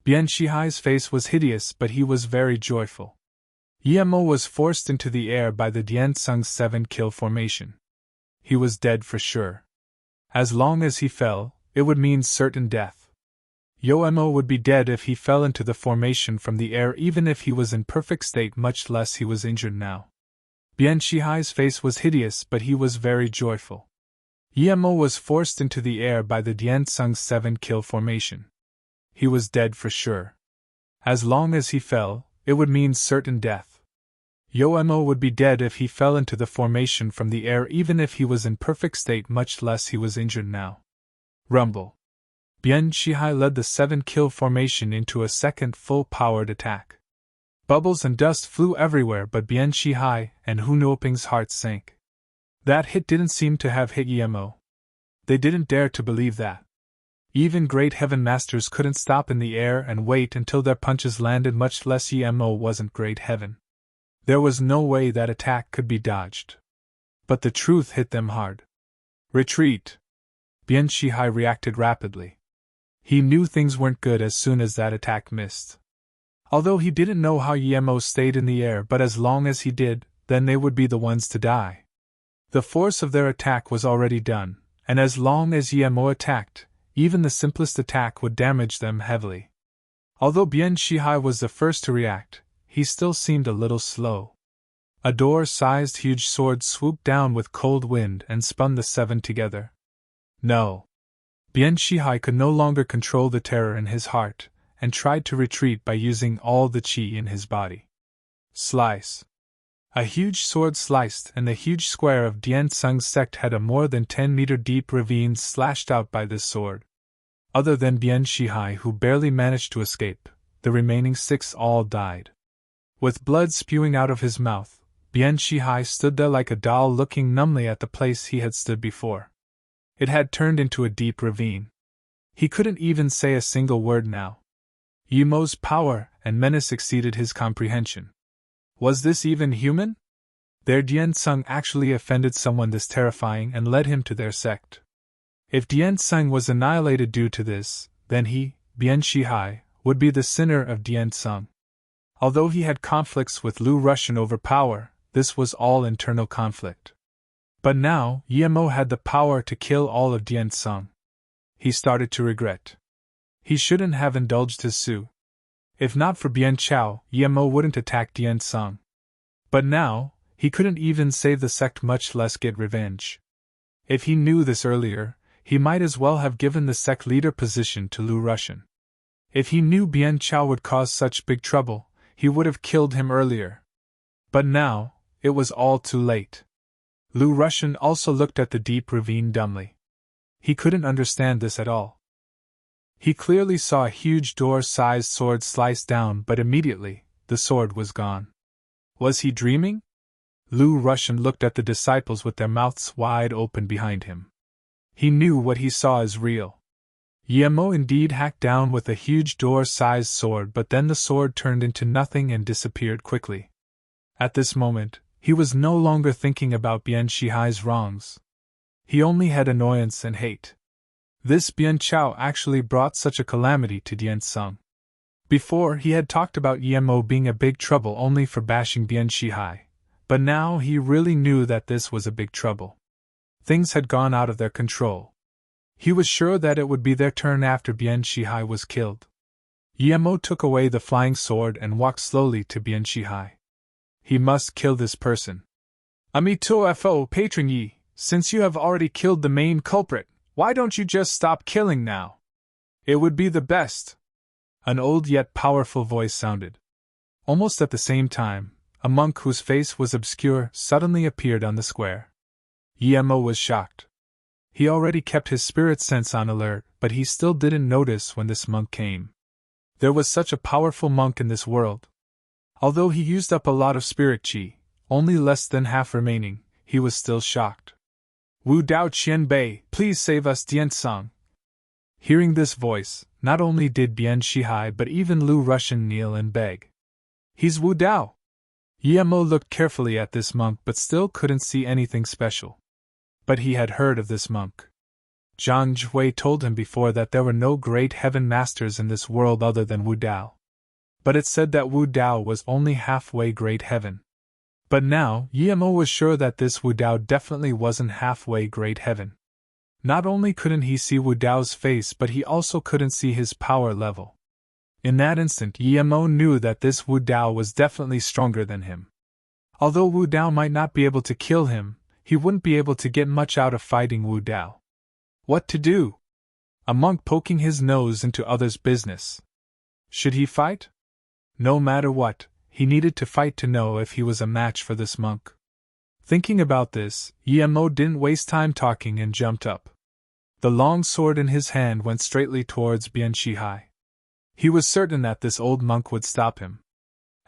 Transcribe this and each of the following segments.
Bian Shihai's face was hideous, but he was very joyful. Yemo was forced into the air by the Diansung's 7-kill formation. He was dead for sure. As long as he fell, it would mean certain death. Yoemo would be dead if he fell into the formation from the air, even if he was in perfect state, much less he was injured now. Bian Shihai's face was hideous, but he was very joyful. Yemo was forced into the air by the Diansung's 7-kill formation. He was dead for sure. As long as he fell, it would mean certain death. Yoemo would be dead if he fell into the formation from the air, even if he was in perfect state, much less he was injured now. Rumble. Bian Shihai led the 7-kill formation into a second full-powered attack. Bubbles and dust flew everywhere, but Bian Shihai and Hu Nuoping's hearts sank. That hit didn't seem to have hit Yemo. They didn't dare to believe that. Even great heaven masters couldn't stop in the air and wait until their punches landed, much less Yemo wasn't great heaven. There was no way that attack could be dodged. But the truth hit them hard. Retreat! Bian Shihai reacted rapidly. He knew things weren't good as soon as that attack missed. Although he didn't know how Yemo stayed in the air, but as long as he did, then they would be the ones to die. The force of their attack was already done, and as long as Yemo attacked, even the simplest attack would damage them heavily. Although Bian Shihai was the first to react, he still seemed a little slow. A door-sized huge sword swooped down with cold wind and spun the 7 together. No. Bian Shihai could no longer control the terror in his heart, and tried to retreat by using all the qi in his body. Slice. A huge sword sliced, and the huge square of Diansung's sect had a more than 10-meter deep ravine slashed out by this sword. Other than Bian Shihai, who barely managed to escape, the remaining 6 all died. With blood spewing out of his mouth, Bian Shihai stood there like a doll, looking numbly at the place he had stood before. It had turned into a deep ravine. He couldn't even say a single word now. Yemo's power and menace exceeded his comprehension. Was this even human? Their Diansung actually offended someone this terrifying and led him to their sect. If Diansung was annihilated due to this, then he, Bian Shihai, would be the sinner of Diansung. Although he had conflicts with Lu Russian over power, this was all internal conflict. But now, Yemo had the power to kill all of Diansung. He started to regret. He shouldn't have indulged his Su. If not for Bian Chao, Yemo wouldn't attack Diansung. But now, he couldn't even save the sect, much less get revenge. If he knew this earlier, he might as well have given the sect leader position to Lu Russian. If he knew Bian Chao would cause such big trouble, he would have killed him earlier. But now, it was all too late. Lu Russian also looked at the deep ravine dumbly. He couldn't understand this at all. He clearly saw a huge door-sized sword slice down, but immediately, the sword was gone. Was he dreaming? Lu Russian looked at the disciples with their mouths wide open behind him. He knew what he saw is real. Yemo indeed hacked down with a huge door-sized sword, but then the sword turned into nothing and disappeared quickly. At this moment, he was no longer thinking about Bian Shihai's wrongs. He only had annoyance and hate. This Bian Chao actually brought such a calamity to Diansung. Before, he had talked about Yemo being a big trouble only for bashing Bian Shihai, but now he really knew that this was a big trouble. Things had gone out of their control. He was sure that it would be their turn after Bian Shihai was killed. Yemo took away the flying sword and walked slowly to Bian Shihai. He must kill this person. Amito fo patron Yi, since you have already killed the main culprit, why don't you just stop killing now? It would be the best. An old yet powerful voice sounded. Almost at the same time, a monk whose face was obscure suddenly appeared on the square. Yemo was shocked. He already kept his spirit sense on alert, but he still didn't notice when this monk came. There was such a powerful monk in this world. Although he used up a lot of spirit qi, only less than half remaining, he was still shocked. Wu Dao Qian Bei, please save us, Diansung. Hearing this voice, not only did Bian Shihai but even Lu Russian kneel and beg. He's Wu Dao. Yemo looked carefully at this monk but still couldn't see anything special. But he had heard of this monk. Zhang Jue told him before that there were no great heaven masters in this world other than Wu Dao. But it said that Wu Dao was only halfway great heaven. But now, Yemo was sure that this Wu Dao definitely wasn't halfway great heaven. Not only couldn't he see Wu Dao's face, but he also couldn't see his power level. In that instant, Yemo knew that this Wu Dao was definitely stronger than him. Although Wu Dao might not be able to kill him, he wouldn't be able to get much out of fighting Wu Dao. What to do? A monk poking his nose into others' business. Should he fight? No matter what, he needed to fight to know if he was a match for this monk. Thinking about this, Yemo didn't waste time talking and jumped up. The long sword in his hand went straightly towards Bian Shihai. He was certain that this old monk would stop him.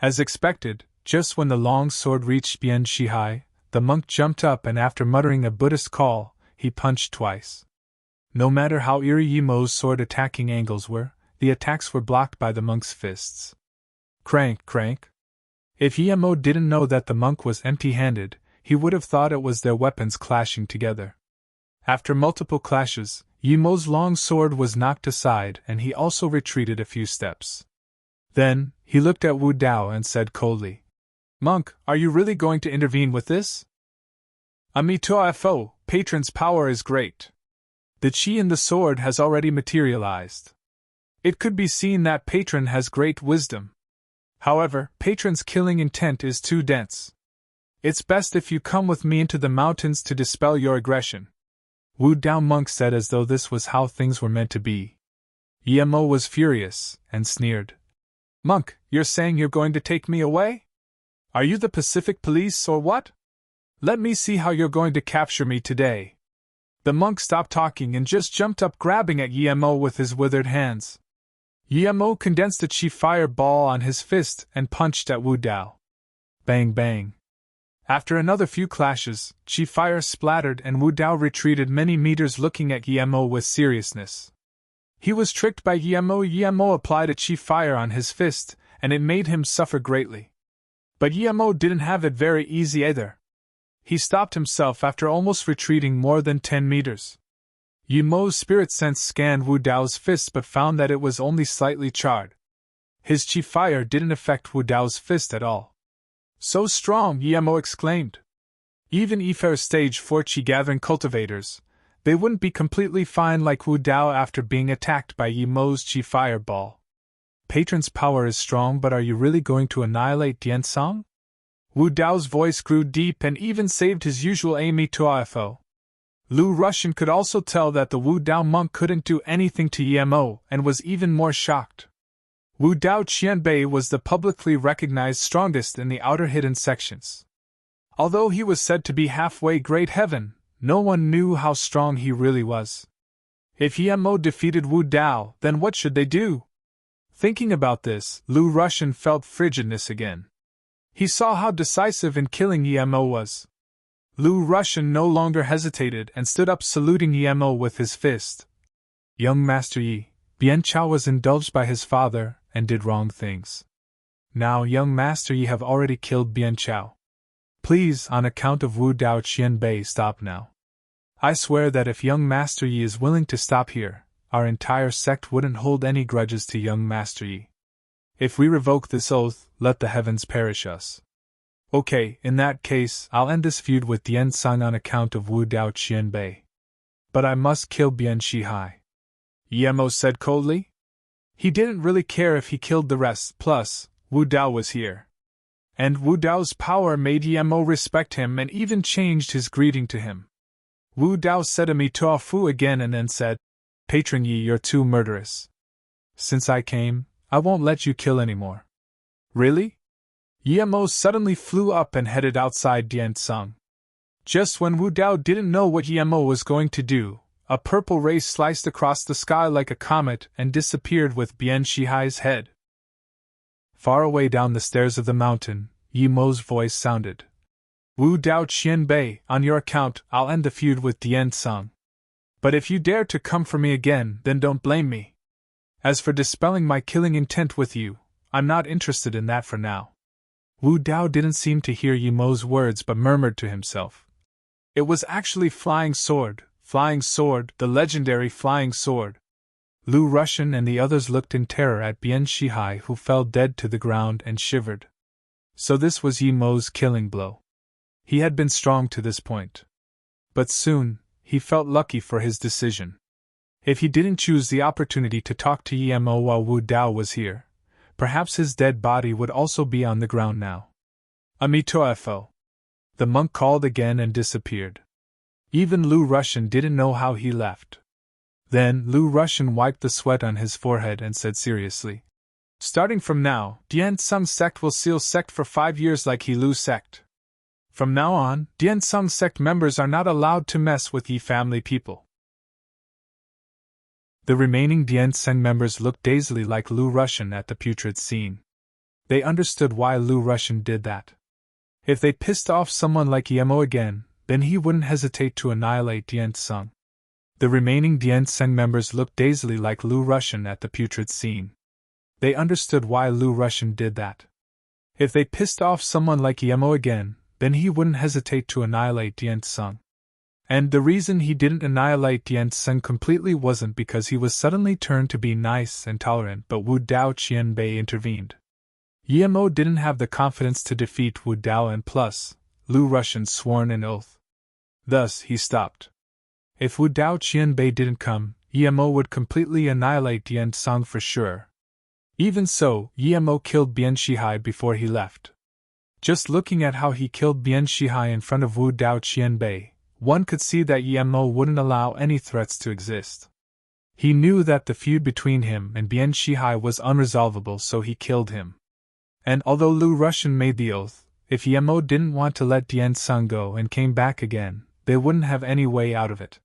As expected, just when the long sword reached Bian Shihai, the monk jumped up and after muttering a Buddhist call, he punched twice. No matter how eerie Yemo's sword attacking angles were, the attacks were blocked by the monk's fists. Crank, crank. If Yemo didn't know that the monk was empty-handed, he would have thought it was their weapons clashing together. After multiple clashes, Yemo's long sword was knocked aside and he also retreated a few steps. Then, he looked at Wu Dao and said coldly, "Monk, are you really going to intervene with this? Amito-fo, patron's power is great. The chi in the sword has already materialized. It could be seen that patron has great wisdom. However, patron's killing intent is too dense. It's best if you come with me into the mountains to dispel your aggression." Wu Dao monk said as though this was how things were meant to be. Yemo was furious, and sneered. "Monk, you're saying you're going to take me away? Are you the Pacific Police or what? Let me see how you're going to capture me today." The monk stopped talking and just jumped up, grabbing at Yemo with his withered hands. Yemo condensed a chi fireball on his fist and punched at Wu Dao. Bang bang. After another few clashes, chi fire splattered and Wu Dao retreated many meters, looking at Yemo with seriousness. He was tricked by Yemo. Yemo applied a chi fire on his fist, and it made him suffer greatly. But Yemo didn't have it very easy either. He stopped himself after almost retreating more than 10 meters. Yemo's spirit sense scanned Wu Dao's fist but found that it was only slightly charred. His chi fire didn't affect Wu Dao's fist at all. "So strong!" Yemo exclaimed. Even if they're stage 4 chi gathering cultivators, they wouldn't be completely fine like Wu Dao after being attacked by Yemo's chi fireball. "Patron's power is strong, but are you really going to annihilate Diansong?" Wu Dao's voice grew deep and even saved his usual Amito-fo. Lu Russian could also tell that the Wu Dao monk couldn't do anything to Yemo and was even more shocked. Wu Dao Qianbei was the publicly recognized strongest in the outer hidden sections. Although he was said to be halfway great heaven, no one knew how strong he really was. If Yemo defeated Wu Dao, then what should they do? Thinking about this, Lu Russian felt frigidness again. He saw how decisive in killing Yemo was. Lu Russian no longer hesitated and stood up, saluting Yemo with his fist. "Young Master Yi, Bian Chao was indulged by his father and did wrong things. Now, young Master Yi have already killed Bian Chao. Please, on account of Wu Dao Qianbei, stop now. I swear that if young Master Yi is willing to stop here, our entire sect wouldn't hold any grudges to young Master Yi. If we revoke this oath, let the heavens perish us. Okay, in that case, I'll end this feud with Dian Sang on account of Wu Dao Qianbei. But I must kill Bian Shihai," Yemo said coldly. He didn't really care if he killed the rest, plus, Wu Dao was here. And Wu Dao's power made Yemo respect him and even changed his greeting to him. Wu Dao said Amito-fu again and then said, "Patron Yi, you're too murderous. Since I came, I won't let you kill anymore." "Really?" Yemo suddenly flew up and headed outside Diansung. Just when Wu Dao didn't know what Yemo was going to do, a purple ray sliced across the sky like a comet and disappeared with Bian Shihai's head. Far away down the stairs of the mountain, Yemo's voice sounded. "Wu Dao Qianbei, on your account, I'll end the feud with Diansung. But if you dare to come for me again, then don't blame me. As for dispelling my killing intent with you, I'm not interested in that for now." Wu Dao didn't seem to hear Yemo's words but murmured to himself. It was actually Flying Sword, Flying sword, the legendary flying sword! Lu Russian and the others looked in terror at Bian Shihai, who fell dead to the ground and shivered. So this was Yi Mo's killing blow. He had been strong to this point. But soon, he felt lucky for his decision. If he didn't choose the opportunity to talk to Yi Mo while Wu Dao was here, perhaps his dead body would also be on the ground now. Amito-fo. The monk called again and disappeared. Even Lu Russian didn't know how he left. Then Lu Russian wiped the sweat on his forehead and said seriously, "Starting from now, Dian Sung sect will seal sect for 5 years like He Lu sect. From now on, Dian Sung sect members are not allowed to mess with Yi family people." The remaining Dian Sung members looked dazedly like Lu Russian at the putrid scene. They understood why Lu Russian did that. If they pissed off someone like Yemo again, then he wouldn't hesitate to annihilate Dian Sung. The remaining Dian Sung members looked dazedly like Lu Russian at the putrid scene. They understood why Lu Russian did that. If they pissed off someone like Yemo again, then he wouldn't hesitate to annihilate Dian Sung. And the reason he didn't annihilate Dian Sung completely wasn't because he was suddenly turned to be nice and tolerant, but Wu Dao Qianbei intervened. Yemo didn't have the confidence to defeat Wu Dao, and plus, Lu Russian sworn an oath. Thus, he stopped. If Wu Dao Qianbei didn't come, Yemo would completely annihilate Dian Sung for sure. Even so, Yemo killed Bian Shihai before he left. Just looking at how he killed Bian Shihai in front of Wu Dao Qianbei, one could see that Yemo wouldn't allow any threats to exist. He knew that the feud between him and Bian Shihai was unresolvable, so he killed him. And although Lu Russian made the oath, if Yemo didn't want to let Dian Sung go and came back again, they wouldn't have any way out of it.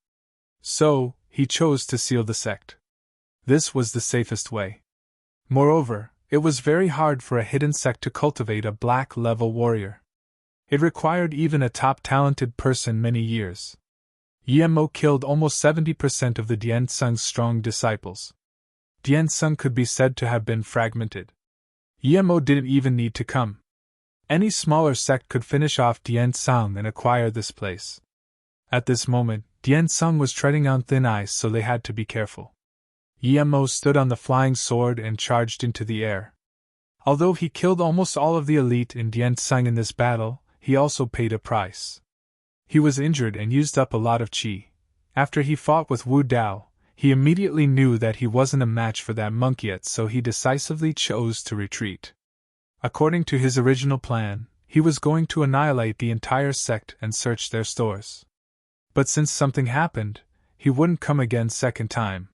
So, he chose to seal the sect. This was the safest way. Moreover, it was very hard for a hidden sect to cultivate a black-level warrior. It required even a top-talented person many years. Yemo killed almost 70% of the Dian Sung's strong disciples. Dian Sung could be said to have been fragmented. Yemo didn't even need to come. Any smaller sect could finish off Dian Sung and acquire this place. At this moment, Dian Sung was treading on thin ice, so they had to be careful. Yemo stood on the flying sword and charged into the air. Although he killed almost all of the elite in Dian Sung in this battle, he also paid a price. He was injured and used up a lot of qi. After he fought with Wu Dao, he immediately knew that he wasn't a match for that monk yet, so he decisively chose to retreat. According to his original plan, he was going to annihilate the entire sect and search their stores. But since something happened, he wouldn't come again second time.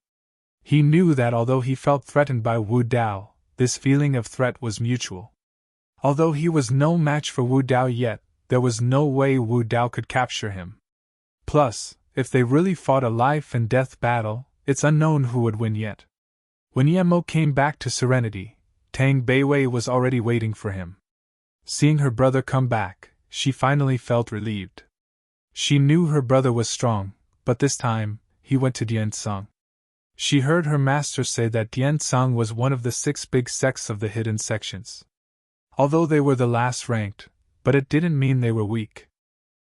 He knew that although he felt threatened by Wu Dao, this feeling of threat was mutual. Although he was no match for Wu Dao yet, there was no way Wu Dao could capture him. Plus, if they really fought a life-and-death battle, it's unknown who would win yet. When Yemo came back to Serenity, Tang Beiwei was already waiting for him. Seeing her brother come back, she finally felt relieved. She knew her brother was strong, but this time, he went to Dian Sung. She heard her master say that Dian Sung was one of the 6 big sects of the hidden sections. Although they were the last ranked, but it didn't mean they were weak.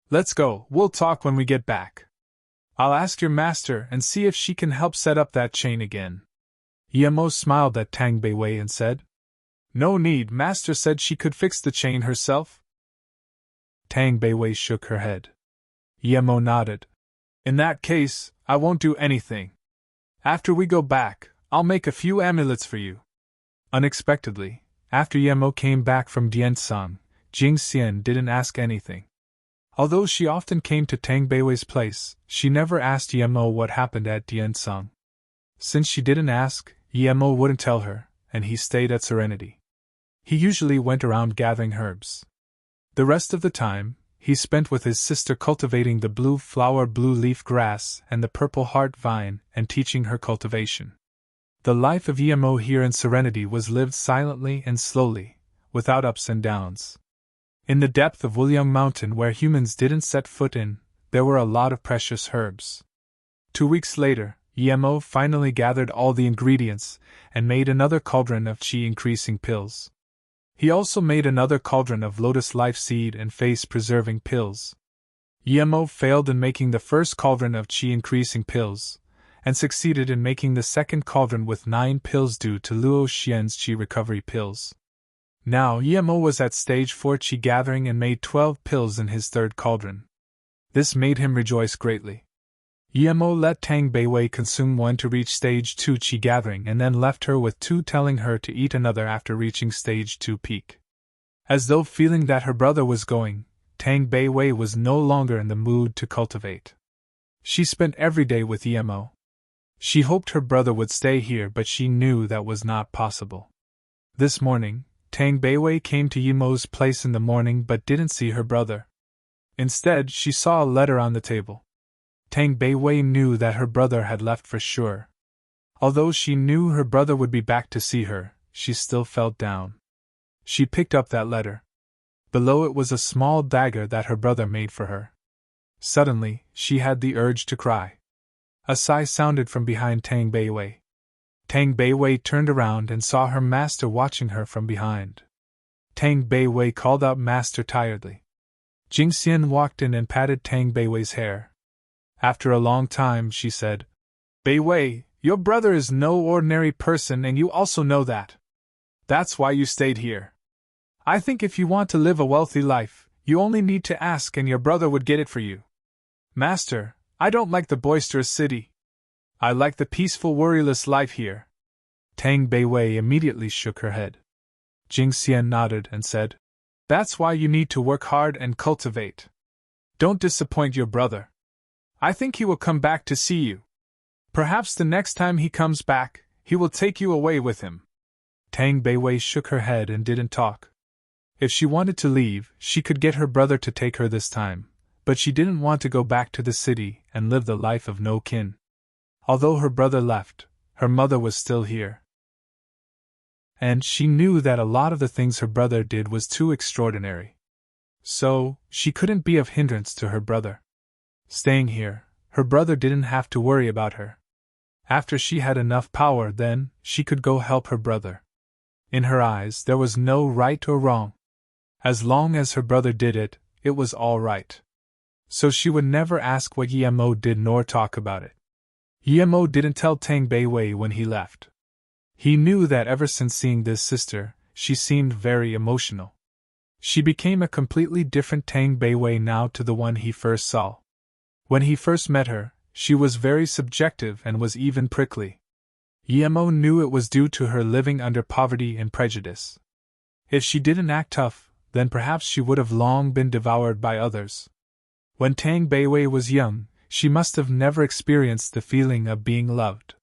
"Let's go, we'll talk when we get back. I'll ask your master and see if she can help set up that chain again." Yemo smiled at Tang Beiwei and said, "No need, master said she could fix the chain herself." Tang Beiwei shook her head. Yemo nodded. "In that case, I won't do anything. After we go back, I'll make a few amulets for you." Unexpectedly, after Yemo came back from Dian Sung, Jing Xian didn't ask anything. Although she often came to Tang Beiwei's place, she never asked Yemo what happened at Dian Sung. Since she didn't ask, Yemo wouldn't tell her, and he stayed at Serenity. He usually went around gathering herbs. The rest of the time, he spent with his sister cultivating the blue flower blue leaf grass and the purple heart vine and teaching her cultivation. The life of Yemo here in Serenity was lived silently and slowly, without ups and downs. In the depth of Wuliang Mountain where humans didn't set foot in, there were a lot of precious herbs. 2 weeks later, Yemo finally gathered all the ingredients and made another cauldron of qi-increasing pills. He also made another cauldron of lotus life seed and face-preserving pills. Yemo failed in making the first cauldron of qi increasing pills, and succeeded in making the second cauldron with 9 pills due to Luo Xian's qi recovery pills. Now Yemo was at stage 4 qi gathering and made 12 pills in his third cauldron. This made him rejoice greatly. Yemo let Tang Beiwei consume 1 to reach stage 2 qi gathering and then left her with 2, telling her to eat another after reaching stage 2 peak. As though feeling that her brother was going, Tang Beiwei was no longer in the mood to cultivate. She spent every day with Yemo. She hoped her brother would stay here, but she knew that was not possible. This morning, Tang Beiwei came to Yemo's place in the morning but didn't see her brother. Instead, she saw a letter on the table. Tang Beiwei knew that her brother had left for sure. Although she knew her brother would be back to see her, she still felt down. She picked up that letter. Below it was a small dagger that her brother made for her. Suddenly, she had the urge to cry. A sigh sounded from behind Tang Beiwei. Tang Beiwei turned around and saw her master watching her from behind. Tang Beiwei called out master tiredly. Jing Xian walked in and patted Tang Beiwei's hair. After a long time, she said, "Beiwei, your brother is no ordinary person and you also know that. That's why you stayed here. I think if you want to live a wealthy life, you only need to ask and your brother would get it for you. Master, I don't like the boisterous city. I like the peaceful, worryless life here." Tang Beiwei immediately shook her head. Jing Xian nodded and said, "That's why you need to work hard and cultivate. Don't disappoint your brother. I think he will come back to see you. Perhaps the next time he comes back, he will take you away with him." Tang Beiwei shook her head and didn't talk. If she wanted to leave, she could get her brother to take her this time, but she didn't want to go back to the city and live the life of no kin. Although her brother left, her mother was still here. And she knew that a lot of the things her brother did was too extraordinary. So, she couldn't be of hindrance to her brother. Staying here, her brother didn't have to worry about her. After she had enough power, then, she could go help her brother. In her eyes, there was no right or wrong. As long as her brother did it, it was all right. So she would never ask what Yemo did nor talk about it. Yemo didn't tell Tang Beiwei when he left. He knew that ever since seeing this sister, she seemed very emotional. She became a completely different Tang Beiwei now to the one he first saw. When he first met her, she was very subjective and was even prickly. Yemo knew it was due to her living under poverty and prejudice. If she didn't act tough, then perhaps she would have long been devoured by others. When Tang Beiwei was young, she must have never experienced the feeling of being loved.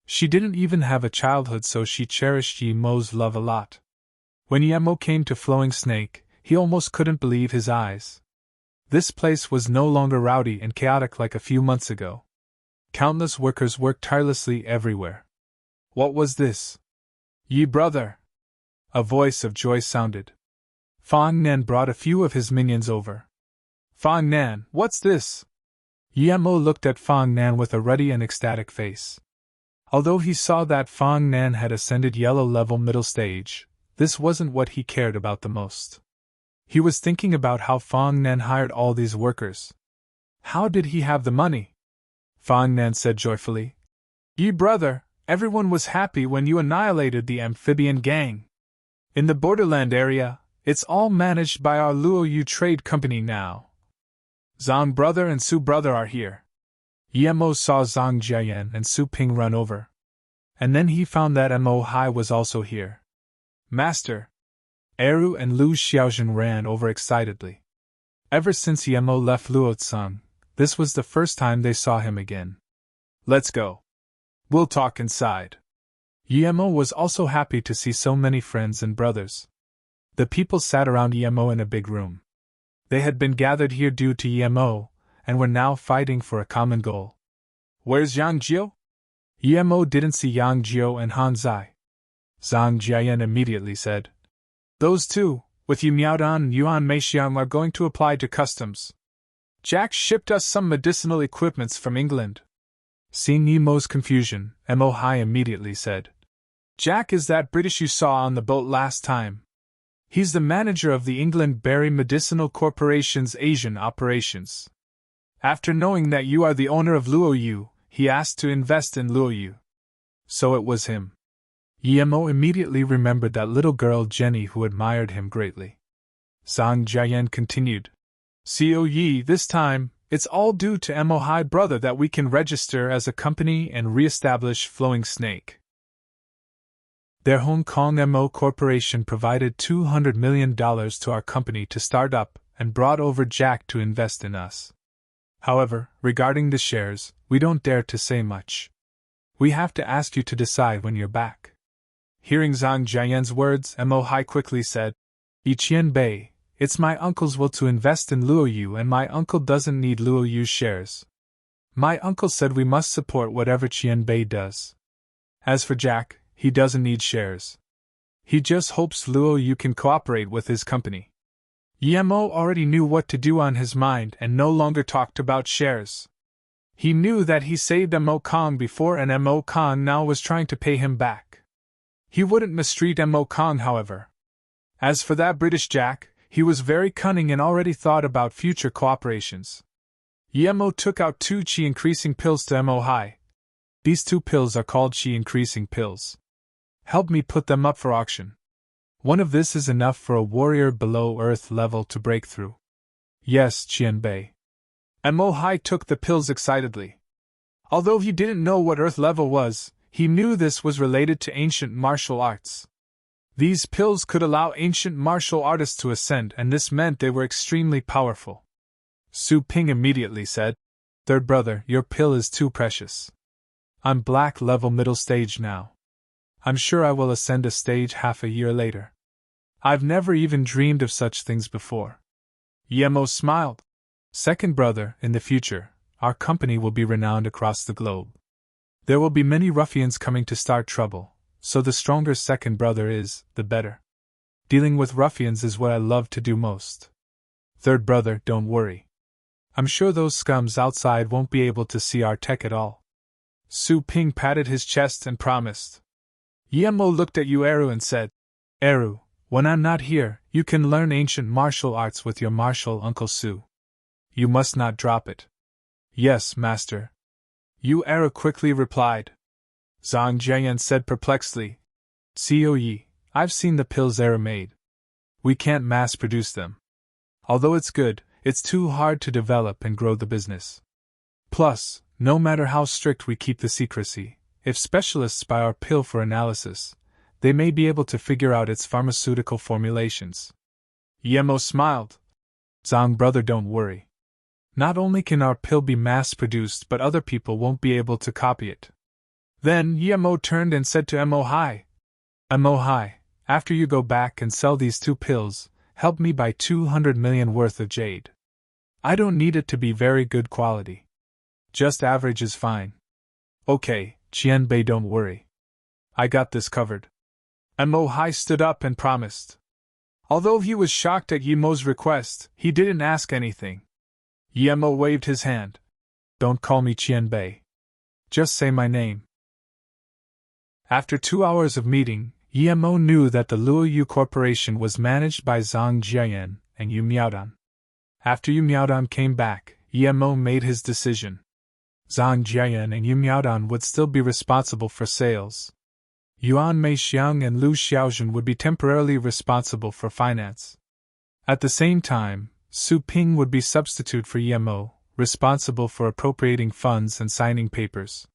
She didn't even have a childhood, so she cherished Yemo's love a lot. When Yemo came to Flowing Snake, he almost couldn't believe his eyes. This place was no longer rowdy and chaotic like a few months ago. Countless workers worked tirelessly everywhere. What was this? "Ye brother!" A voice of joy sounded. Fang Nan brought a few of his minions over. "Fang Nan, what's this?" Yemo looked at Fang Nan with a ruddy and ecstatic face. Although he saw that Fang Nan had ascended yellow level middle stage, this wasn't what he cared about the most. He was thinking about how Fang Nan hired all these workers. How did he have the money? Fang Nan said joyfully, "Ye brother, everyone was happy when you annihilated the amphibian gang. In the borderland area, it's all managed by our Luo Yu Trade Company now. Zhang brother and Su brother are here." Yemo saw Zhang Jiayan and Su Ping run over. And then he found that Mo Hai was also here. "Master!" Eru and Lu Xiaojun ran over excitedly. Ever since Yemo left Luotsang, this was the first time they saw him again. "Let's go. We'll talk inside." Yemo was also happy to see so many friends and brothers. The people sat around Yemo in a big room. They had been gathered here due to Yemo, and were now fighting for a common goal. "Where's Yang Jiao?" Yemo didn't see Yang Jiao and Han Zai. Zhang Jiayan immediately said, "Those two, with Yu Miaodan and Yuan Meixiang, are going to apply to customs. Jack shipped us some medicinal equipments from England." Seeing Yemo's confusion, Mo Hai immediately said, "Jack is that British you saw on the boat last time. He's the manager of the England Berry Medicinal Corporation's Asian operations." After knowing that you are the owner of Luoyu, he asked to invest in Luoyu. So it was him. Yemo immediately remembered that little girl Jenny who admired him greatly. Zhang Jiayan continued. Yi, this time, it's all due to Mo Hai brother that we can register as a company and re-establish Flowing Snake. Their Hong Kong Mo Corporation provided $200 million to our company to start up and brought over Jack to invest in us. However, regarding the shares, we don't dare to say much. We have to ask you to decide when you're back. Hearing Zhang Jiayan's words, Mo Hai quickly said, Yiqian Bei, it's my uncle's will to invest in Luoyu and my uncle doesn't need Luoyu's shares. My uncle said we must support whatever Qian Bei does. As for Jack, he doesn't need shares. He just hopes Luoyu can cooperate with his company. Yemo already knew what to do on his mind and no longer talked about shares. He knew that he saved Mo Kong before and Mo Kong now was trying to pay him back. He wouldn't mistreat Mo Kong, however. As for that British Jack, he was very cunning and already thought about future cooperations. Yemo took out 2 chi-increasing pills to Mo Hai. These 2 pills are called chi-increasing pills. Help me put them up for auction. One of this is enough for a warrior below Earth level to break through. Yes, Qian Bei. Mo Hai took the pills excitedly. Although he didn't know what Earth level was, he knew this was related to ancient martial arts. These pills could allow ancient martial artists to ascend, and this meant they were extremely powerful. Su Ping immediately said, Third brother, your pill is too precious. I'm black level middle stage now. I'm sure I will ascend a stage half a year later. I've never even dreamed of such things before. Yemo smiled. Second brother, in the future, our company will be renowned across the globe. There will be many ruffians coming to start trouble, so the stronger second brother is, the better. Dealing with ruffians is what I love to do most. Third brother, don't worry. I'm sure those scums outside won't be able to see our tech at all. Su Ping patted his chest and promised. Yemo looked at Eru and said, Eru, when I'm not here, you can learn ancient martial arts with your martial Uncle Su. You must not drop it. Yes, master. Eru quickly replied. Zhang Jiayan said perplexedly, Yi, I've seen the pills Eru made. We can't mass-produce them. Although it's good, it's too hard to develop and grow the business. Plus, no matter how strict we keep the secrecy, if specialists buy our pill for analysis, they may be able to figure out its pharmaceutical formulations. Yemo smiled. Zhang brother, don't worry. Not only can our pill be mass-produced, but other people won't be able to copy it. Then Yemo turned and said to Mo Hai, Mo Hai, after you go back and sell these 2 pills, help me buy 200 million worth of jade. I don't need it to be very good quality. Just average is fine. Okay, Qian Bei, don't worry. I got this covered. Mo Hai stood up and promised. Although he was shocked at Yemo's request, he didn't ask anything. Yemo waved his hand. Don't call me Qian Bei. Just say my name. After 2 hours of meeting, Yemo knew that the Luoyu Corporation was managed by Zhang Jiayan and Yu Miaodan. After Yu Miaodan came back, Yemo made his decision. Zhang Jiayan and Yu Miaodan would still be responsible for sales. Yuan Meixiang and Lu Xiaozhen would be temporarily responsible for finance. At the same time, Su Ping would be substitute for Yemo, responsible for appropriating funds and signing papers.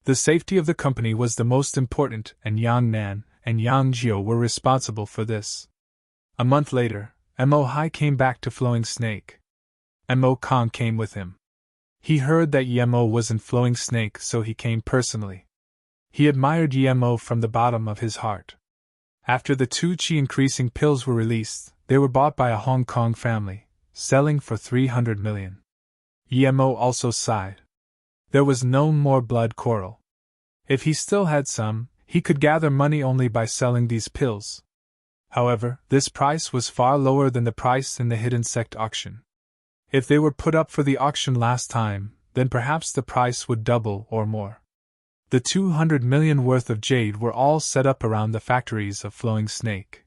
The safety of the company was the most important, and Yang Nan and Yang Jiu were responsible for this. A month later, Mo Hai came back to Flowing Snake. Mo Kong came with him. He heard that Yemo was in Flowing Snake, so he came personally. He admired Yemo from the bottom of his heart. After the 2 chi-increasing pills were released, they were bought by a Hong Kong family, selling for 300 million. Yemo also sighed. There was no more blood quarrel. If he still had some, he could gather money only by selling these pills. However, this price was far lower than the price in the hidden sect auction. If they were put up for the auction last time, then perhaps the price would double or more. The 200 million worth of jade were all set up around the factories of Flowing Snake.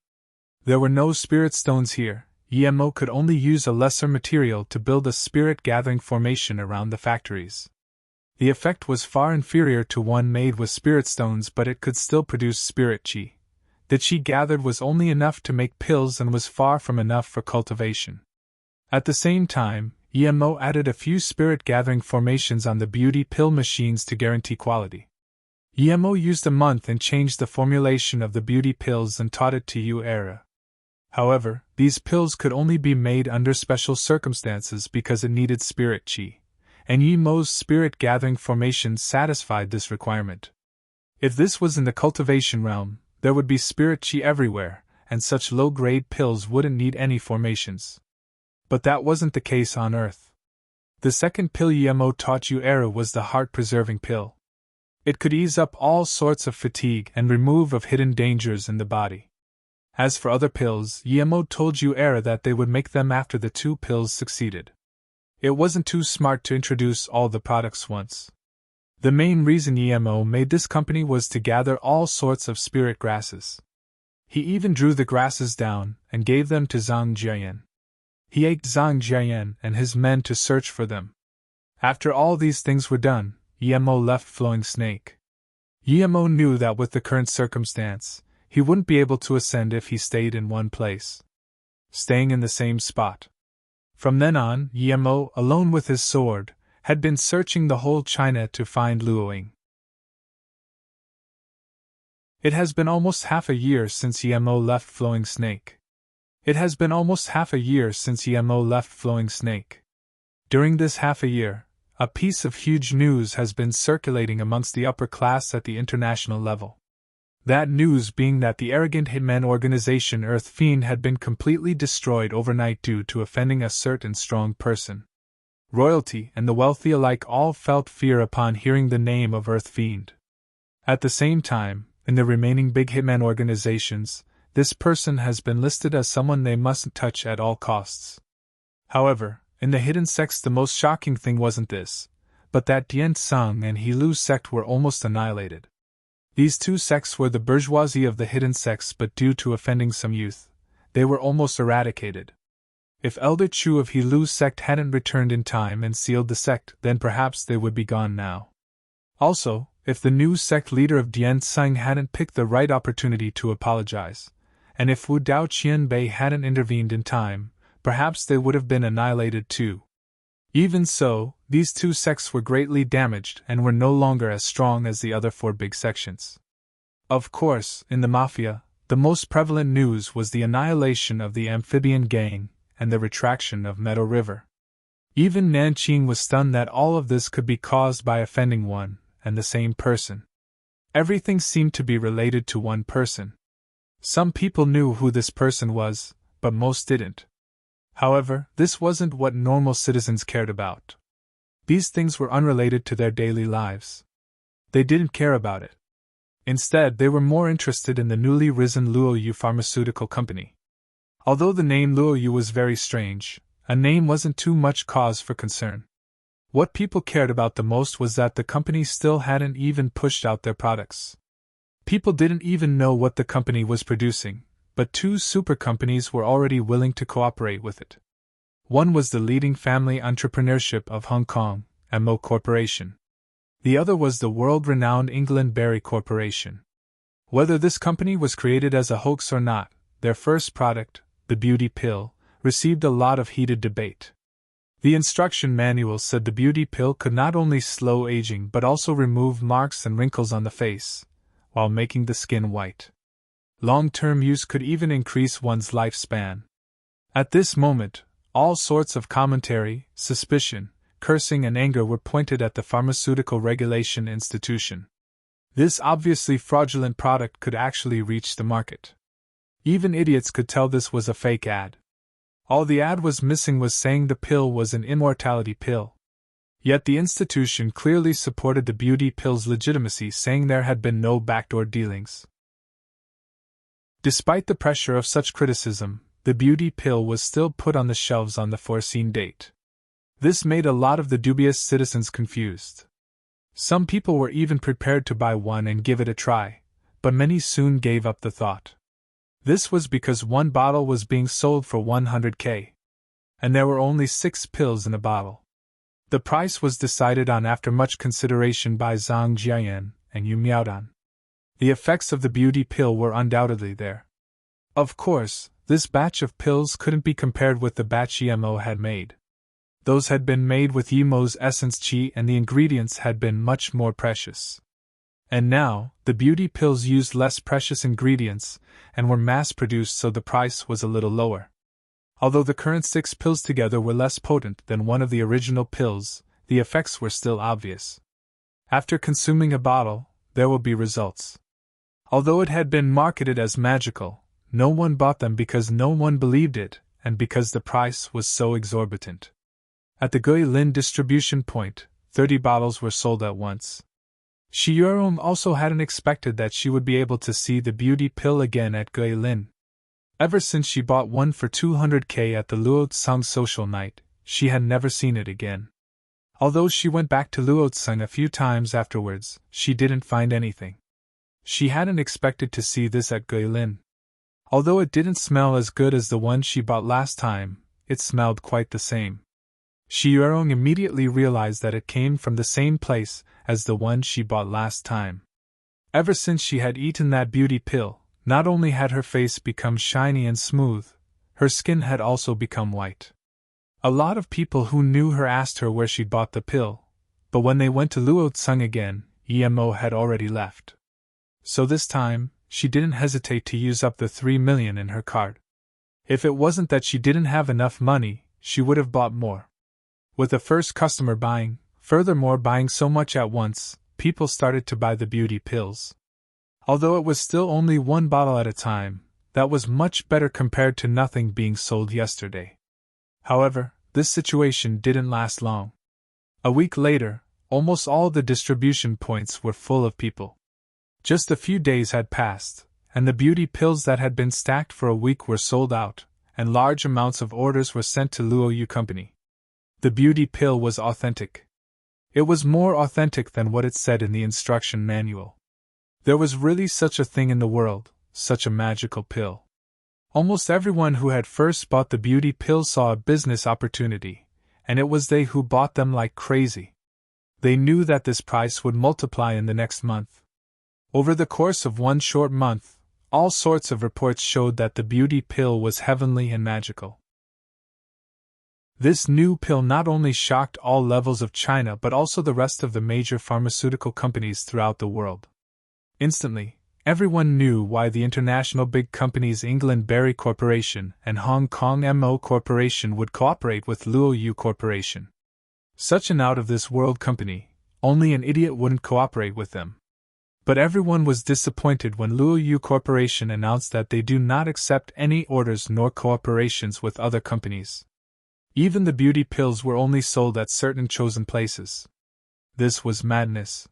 There were no spirit stones here. EMO could only use a lesser material to build a spirit-gathering formation around the factories. The effect was far inferior to one made with spirit stones, but it could still produce spirit chi. The chi gathered was only enough to make pills and was far from enough for cultivation. At the same time, EMO added a few spirit-gathering formations on the beauty pill machines to guarantee quality. EMO used a month and changed the formulation of the beauty pills and taught it to Era. However, these pills could only be made under special circumstances because it needed spirit chi, and EMO's spirit-gathering formations satisfied this requirement. If this was in the cultivation realm, there would be spirit chi everywhere, and such low-grade pills wouldn't need any formations. But that wasn't the case on Earth. The second pill EMO taught Era was the heart-preserving pill. It could ease up all sorts of fatigue and remove of hidden dangers in the body. As for other pills, EMO told Era that they would make them after the two pills succeeded. It wasn't too smart to introduce all the products once. The main reason EMO made this company was to gather all sorts of spirit grasses. He even drew the grasses down and gave them to Zhang Jiayan. He asked Zhang Jiayan and his men to search for them. After all these things were done, EMO left Flowing Snake. EMO knew that with the current circumstance, he wouldn't be able to ascend if he stayed in one place, staying in the same spot. From then on, EMO, alone with his sword, had been searching the whole China to find Luoying. It has been almost half a year since EMO left Flowing Snake. During this half a year, a piece of huge news has been circulating amongst the upper class at the international level. That news being that the arrogant hitman organization Earth Fiend had been completely destroyed overnight due to offending a certain strong person. Royalty and the wealthy alike all felt fear upon hearing the name of Earth Fiend. At the same time, in the remaining big hitman organizations, this person has been listed as someone they mustn't touch at all costs. However, in the hidden sects the most shocking thing wasn't this, but that Dian Sung and Helu's sect were almost annihilated. These two sects were the bourgeoisie of the hidden sects, but due to offending some youth, they were almost eradicated. If Elder Chu of Helu's sect hadn't returned in time and sealed the sect, then perhaps they would be gone now. Also, if the new sect leader of Dian Sung hadn't picked the right opportunity to apologize, and if Wu Dao Qianbei hadn't intervened in time, perhaps they would have been annihilated too. Even so, these two sects were greatly damaged and were no longer as strong as the other four big sections. Of course, in the Mafia, the most prevalent news was the annihilation of the amphibian gang and the retraction of Meadow River. Even Nanqing was stunned that all of this could be caused by offending one and the same person. Everything seemed to be related to one person. Some people knew who this person was, but most didn't. However, this wasn't what normal citizens cared about. These things were unrelated to their daily lives. They didn't care about it. Instead, they were more interested in the newly risen Luoyu pharmaceutical company. Although the name Luoyu was very strange, a name wasn't too much cause for concern. What people cared about the most was that the company still hadn't even pushed out their products. People didn't even know what the company was producing, but two super companies were already willing to cooperate with it. One was the leading family entrepreneurship of Hong Kong, MO Corporation. The other was the world-renowned England Berry Corporation. Whether this company was created as a hoax or not, their first product, the beauty pill, received a lot of heated debate. The instruction manual said the beauty pill could not only slow aging but also remove marks and wrinkles on the face, while making the skin white. Long-term use could even increase one's lifespan. At this moment, all sorts of commentary, suspicion, cursing and anger were pointed at the Pharmaceutical Regulation Institution. This obviously fraudulent product could actually reach the market. Even idiots could tell this was a fake ad. All the ad was missing was saying the pill was an immortality pill. Yet the institution clearly supported the beauty pill's legitimacy, saying there had been no backdoor dealings. Despite the pressure of such criticism, the beauty pill was still put on the shelves on the foreseen date. This made a lot of the dubious citizens confused. Some people were even prepared to buy one and give it a try, but many soon gave up the thought. This was because one bottle was being sold for 100k. And there were only 6 pills in a bottle. The price was decided on after much consideration by Zhang Jiayan and Yu Miaodan. The effects of the beauty pill were undoubtedly there. Of course, this batch of pills couldn't be compared with the batch Yemo had made. Those had been made with Yemo's essence qi and the ingredients had been much more precious. And now, the beauty pills used less precious ingredients and were mass-produced, so the price was a little lower. Although the current 6 pills together were less potent than one of the original pills, the effects were still obvious. After consuming a bottle, there will be results. Although it had been marketed as magical, no one bought them because no one believed it, and because the price was so exorbitant. At the Guilin distribution point, 30 bottles were sold at once. Shi Yuerong also hadn't expected that she would be able to see the beauty pill again at Guilin. Ever since she bought one for 200k at the Luotsang social night, she had never seen it again. Although she went back to Luotsang a few times afterwards, she didn't find anything. She hadn't expected to see this at Guilin. Although it didn't smell as good as the one she bought last time, it smelled quite the same. Shi Yuerong immediately realized that it came from the same place as the one she bought last time. Ever since she had eaten that beauty pill, not only had her face become shiny and smooth, her skin had also become white. A lot of people who knew her asked her where she'd bought the pill, but when they went to Luotsang again, Yemo had already left. So this time, she didn't hesitate to use up the 3 million in her card. If it wasn't that she didn't have enough money, she would have bought more. With the first customer buying, furthermore buying so much at once, people started to buy the beauty pills. Although it was still only 1 bottle at a time, that was much better compared to nothing being sold yesterday. However, this situation didn't last long. A week later, almost all the distribution points were full of people. Just a few days had passed, and the beauty pills that had been stacked for a week were sold out, and large amounts of orders were sent to Luoyu Company. The beauty pill was authentic. It was more authentic than what it said in the instruction manual. There was really such a thing in the world, such a magical pill. Almost everyone who had first bought the beauty pill saw a business opportunity, and it was they who bought them like crazy. They knew that this price would multiply in the next month. Over the course of 1 short month, all sorts of reports showed that the beauty pill was heavenly and magical. This new pill not only shocked all levels of China but also the rest of the major pharmaceutical companies throughout the world. Instantly, everyone knew why the international big companies England Berry Corporation and Hong Kong Mo Corporation would cooperate with Luoyu Corporation. Such an out-of-this-world company, only an idiot wouldn't cooperate with them. But everyone was disappointed when Luoyu Corporation announced that they do not accept any orders nor cooperations with other companies. Even the beauty pills were only sold at certain chosen places. This was madness.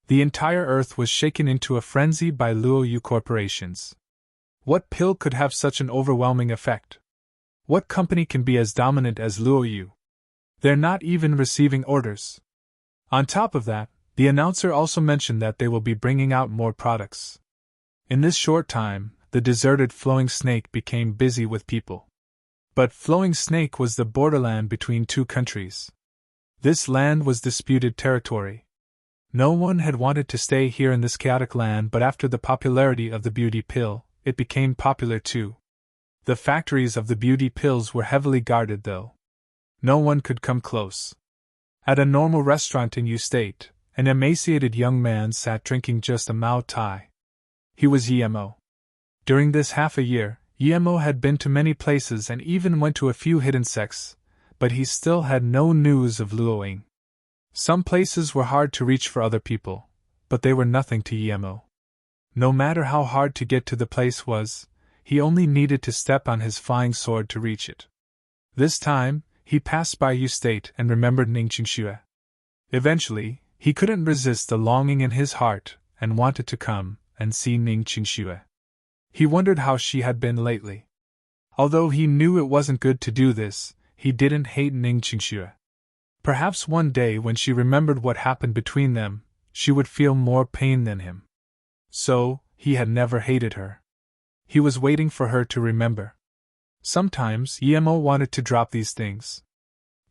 The entire earth was shaken into a frenzy by Luoyu corporations. What pill could have such an overwhelming effect? What company can be as dominant as Luoyu? They're not even receiving orders. On top of that, the announcer also mentioned that they will be bringing out more products. In this short time, the deserted Flowing Snake became busy with people. But Flowing Snake was the borderland between 2 countries. This land was disputed territory. No one had wanted to stay here in this chaotic land, but after the popularity of the beauty pill, it became popular too. The factories of the beauty pills were heavily guarded though. No one could come close. At a normal restaurant in U State, an emaciated young man sat drinking just a Mao Tai. He was Yemo. During this half a year, Yemo had been to many places and even went to a few hidden sects, but he still had no news of Luoying. Some places were hard to reach for other people, but they were nothing to Yemo. No matter how hard to get to the place was, he only needed to step on his flying sword to reach it. This time, he passed by Yu State and remembered Ningqingxue. Eventually, he couldn't resist the longing in his heart and wanted to come and see Ningqingxue. He wondered how she had been lately. Although he knew it wasn't good to do this, he didn't hate Ningqingxue. Perhaps one day when she remembered what happened between them, she would feel more pain than him. So, he had never hated her. He was waiting for her to remember. Sometimes Emo wanted to drop these things.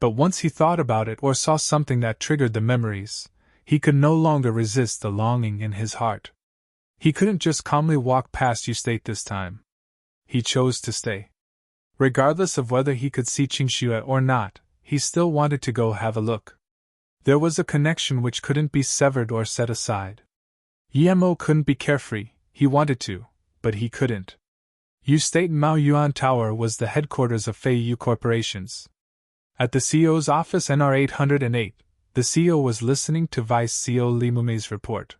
But once he thought about it or saw something that triggered the memories, he could no longer resist the longing in his heart. He couldn't just calmly walk past Ustate this time. He chose to stay. Regardless of whether he could see Qingxue or not, he still wanted to go have a look. There was a connection which couldn't be severed or set aside. Emo couldn't be carefree, he wanted to, but he couldn't. Ustate Mao Yuan Tower was the headquarters of Feiyu Corporations. At the CEO's office NR 808, the CEO was listening to Vice CEO Li Mumei's report.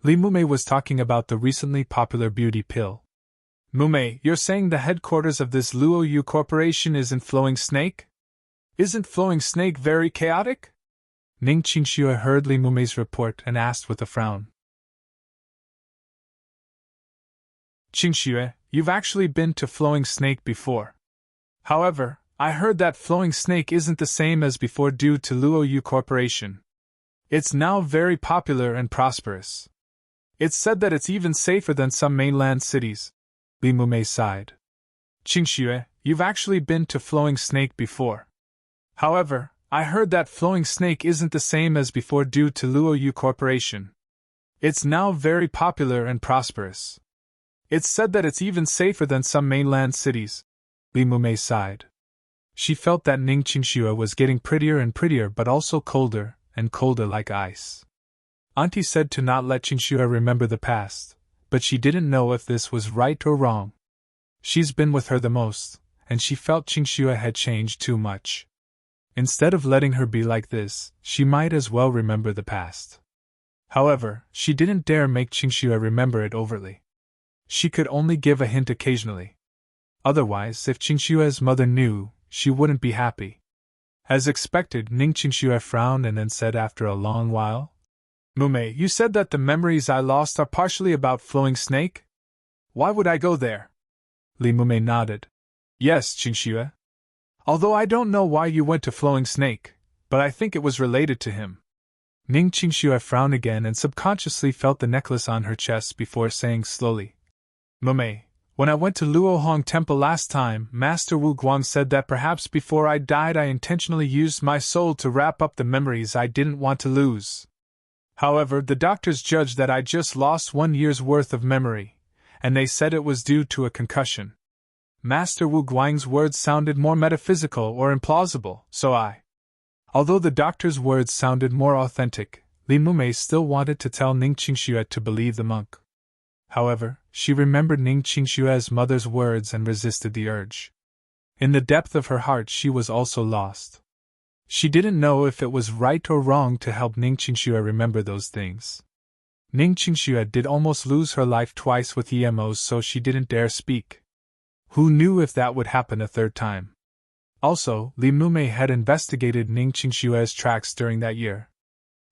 Li Mumei was talking about the recently popular beauty pill. Mumei, you're saying the headquarters of this Luoyu Corporation is in Flowing Snake? Isn't Flowing Snake very chaotic? Ning Qingxue heard Li Mumei's report and asked with a frown. Qingxue, you've actually been to Flowing Snake before. However, I heard that Flowing Snake isn't the same as before due to Luoyu Corporation. It's now very popular and prosperous. It's said that it's even safer than some mainland cities. Li Mumei sighed. Qingxue, you've actually been to Flowing Snake before. However, I heard that Flowing Snake isn't the same as before due to Luoyu Corporation. It's now very popular and prosperous. It's said that it's even safer than some mainland cities. Li Mumei sighed. She felt that Ning Qingxue was getting prettier and prettier but also colder, and colder like ice. Auntie said to not let Qingxue remember the past, but she didn't know if this was right or wrong. She's been with her the most, and she felt Qingxue had changed too much. Instead of letting her be like this, she might as well remember the past. However, she didn't dare make Qingxue remember it overtly. She could only give a hint occasionally. Otherwise, if Qingxue's mother knew, she wouldn't be happy. As expected, Ning Qingxue frowned and then said after a long while, Mumei, you said that the memories I lost are partially about Flowing Snake? Why would I go there? Li Mumei nodded. Yes, Qingxue. Although I don't know why you went to Flowing Snake, but I think it was related to him. Ning Qingxue frowned again and subconsciously felt the necklace on her chest before saying slowly, Mumei, when I went to Luohong Temple last time, Master Wu Guang said that perhaps before I died I intentionally used my soul to wrap up the memories I didn't want to lose. However, the doctors judged that I just lost 1 year's worth of memory, and they said it was due to a concussion. Master Wu Guang's words sounded more metaphysical or implausible, so Although the doctor's words sounded more authentic, Li Mumei still wanted to tell Ning Qingxue to believe the monk. However, she remembered Ning Qingxue's mother's words and resisted the urge. In the depth of her heart she was also lost. She didn't know if it was right or wrong to help Ning Qingxue remember those things. Ning Qingxue did almost lose her life twice with EMOs, so she didn't dare speak. Who knew if that would happen a third time? Also, Li Mumei had investigated Ning Qingxue's tracks during that year.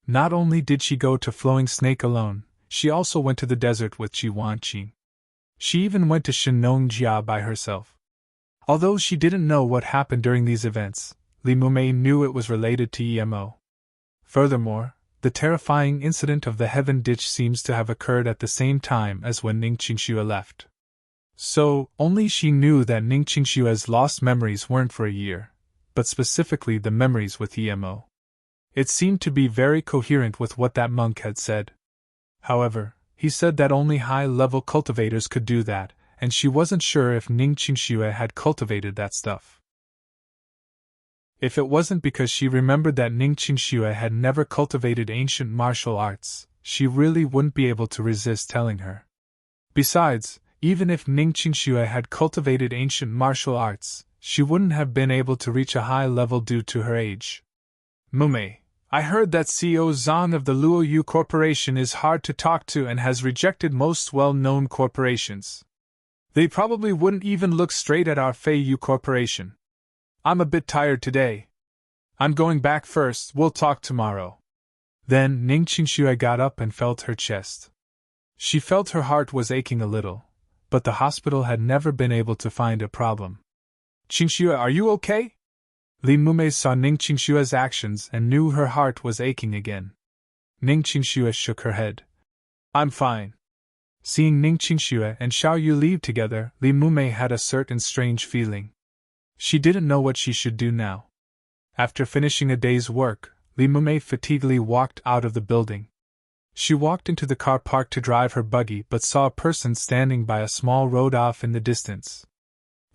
Not only did she go to Flowing Snake alone, she also went to the desert with Qi Wanqing. She even went to Shenongjia by herself. Although she didn't know what happened during these events, Li Mumei knew it was related to EMO. Furthermore, the terrifying incident of the heaven ditch seems to have occurred at the same time as when Ning Qingxue left. So, only she knew that Ning Qingxue's lost memories weren't for a year, but specifically the memories with EMO. It seemed to be very coherent with what that monk had said. However, he said that only high-level cultivators could do that, and she wasn't sure if Ning Qingxue had cultivated that stuff. If it wasn't because she remembered that Ning Qingxue had never cultivated ancient martial arts, she really wouldn't be able to resist telling her. Besides, even if Ning Qingxue had cultivated ancient martial arts, she wouldn't have been able to reach a high level due to her age. Mumei, I heard that CEO Zhang of the Luoyu Corporation is hard to talk to and has rejected most well-known corporations. They probably wouldn't even look straight at our Feiyu Corporation. I'm a bit tired today. I'm going back first, we'll talk tomorrow. Then Ning Qingxue got up and felt her chest. She felt her heart was aching a little, but the hospital had never been able to find a problem. Qingxue, are you okay? Li Mumei saw Ning Qingxue's actions and knew her heart was aching again. Ning Qingxue shook her head. I'm fine. Seeing Ning Qingxue and Xiao Yu leave together, Li Mumei had a certain strange feeling. She didn't know what she should do now. After finishing a day's work, Li Mumei fatiguedly walked out of the building. She walked into the car park to drive her buggy but saw a person standing by a small road off in the distance.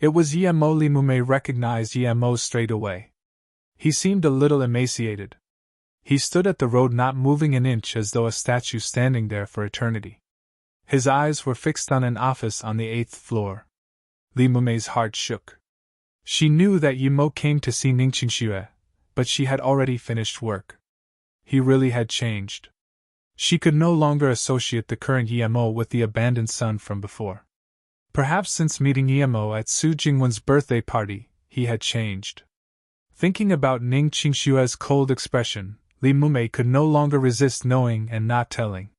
It was Yemo. Li Mumei recognized Yemo straight away. He seemed a little emaciated. He stood at the road not moving an inch as though a statue standing there for eternity. His eyes were fixed on an office on the 8th floor. Li Mumei's heart shook. She knew that Yemo came to see Ning Qingxue, but she had already finished work. He really had changed. She could no longer associate the current Yemo with the abandoned son from before. Perhaps since meeting Yemo at Su Jingwen's birthday party, he had changed. Thinking about Ning Qingxue's cold expression, Li Mumei could no longer resist knowing and not telling.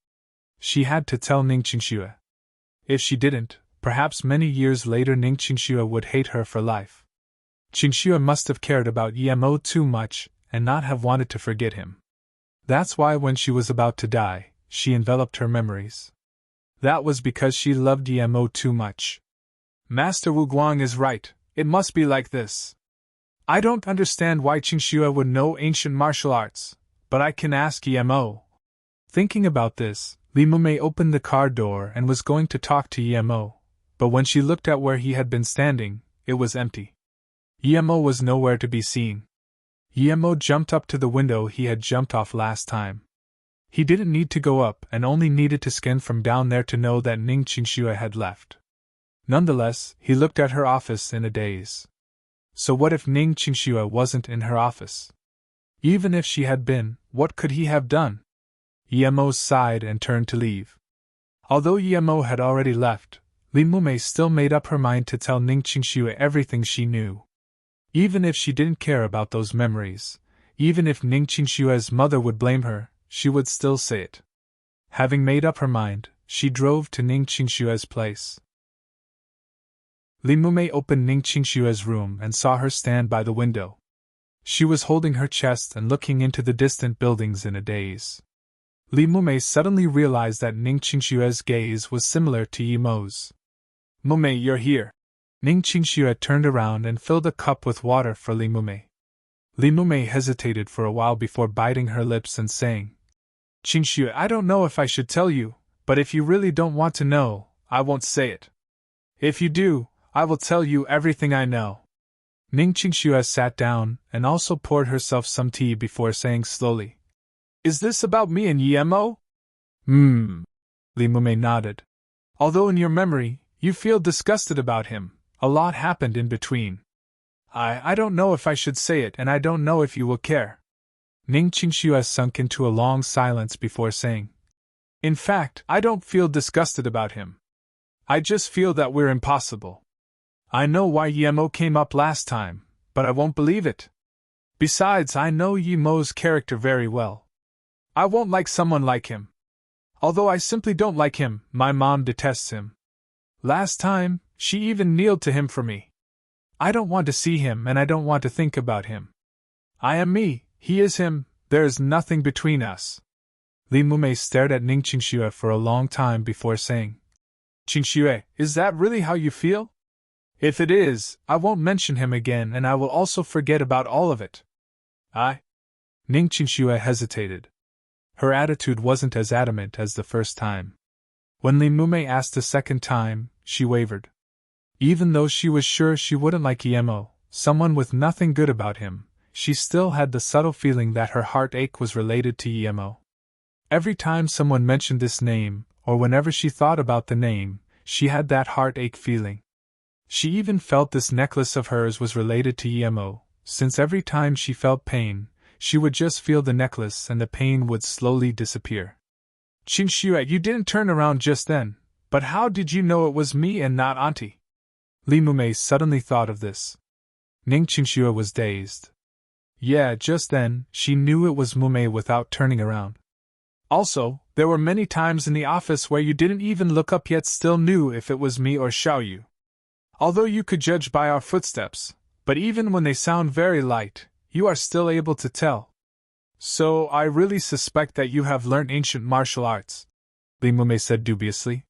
She had to tell Ning Qingxue. If she didn't, perhaps many years later Ning Qingxue would hate her for life. Qingxue must have cared about Yemo too much and not have wanted to forget him. That's why when she was about to die, she enveloped her memories. That was because she loved Yemo too much. Master Wu Guang is right, it must be like this. I don't understand why Qingxue would know ancient martial arts, but I can ask Yemo. Thinking about this, Li Mumei opened the car door and was going to talk to Yemo, but when she looked at where he had been standing, it was empty. Yemo was nowhere to be seen. Yemo jumped up to the window he had jumped off last time. He didn't need to go up and only needed to scan from down there to know that Ning Qingxue had left. Nonetheless, he looked at her office in a daze. So what if Ning Qingxue wasn't in her office? Even if she had been, what could he have done? Yemo sighed and turned to leave. Although Yemo had already left, Li Mumei still made up her mind to tell Ning Qingxue everything she knew. Even if she didn't care about those memories, even if Ning Qingxue's mother would blame her, she would still say it. Having made up her mind, she drove to Ning Qingxue's place. Li Mumei opened Ning Qingxue's room and saw her stand by the window. She was holding her chest and looking into the distant buildings in a daze. Li Mumei suddenly realized that Ning Qingxue's gaze was similar to Yemo's. Mumei, you're here. Ning Qingxue turned around and filled a cup with water for Li Mumei. Li Mumei hesitated for a while before biting her lips and saying, Qingxue, I don't know if I should tell you, but if you really don't want to know, I won't say it. If you do, I will tell you everything I know. Ning Qingxue sat down and also poured herself some tea before saying slowly, Is this about me and Yemo? Li Mumei nodded. Although in your memory, you feel disgusted about him, a lot happened in between. I don't know if I should say it and I don't know if you will care. Ning Qingxue sunk into a long silence before saying, In fact, I don't feel disgusted about him. I just feel that we're impossible. I know why Yemo came up last time, but I won't believe it. Besides, I know Yemo's character very well. I won't like someone like him. Although I simply don't like him, my mom detests him. Last time, she even kneeled to him for me. I don't want to see him and I don't want to think about him. I am me, he is him, there is nothing between us. Li Mumei stared at Ning Qingxue for a long time before saying, Qingxue, is that really how you feel? If it is, I won't mention him again and I will also forget about all of it. Ning Qingxue hesitated. Her attitude wasn't as adamant as the first time. When Li Mumei asked a second time, she wavered. Even though she was sure she wouldn't like Yemo, someone with nothing good about him, she still had the subtle feeling that her heartache was related to Yemo. Every time someone mentioned this name, or whenever she thought about the name, she had that heartache feeling. She even felt this necklace of hers was related to Yemo, since every time she felt pain, she would just feel the necklace and the pain would slowly disappear. Qingxue, you didn't turn around just then, but how did you know it was me and not Auntie? Li Mumei suddenly thought of this. Ning Qingxue was dazed. Yeah, just then, she knew it was Mumei without turning around. Also, there were many times in the office where you didn't even look up yet still knew if it was me or Xiaoyu. Although you could judge by our footsteps, but even when they sound very light, you are still able to tell. So I really suspect that you have learned ancient martial arts, Li Mumei said dubiously.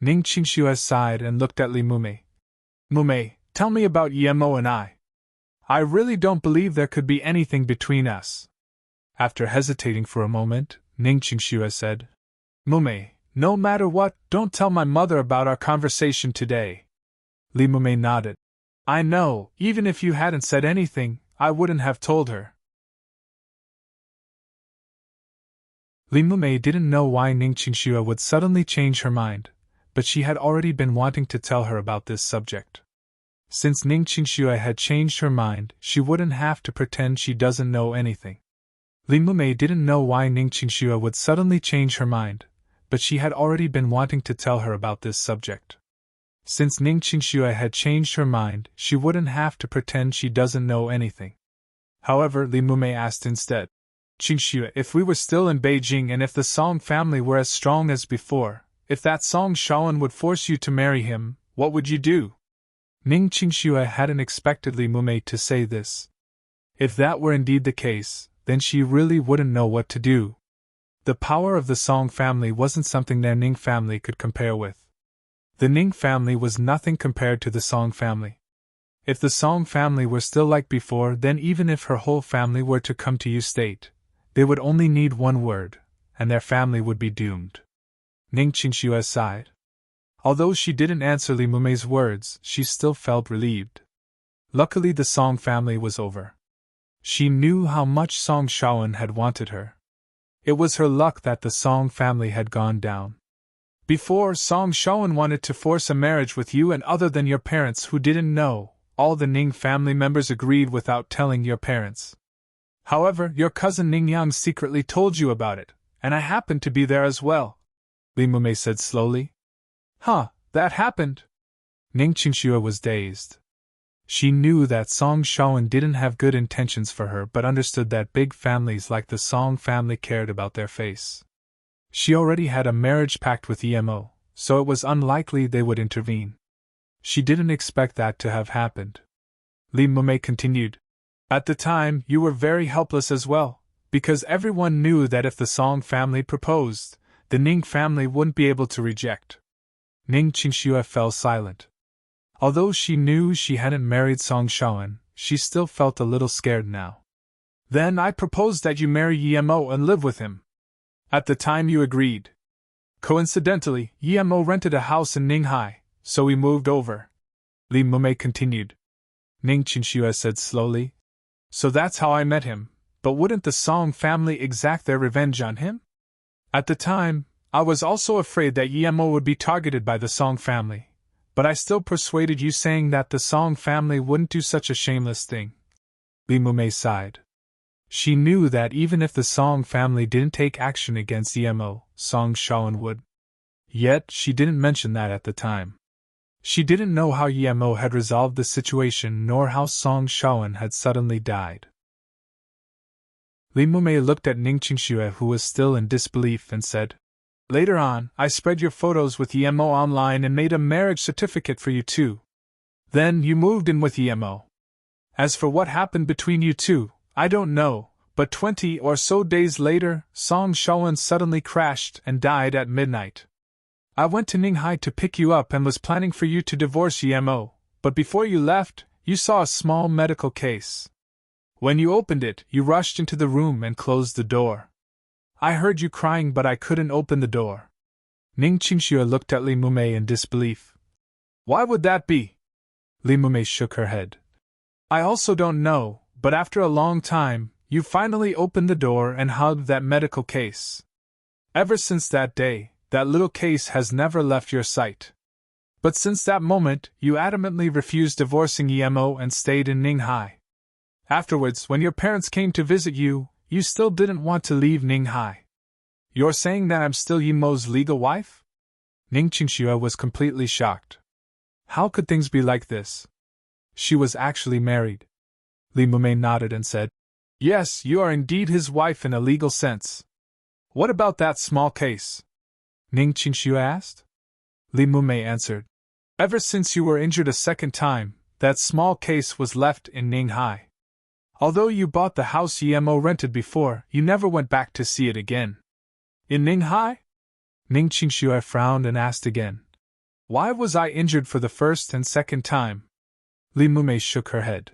Ning Qingxue sighed and looked at Li Mumei. Mumei, tell me about Yemo and I. I really don't believe there could be anything between us. After hesitating for a moment, Ning Qingxue said, Mumei, no matter what, don't tell my mother about our conversation today. Li Mumei nodded. I know, even if you hadn't said anything, I wouldn't have told her. Li Mumei didn't know why Ning Qingxue would suddenly change her mind, but she had already been wanting to tell her about this subject. Since Ning Qingxue had changed her mind, she wouldn't have to pretend she doesn't know anything. Li Mumei didn't know why Ning Qingxue would suddenly change her mind, but she had already been wanting to tell her about this subject. Since Ning Qingxue had changed her mind, she wouldn't have to pretend she doesn't know anything. However, Li Mumei asked instead, Qingxue, if we were still in Beijing and if the Song family were as strong as before, if that Song Shaoan would force you to marry him, what would you do? Ning Qingxue hadn't expected Li Mumei to say this. If that were indeed the case, then she really wouldn't know what to do. The power of the Song family wasn't something their Ning family could compare with. The Ning family was nothing compared to the Song family. If the Song family were still like before, then even if her whole family were to come to you state, they would only need one word, and their family would be doomed. Ning Qingxue sighed. Although she didn't answer Li Mumei's words, she still felt relieved. Luckily the Song family was over. She knew how much Song Shaoan had wanted her. It was her luck that the Song family had gone down. Before, Song Shaoan wanted to force a marriage with you, and other than your parents who didn't know, all the Ning family members agreed without telling your parents. However, your cousin Ning Yang secretly told you about it, and I happened to be there as well, Li Mumei said slowly. Huh, that happened? Ning Qingxue was dazed. She knew that Song Shaoan didn't have good intentions for her, but understood that big families like the Song family cared about their face. She already had a marriage pact with Yemo, so it was unlikely they would intervene. She didn't expect that to have happened. Li Mumei continued. At the time, you were very helpless as well, because everyone knew that if the Song family proposed, the Ning family wouldn't be able to reject. Ning Qingxue fell silent. Although she knew she hadn't married Song Shaoan, she still felt a little scared now. Then I proposed that you marry Yemo and live with him. At the time you agreed. Coincidentally, Yemo rented a house in Ninghai, so we moved over. Li Mumei continued. Ning Qingxue said slowly. So that's how I met him, but wouldn't the Song family exact their revenge on him? At the time, I was also afraid that Yemo would be targeted by the Song family, but I still persuaded you, saying that the Song family wouldn't do such a shameless thing. Li Mumei sighed. She knew that even if the Song family didn't take action against Yemo, Song Shaoan would. Yet, she didn't mention that at the time. She didn't know how Yemo had resolved the situation nor how Song Shaoan had suddenly died. Li Mumei looked at Ning Qingxue, who was still in disbelief, and said, Later on, I spread your photos with Yemo online and made a marriage certificate for you too. Then you moved in with Yemo. As for what happened between you two, I don't know, but 20 or so days later, Song Shaoan suddenly crashed and died at midnight. I went to Ninghai to pick you up and was planning for you to divorce Yemo, but before you left, you saw a small medical case. When you opened it, you rushed into the room and closed the door. I heard you crying, but I couldn't open the door. Ning Qingxue looked at Li Mumei in disbelief. Why would that be? Li Mumei shook her head. I also don't know, but after a long time, you finally opened the door and hugged that medical case. Ever since that day, that little case has never left your sight. But since that moment, you adamantly refused divorcing Yemo and stayed in Ninghai. Afterwards, when your parents came to visit you, you still didn't want to leave Ninghai. You're saying that I'm still Yemo's legal wife? Ning Qingxue was completely shocked. How could things be like this? She was actually married. Li Mumei nodded and said, Yes, you are indeed his wife in a legal sense. What about that small case? Ning Qingxue asked. Li Mumei answered, Ever since you were injured a second time, that small case was left in Ninghai. Although you bought the house Yemo rented before, you never went back to see it again. In Ninghai? Ning Qingxue frowned and asked again. Why was I injured for the first and second time? Li Mumei shook her head.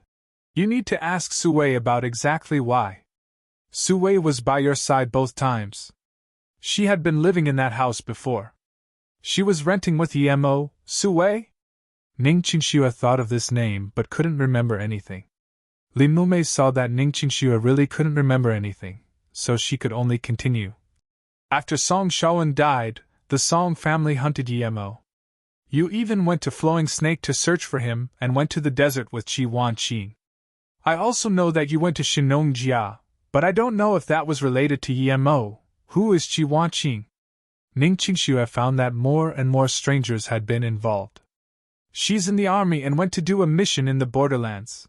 You need to ask Sui about exactly why. Sui was by your side both times. She had been living in that house before. She was renting with Emo, Sui? Ning Qingxue thought of this name but couldn't remember anything. Li Mumei saw that Ning Qingxue really couldn't remember anything, so she could only continue. After Song Shaoan died, the Song family hunted Emo. You even went to Flowing Snake to search for him and went to the desert with Qi Wan Qing. I also know that you went to Shinong Jia, but I don't know if that was related to Emo. Who is Qi Wan Qing? Ning Qingxue found that more and more strangers had been involved. She's in the army and went to do a mission in the borderlands.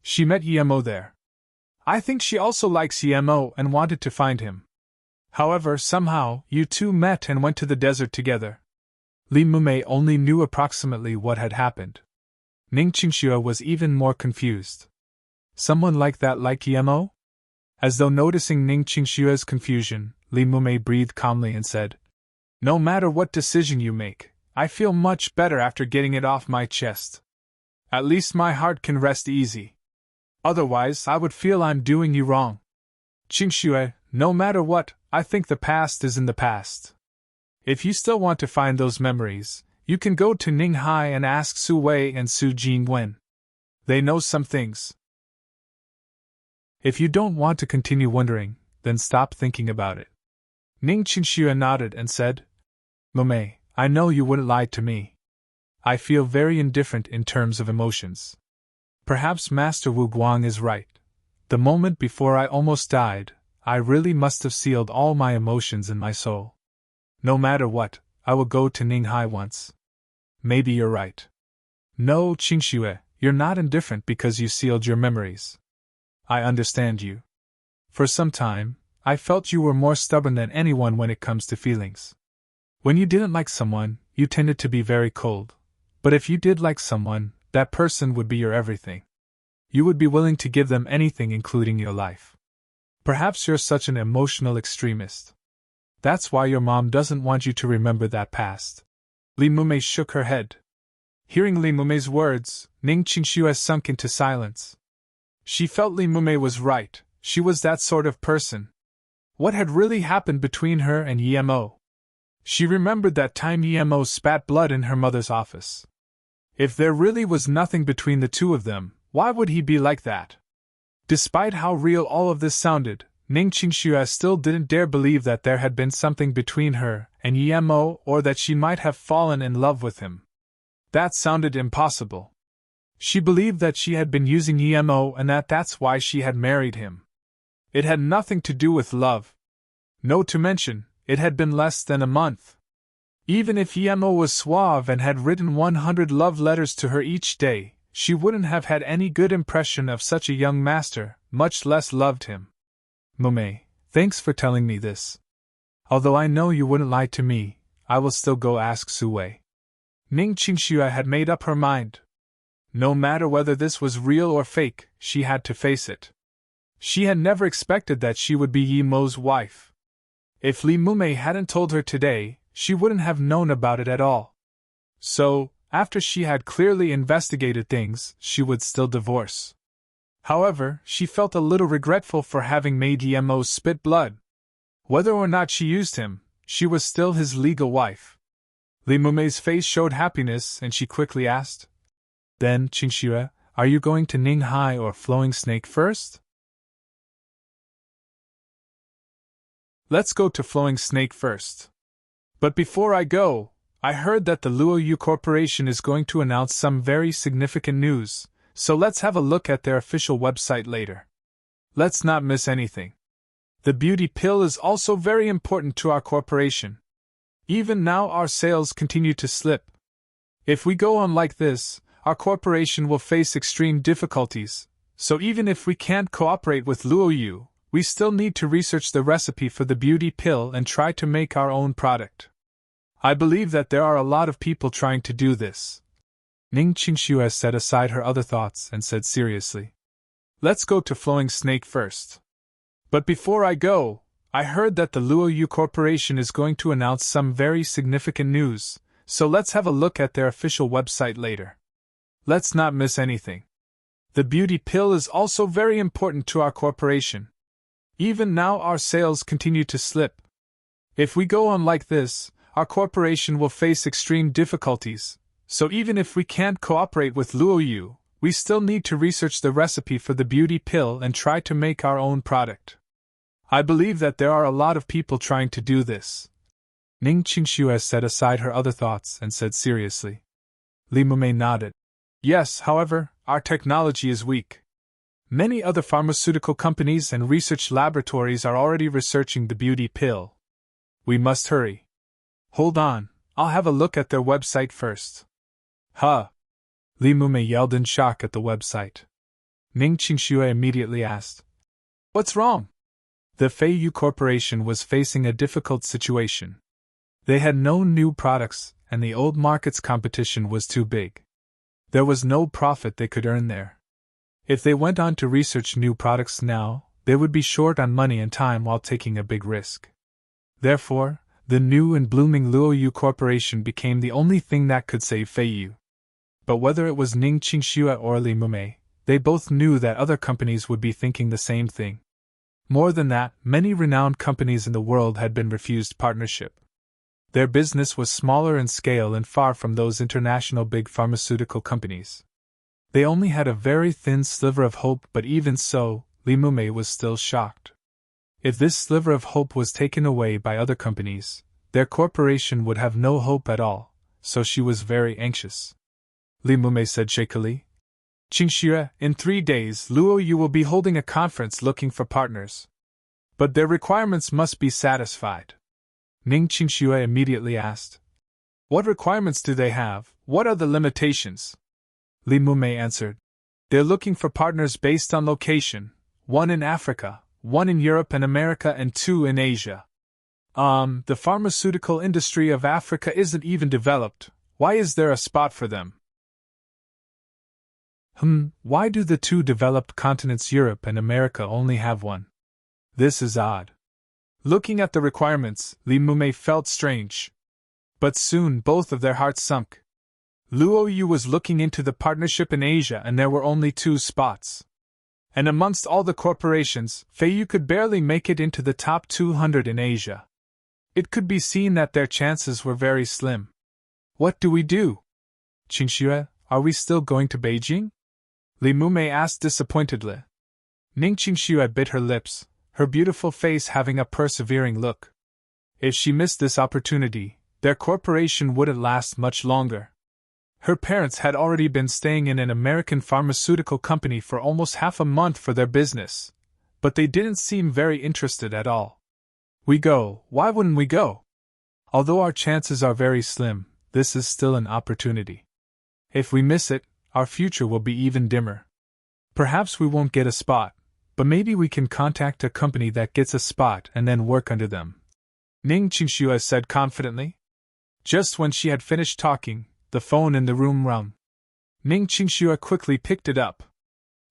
She met Emo there. I think she also likes Emo and wanted to find him. However, somehow, you two met and went to the desert together. Li Mumei only knew approximately what had happened. Ning Qingxue was even more confused. Someone like that like Emo? As though noticing Ning Qingxue's confusion, Li Mumei breathed calmly and said, No matter what decision you make, I feel much better after getting it off my chest. At least my heart can rest easy. Otherwise, I would feel I'm doing you wrong. Qingxue, no matter what, I think the past is in the past. If you still want to find those memories, you can go to Ninghai and ask Su Wei and Su Jingwen. They know some things. If you don't want to continue wondering, then stop thinking about it. Ning Qingxue nodded and said, Mumei, I know you wouldn't lie to me. I feel very indifferent in terms of emotions. Perhaps Master Wu Guang is right. The moment before I almost died, I really must have sealed all my emotions in my soul. No matter what, I will go to Ninghai once. Maybe you're right. No, Qingxue, you're not indifferent because you sealed your memories. I understand you. For some time, I felt you were more stubborn than anyone when it comes to feelings. When you didn't like someone, you tended to be very cold. But if you did like someone, that person would be your everything. You would be willing to give them anything including your life. Perhaps you're such an emotional extremist. That's why your mom doesn't want you to remember that past. Li Mumei shook her head. Hearing Li Mumei's words, Ning Qingxue sunk into silence. She felt Li Mumei was right, she was that sort of person. What had really happened between her and Emo? She remembered that time Emo spat blood in her mother's office. If there really was nothing between the two of them, why would he be like that? Despite how real all of this sounded, Ning Qingxue still didn't dare believe that there had been something between her and Emo or that she might have fallen in love with him. That sounded impossible. She believed that she had been using Emo and that's why she had married him. It had nothing to do with love. No, to mention, it had been less than a month. Even if Emo was suave and had written 100 love letters to her each day, she wouldn't have had any good impression of such a young master, much less loved him. Mumei, thanks for telling me this. Although I know you wouldn't lie to me, I will still go ask Su Wei. Ning Qingxue had made up her mind. No matter whether this was real or fake, she had to face it. She had never expected that she would be Yi Mo's wife. If Li Mumei hadn't told her today, she wouldn't have known about it at all. So, after she had clearly investigated things, she would still divorce. However, she felt a little regretful for having made Emo spit blood. Whether or not she used him, she was still his legal wife. Li Mumei's face showed happiness and she quickly asked, Then, Qingxue, are you going to Ninghai or Flowing Snake first? Let's go to Flowing Snake first. But before I go, I heard that the Luoyu Corporation is going to announce some very significant news, so let's have a look at their official website later. Let's not miss anything. The beauty pill is also very important to our corporation. Even now our sales continue to slip. If we go on like this, our corporation will face extreme difficulties, so even if we can't cooperate with Luoyu, we still need to research the recipe for the beauty pill and try to make our own product. I believe that there are a lot of people trying to do this. Ning Qingxue set aside her other thoughts and said seriously, Let's go to Flowing Snake first. But before I go, I heard that the Luoyu Corporation is going to announce some very significant news, so let's have a look at their official website later. Let's not miss anything. The beauty pill is also very important to our corporation. Even now our sales continue to slip. If we go on like this, our corporation will face extreme difficulties, so even if we can't cooperate with Luoyu, we still need to research the recipe for the beauty pill and try to make our own product. I believe that there are a lot of people trying to do this. Ning Qingxue set aside her other thoughts and said seriously. Li Mumei nodded. Yes, however, our technology is weak. Many other pharmaceutical companies and research laboratories are already researching the beauty pill. We must hurry. Hold on, I'll have a look at their website first. Huh! Li Mumei yelled in shock at the website. Ning Qingxue immediately asked, What's wrong? The Feiyu Corporation was facing a difficult situation. They had no new products, and the old market's competition was too big. There was no profit they could earn there. If they went on to research new products now, they would be short on money and time while taking a big risk. Therefore, the new and blooming Luoyu Corporation became the only thing that could save Feiyu. But whether it was Ning Qingxue or Li Mumei, they both knew that other companies would be thinking the same thing. More than that, many renowned companies in the world had been refused partnership. Their business was smaller in scale and far from those international big pharmaceutical companies. They only had a very thin sliver of hope, but even so, Li Mumei was still shocked. If this sliver of hope was taken away by other companies, their corporation would have no hope at all, so she was very anxious. Li Mumei said shakily, Qingxue, in 3 days Luoyu will be holding a conference looking for partners. But their requirements must be satisfied. Ning Qingxue immediately asked, What requirements do they have? What are the limitations? Li Mumei answered, They're looking for partners based on location, 1 in Africa, 1 in Europe and America and 2 in Asia. The pharmaceutical industry of Africa isn't even developed. Why is there a spot for them? Why do the 2 developed continents Europe and America only have 1? This is odd. Looking at the requirements, Li Mumei felt strange. But soon both of their hearts sunk. Luoyu was looking into the partnership in Asia and there were only 2 spots. And amongst all the corporations, Feiyu could barely make it into the top 200 in Asia. It could be seen that their chances were very slim. What do we do? Qingxue, are we still going to Beijing? Li Mumei asked disappointedly. Ning Qingxue bit her lips, her beautiful face having a persevering look. If she missed this opportunity, their corporation wouldn't last much longer. Her parents had already been staying in an American pharmaceutical company for almost half a month for their business, but they didn't seem very interested at all. We go, why wouldn't we go? Although our chances are very slim, this is still an opportunity. If we miss it, our future will be even dimmer. Perhaps we won't get a spot, but maybe we can contact a company that gets a spot and then work under them. Ning Qingxue said confidently. Just when she had finished talking, the phone in the room rang. Ning Qingxue quickly picked it up.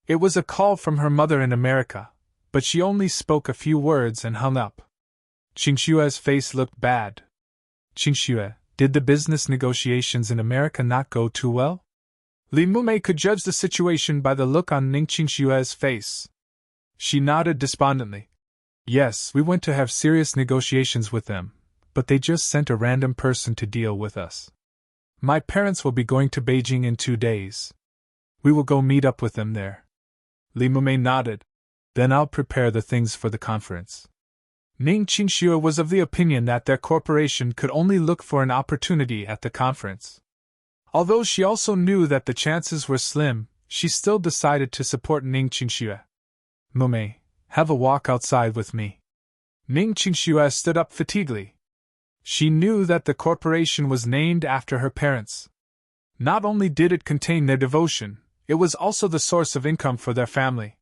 It was a call from her mother in America, but she only spoke a few words and hung up. Qingxue's face looked bad. Qingxue, did the business negotiations in America not go too well? Li Mumei could judge the situation by the look on Ning Qingxue's face. She nodded despondently. Yes, we went to have serious negotiations with them, but they just sent a random person to deal with us. My parents will be going to Beijing in 2 days. We will go meet up with them there. Li Mumei nodded. Then I'll prepare the things for the conference. Ning Qingxue was of the opinion that their corporation could only look for an opportunity at the conference. Although she also knew that the chances were slim, she still decided to support Ning Qingxue. Mumei, have a walk outside with me. Ning Qingxue stood up fatiguedly. She knew that the corporation was named after her parents. Not only did it contain their devotion, it was also the source of income for their family.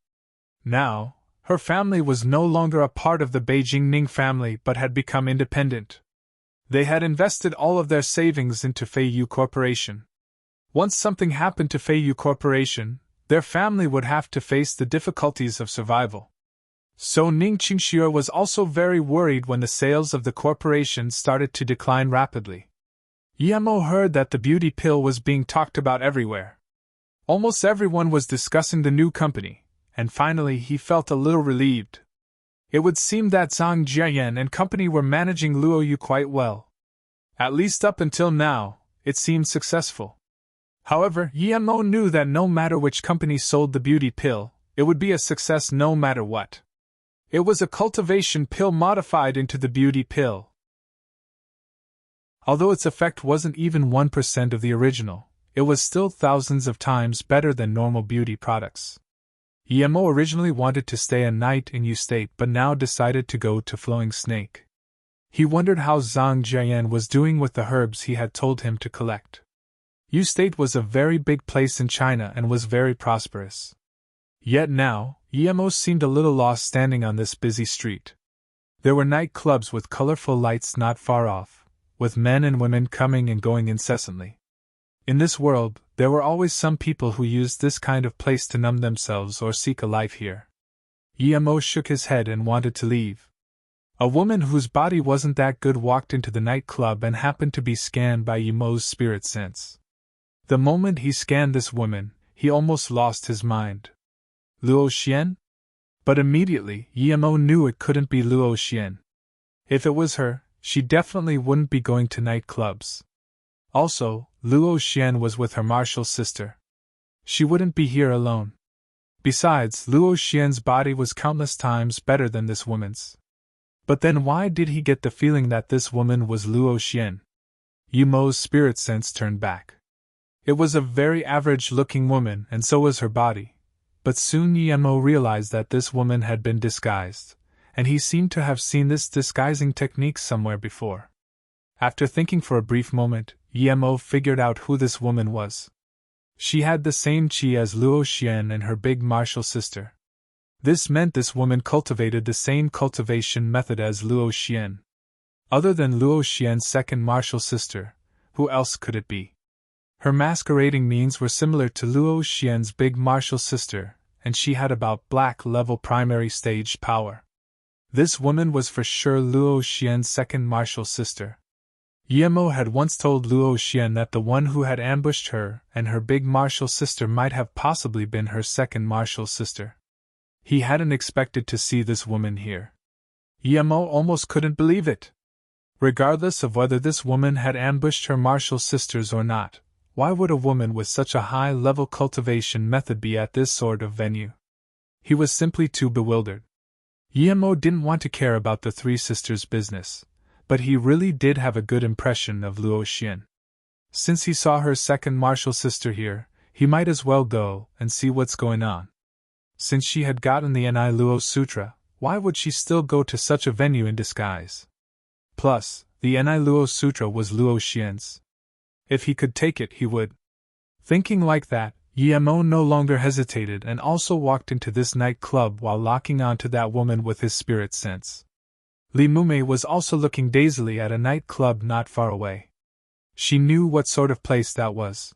Now, her family was no longer a part of the Beijing Ning family but had become independent. They had invested all of their savings into Feiyu Corporation. Once something happened to Feiyu Corporation, their family would have to face the difficulties of survival. So Ning Qingxue was also very worried when the sales of the corporation started to decline rapidly. Yemo heard that the beauty pill was being talked about everywhere. Almost everyone was discussing the new company, and finally he felt a little relieved. It would seem that Zhang Jiayan and company were managing Luo Yu quite well. At least up until now, it seemed successful. However, Yemo knew that no matter which company sold the beauty pill, it would be a success no matter what. It was a cultivation pill modified into the beauty pill. Although its effect wasn't even 1% of the original, it was still thousands of times better than normal beauty products. Yemo originally wanted to stay a night in U State but now decided to go to Flowing Snake. He wondered how Zhang Jiayan was doing with the herbs he had told him to collect. U State was a very big place in China and was very prosperous. Yet now, Yemo seemed a little lost standing on this busy street. There were night clubs with colorful lights not far off, with men and women coming and going incessantly. In this world, there were always some people who used this kind of place to numb themselves or seek a life here. Yemo shook his head and wanted to leave. A woman whose body wasn't that good walked into the nightclub and happened to be scanned by Yemo's spirit sense. The moment he scanned this woman, he almost lost his mind. Luo Xian? But immediately, Yemo knew it couldn't be Luo Xian. If it was her, she definitely wouldn't be going to nightclubs. Also, Luo Xian was with her martial sister. She wouldn't be here alone. Besides, Luo Xian's body was countless times better than this woman's. But then why did he get the feeling that this woman was Luo Xian? Yemo's spirit sense turned back. It was a very average-looking woman, and so was her body. But soon Yemo realized that this woman had been disguised, and he seemed to have seen this disguising technique somewhere before. After thinking for a brief moment, Yemo figured out who this woman was. She had the same chi as Luo Xian and her big martial sister. This meant this woman cultivated the same cultivation method as Luo Xian. Other than Luo Xian's second martial sister, who else could it be? Her masquerading means were similar to Luo Xian's big martial sister, and she had about black-level primary stage power. This woman was for sure Luo Xian's second martial sister. Yemo had once told Luo Xian that the one who had ambushed her and her big martial sister might have possibly been her second martial sister. He hadn't expected to see this woman here. Yemo almost couldn't believe it. Regardless of whether this woman had ambushed her martial sisters or not, why would a woman with such a high-level cultivation method be at this sort of venue? He was simply too bewildered. Yemo didn't want to care about the three sisters' business, but he really did have a good impression of Luo Xian. Since he saw her second martial sister here, he might as well go and see what's going on. Since she had gotten the Ni Luo Sutra, why would she still go to such a venue in disguise? Plus, the Ni Luo Sutra was Luo Xian's. If he could take it, he would. Thinking like that, Yemo no longer hesitated and also walked into this nightclub while locking onto that woman with his spirit sense. Li Mumei was also looking dazedly at a nightclub not far away. She knew what sort of place that was.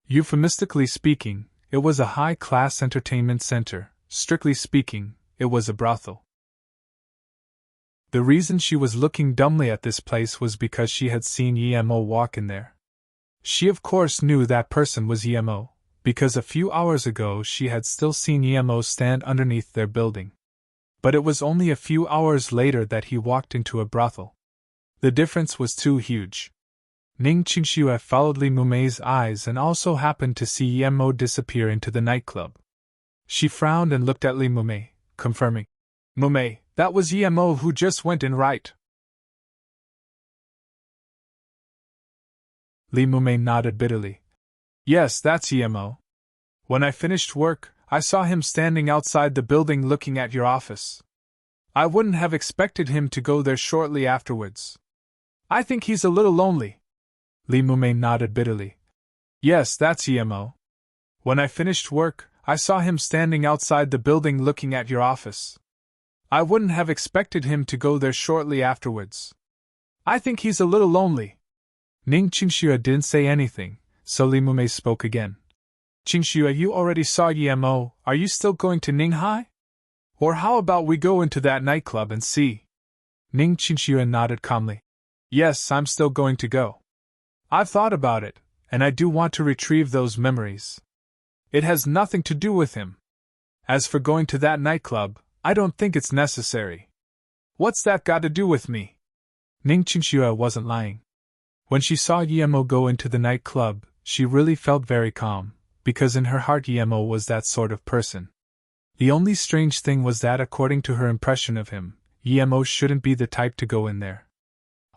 Euphemistically speaking, it was a high-class entertainment center. Strictly speaking, it was a brothel. The reason she was looking dumbly at this place was because she had seen Yemo walk in there. She of course knew that person was Yemo, because a few hours ago she had still seen Yemo stand underneath their building. But it was only a few hours later that he walked into a brothel. The difference was too huge. Ning Qingxue followed Li Mumei's eyes and also happened to see Yemo disappear into the nightclub. She frowned and looked at Li Mumei, confirming, "Mumei, that was Yemo who just went in, right?" Li Mumei nodded bitterly. "Yes, that's Yemo. When I finished work, I saw him standing outside the building looking at your office. I wouldn't have expected him to go there shortly afterwards. I think he's a little lonely." Li Mumei nodded bitterly. "Yes, that's Yemo. When I finished work, I saw him standing outside the building looking at your office. I wouldn't have expected him to go there shortly afterwards. I think he's a little lonely." Ning Qingxue didn't say anything, so Li Mumei spoke again. "Qingxue, you already saw Yemo, are you still going to Ninghai? Or how about we go into that nightclub and see?" Ning Qingxue nodded calmly. "Yes, I'm still going to go." I've thought about it, and I do want to retrieve those memories. It has nothing to do with him. As for going to that nightclub, I don't think it's necessary. What's that got to do with me? Ning Qingxue wasn't lying. When she saw Yemo go into the nightclub, she really felt very calm, because in her heart Yemo was that sort of person. The only strange thing was that according to her impression of him, Yemo shouldn't be the type to go in there.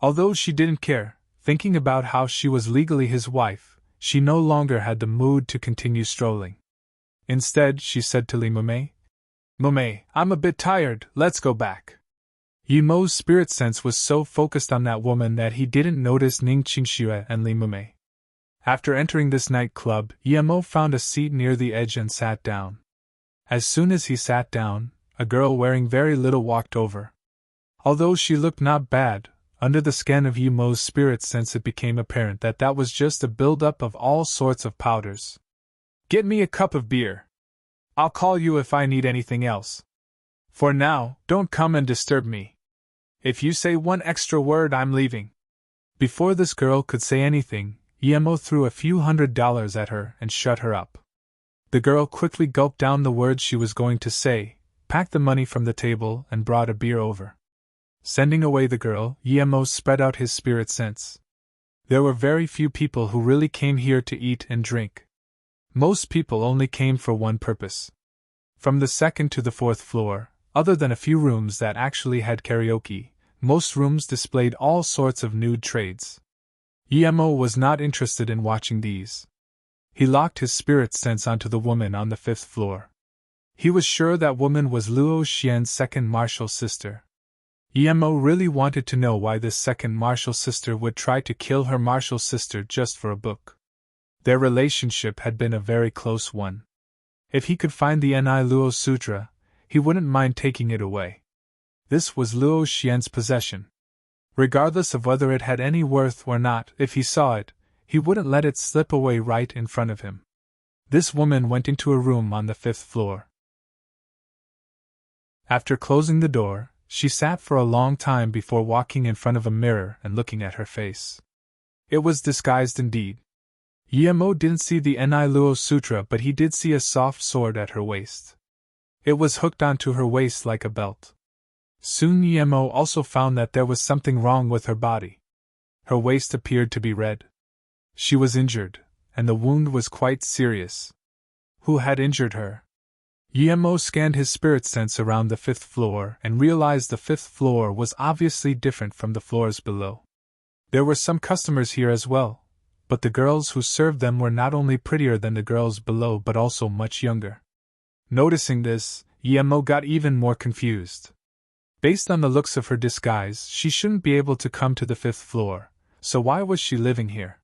Although she didn't care, thinking about how she was legally his wife, she no longer had the mood to continue strolling. Instead, she said to Li Mumei, "Mumei, I'm a bit tired, let's go back." Yemo's spirit sense was so focused on that woman that he didn't notice Ning Qingxue and Li Mumei. After entering this nightclub, Yemo found a seat near the edge and sat down. As soon as he sat down, a girl wearing very little walked over. Although she looked not bad, under the scan of Yemo's spirit sense it became apparent that that was just a build-up of all sorts of powders. "Get me a cup of beer. I'll call you if I need anything else. For now, don't come and disturb me. If you say one extra word, I'm leaving." Before this girl could say anything, Yemo threw a few $100s at her and shut her up. The girl quickly gulped down the words she was going to say, packed the money from the table, and brought a beer over. Sending away the girl, Yemo spread out his spirit sense. There were very few people who really came here to eat and drink. Most people only came for one purpose. From the second to the fourth floor, other than a few rooms that actually had karaoke, most rooms displayed all sorts of nude trades. Yemo was not interested in watching these. He locked his spirit sense onto the woman on the fifth floor. He was sure that woman was Luo Xian's second martial sister. Yemo really wanted to know why this second martial sister would try to kill her martial sister just for a book. Their relationship had been a very close one. If he could find the Ni Luo Sutra, he wouldn't mind taking it away. This was Luo Xian's possession. Regardless of whether it had any worth or not, if he saw it, he wouldn't let it slip away right in front of him. This woman went into a room on the fifth floor. After closing the door, she sat for a long time before walking in front of a mirror and looking at her face. It was disguised indeed. Yemo didn't see the Ni Luo Sutra, but he did see a soft sword at her waist. It was hooked onto her waist like a belt. Soon Yemo also found that there was something wrong with her body. Her waist appeared to be red. She was injured, and the wound was quite serious. Who had injured her? Yemo scanned his spirit sense around the fifth floor and realized the fifth floor was obviously different from the floors below. There were some customers here as well, but the girls who served them were not only prettier than the girls below but also much younger. Noticing this, Yemo got even more confused. Based on the looks of her disguise, she shouldn't be able to come to the fifth floor, so why was she living here?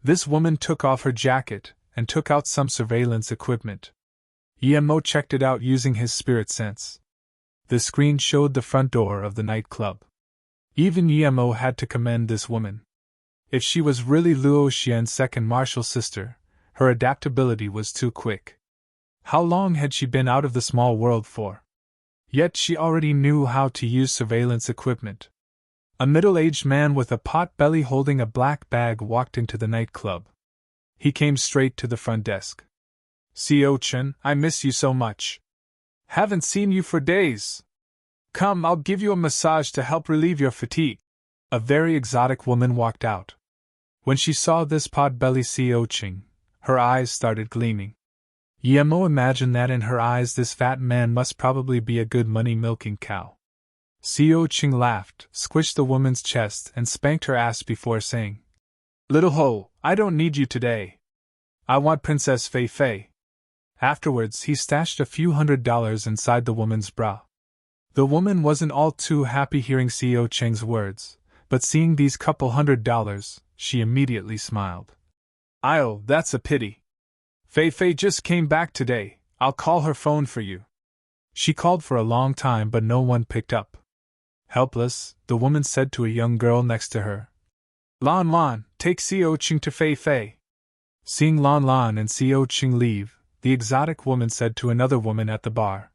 This woman took off her jacket and took out some surveillance equipment. Yemo checked it out using his spirit sense. The screen showed the front door of the nightclub. Even Yemo had to commend this woman. If she was really Luo Xian's second martial sister, her adaptability was too quick. How long had she been out of the small world for? Yet she already knew how to use surveillance equipment. A middle-aged man with a pot belly holding a black bag walked into the nightclub. He came straight to the front desk. "Co Chen, I miss you so much. Haven't seen you for days. Come, I'll give you a massage to help relieve your fatigue." A very exotic woman walked out. When she saw this pot-belly Co Chen, her eyes started gleaming. Yemo imagined that in her eyes this fat man must probably be a good money-milking cow. Co Chen laughed, squished the woman's chest, and spanked her ass before saying, "Little hoe, I don't need you today. I want Princess Fei Fei." Afterwards, he stashed a few $100s inside the woman's bra. The woman wasn't all too happy hearing Co Chen's words, but seeing these couple $100, she immediately smiled. "Oh, that's a pity. Fei Fei just came back today, I'll call her phone for you." She called for a long time but no one picked up. Helpless, the woman said to a young girl next to her, "Lan Lan, take Co Chen to Fei Fei." Seeing Lan Lan and Co Chen leave, the exotic woman said to another woman at the bar,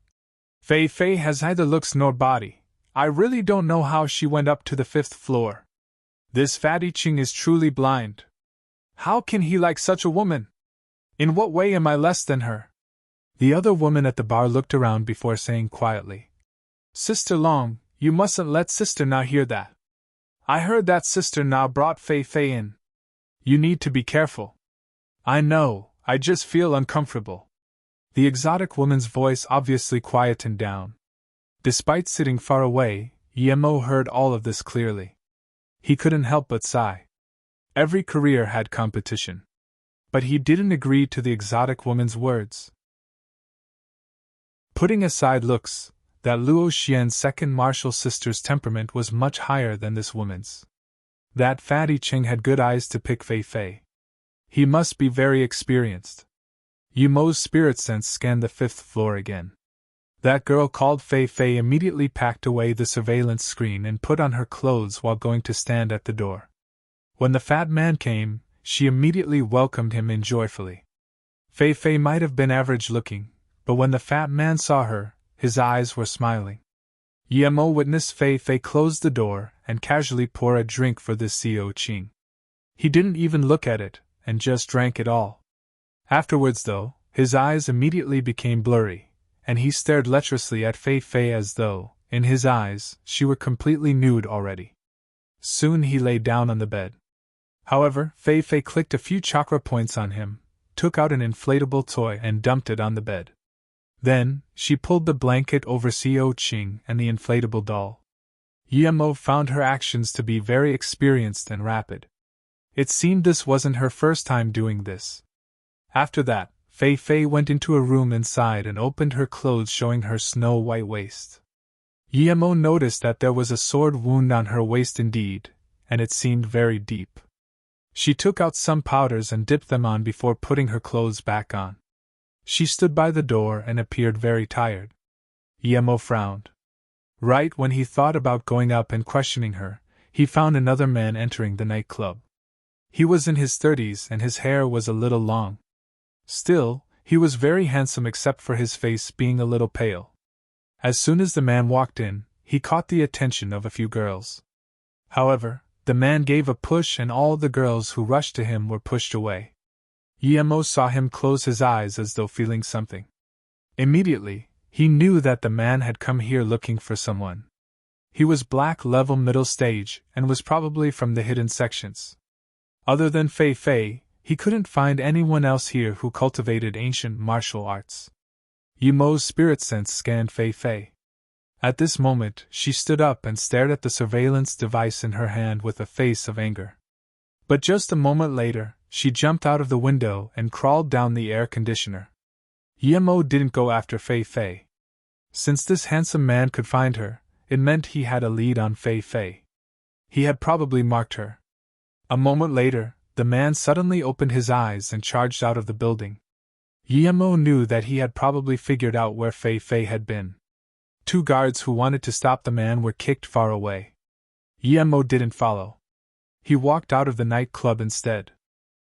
"Fei Fei has neither looks nor body. I really don't know how she went up to the fifth floor. This fatty Ching is truly blind. How can he like such a woman? In what way am I less than her? The other woman at the bar looked around before saying quietly, Sister Long, you mustn't let Sister Na hear that. I heard that Sister Na brought Fei Fei in. You need to be careful. I know, I just feel uncomfortable. The exotic woman's voice obviously quietened down. Despite sitting far away, Yemo heard all of this clearly. He couldn't help but sigh. Every career had competition. But he didn't agree to the exotic woman's words. Putting aside looks, that Luo Xian's second martial sister's temperament was much higher than this woman's. That fatty Qing had good eyes to pick Fei Fei. He must be very experienced. Yumo's spirit sense scanned the fifth floor again. That girl called Fei Fei immediately packed away the surveillance screen and put on her clothes while going to stand at the door. When the fat man came, she immediately welcomed him in joyfully. Fei Fei might have been average looking, but when the fat man saw her, his eyes were smiling. Yemo witnessed Fei Fei close the door and casually pour a drink for this Xiao Qing. He didn't even look at it, and just drank it all. Afterwards, though, his eyes immediately became blurry, and he stared lecherously at Fei Fei as though, in his eyes, she were completely nude already. Soon he lay down on the bed. However, Fei Fei clicked a few chakra points on him, took out an inflatable toy and dumped it on the bed. Then, she pulled the blanket over Xiao Qing and the inflatable doll. Yemo found her actions to be very experienced and rapid. It seemed this wasn't her first time doing this. After that, Fei Fei went into a room inside and opened her clothes, showing her snow-white waist. Yemo noticed that there was a sword wound on her waist indeed, and it seemed very deep. She took out some powders and dipped them on before putting her clothes back on. She stood by the door and appeared very tired. Yemo frowned. Right when he thought about going up and questioning her, he found another man entering the nightclub. He was in his 30s and his hair was a little long. Still, he was very handsome except for his face being a little pale. As soon as the man walked in, he caught the attention of a few girls. However, the man gave a push and all the girls who rushed to him were pushed away. Yemo saw him close his eyes as though feeling something. Immediately, he knew that the man had come here looking for someone. He was black level middle stage and was probably from the hidden sections. Other than Fei Fei, he couldn't find anyone else here who cultivated ancient martial arts. Yemo's spirit sense scanned Fei Fei. At this moment, she stood up and stared at the surveillance device in her hand with a face of anger. But just a moment later, she jumped out of the window and crawled down the air conditioner. Yemo didn't go after Fei Fei. Since this handsome man could find her, it meant he had a lead on Fei Fei. He had probably marked her. A moment later, the man suddenly opened his eyes and charged out of the building. Yemo knew that he had probably figured out where Fei Fei had been. Two guards who wanted to stop the man were kicked far away. Yemo didn't follow. He walked out of the nightclub instead.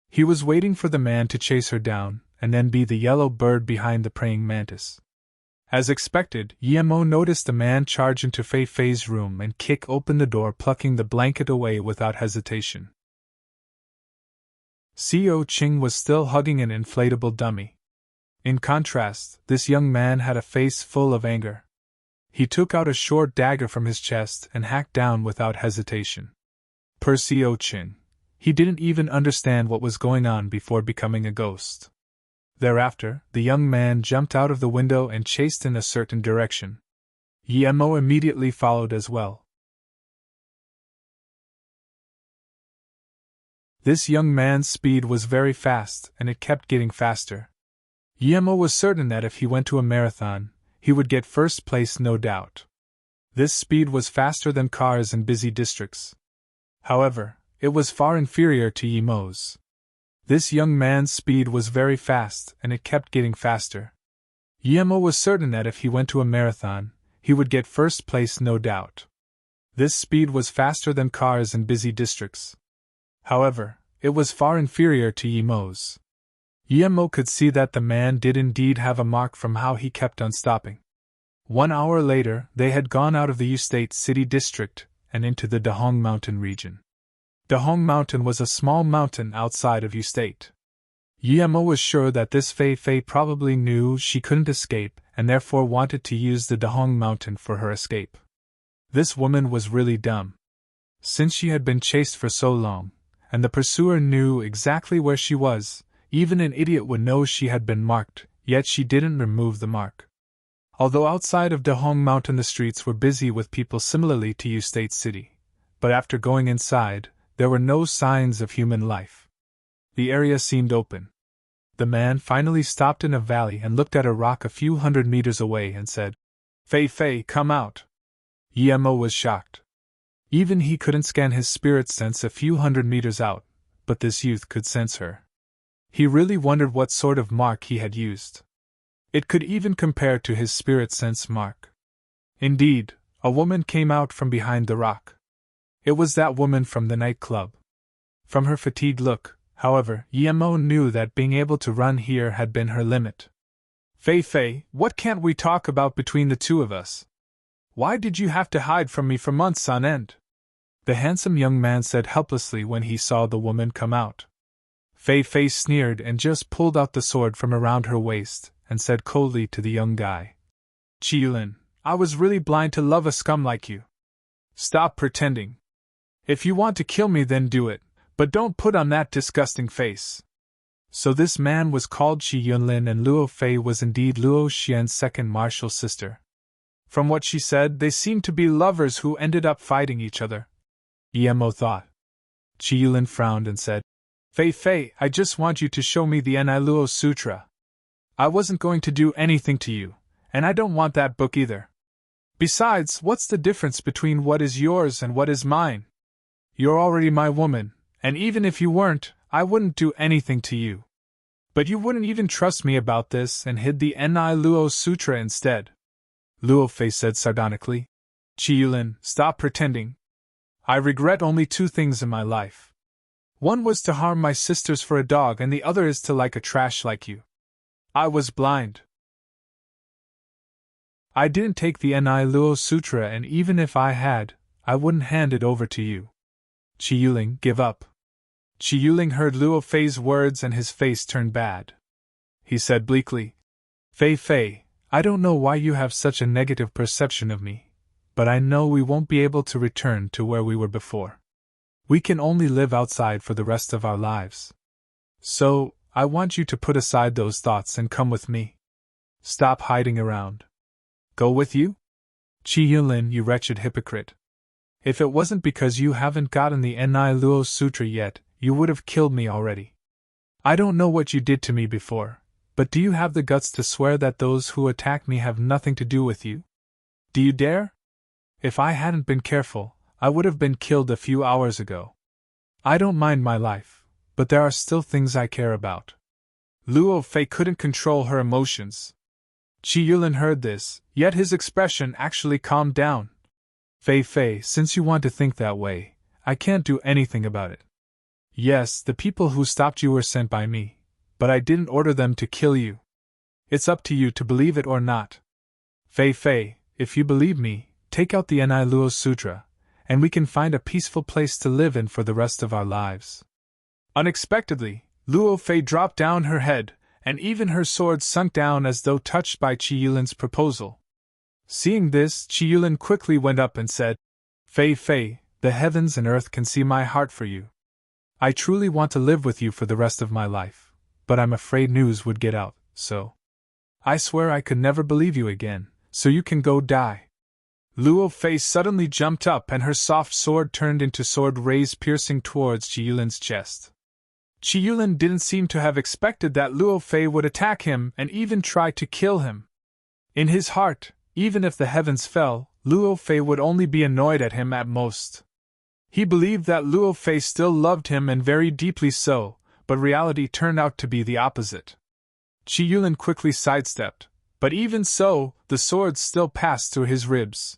He was waiting for the man to chase her down, and then be the yellow bird behind the praying mantis. As expected, Yemo noticed the man charge into Fei Fei's room and kick open the door, plucking the blanket away without hesitation. Xiao Qing was still hugging an inflatable dummy. In contrast, this young man had a face full of anger. He took out a short dagger from his chest and hacked down without hesitation. Per Xiao Qing, he didn't even understand what was going on before becoming a ghost. Thereafter, the young man jumped out of the window and chased in a certain direction. Yemo immediately followed as well. This young man's speed was very fast, and it kept getting faster. Yemo was certain that if he went to a marathon, he would get first place, no doubt. This speed was faster than cars in busy districts. However, it was far inferior to Yemo's. This young man's speed was very fast, and it kept getting faster. Yemo was certain that if he went to a marathon, he would get first place, no doubt. This speed was faster than cars in busy districts. However, it was far inferior to Yemo's. Yemo could see that the man did indeed have a mark from how he kept on stopping. 1 hour later, they had gone out of the Ustate City district and into the Dahong Mountain region. Dahong Mountain was a small mountain outside of Yu State. Yemo was sure that this Fei Fei probably knew she couldn't escape and therefore wanted to use the Dahong Mountain for her escape. This woman was really dumb. Since she had been chased for so long, and the pursuer knew exactly where she was, even an idiot would know she had been marked, yet she didn't remove the mark. Although outside of Dahong Mountain the streets were busy with people similarly to Yu State City, but after going inside, there were no signs of human life. The area seemed open. The man finally stopped in a valley and looked at a rock a few hundred meters away and said, "Fei Fei, come out." Yemo was shocked. Even he couldn't scan his spirit sense a few hundred meters out, but this youth could sense her. He really wondered what sort of mark he had used. It could even compare to his spirit sense mark. Indeed, a woman came out from behind the rock. It was that woman from the nightclub. From her fatigued look, however, Yemo knew that being able to run here had been her limit. "Fei Fei, what can't we talk about between the two of us? Why did you have to hide from me for months on end?" the handsome young man said helplessly when he saw the woman come out. Fei Fei sneered and just pulled out the sword from around her waist and said coldly to the young guy, "Chiyulin, I was really blind to love a scum like you. Stop pretending. If you want to kill me, then do it, but don't put on that disgusting face." So this man was called Chi Yunlin, and Luo Fei was indeed Luo Xian's second martial sister. From what she said, they seemed to be lovers who ended up fighting each other. Yemo thought. Chi Yulin frowned and said, "Fei Fei, I just want you to show me the Luo Sutra. I wasn't going to do anything to you, and I don't want that book either. Besides, what's the difference between what is yours and what is mine? You're already my woman, and even if you weren't, I wouldn't do anything to you. But you wouldn't even trust me about this and hid the Luo Sutra instead." Luo Fei said sardonically, "Chi Yulin, stop pretending. I regret only two things in my life. One was to harm my sisters for a dog, and the other is to like a trash like you. I was blind. I didn't take the Luo Sutra, and even if I had, I wouldn't hand it over to you. Chi Yulin, give up." Chi Yulin heard Luo Fei's words and his face turned bad. He said bleakly, "Fei Fei, I don't know why you have such a negative perception of me, but I know we won't be able to return to where we were before. We can only live outside for the rest of our lives. So, I want you to put aside those thoughts and come with me. Stop hiding around." "Go with you? Chi Yunlin, you wretched hypocrite. If it wasn't because you haven't gotten the Luo Sutra yet, you would have killed me already. I don't know what you did to me before, but do you have the guts to swear that those who attack me have nothing to do with you? Do you dare? If I hadn't been careful, I would have been killed a few hours ago. I don't mind my life, but there are still things I care about." Luo Fei couldn't control her emotions. Chi Yulin heard this, yet his expression actually calmed down. "Fei Fei, since you want to think that way, I can't do anything about it. Yes, the people who stopped you were sent by me, but I didn't order them to kill you. It's up to you to believe it or not. Fei Fei, if you believe me, take out the Luo Sutra, and we can find a peaceful place to live in for the rest of our lives." Unexpectedly, Luo Fei dropped down her head, and even her sword sunk down as though touched by Chi Yulin's proposal. Seeing this, Chi Yulin quickly went up and said, "Fei Fei, the heavens and earth can see my heart for you. I truly want to live with you for the rest of my life, but I'm afraid news would get out, so I swear I could never believe you again, so you can go die." Luo Fei suddenly jumped up and her soft sword turned into sword rays piercing towards Chi Yulin's chest. Chi Yulin didn't seem to have expected that Luo Fei would attack him and even try to kill him. In his heart, even if the heavens fell, Luo Fei would only be annoyed at him at most. He believed that Luo Fei still loved him, and very deeply so, but reality turned out to be the opposite. Chi Yulin quickly sidestepped, but even so, the sword still passed through his ribs.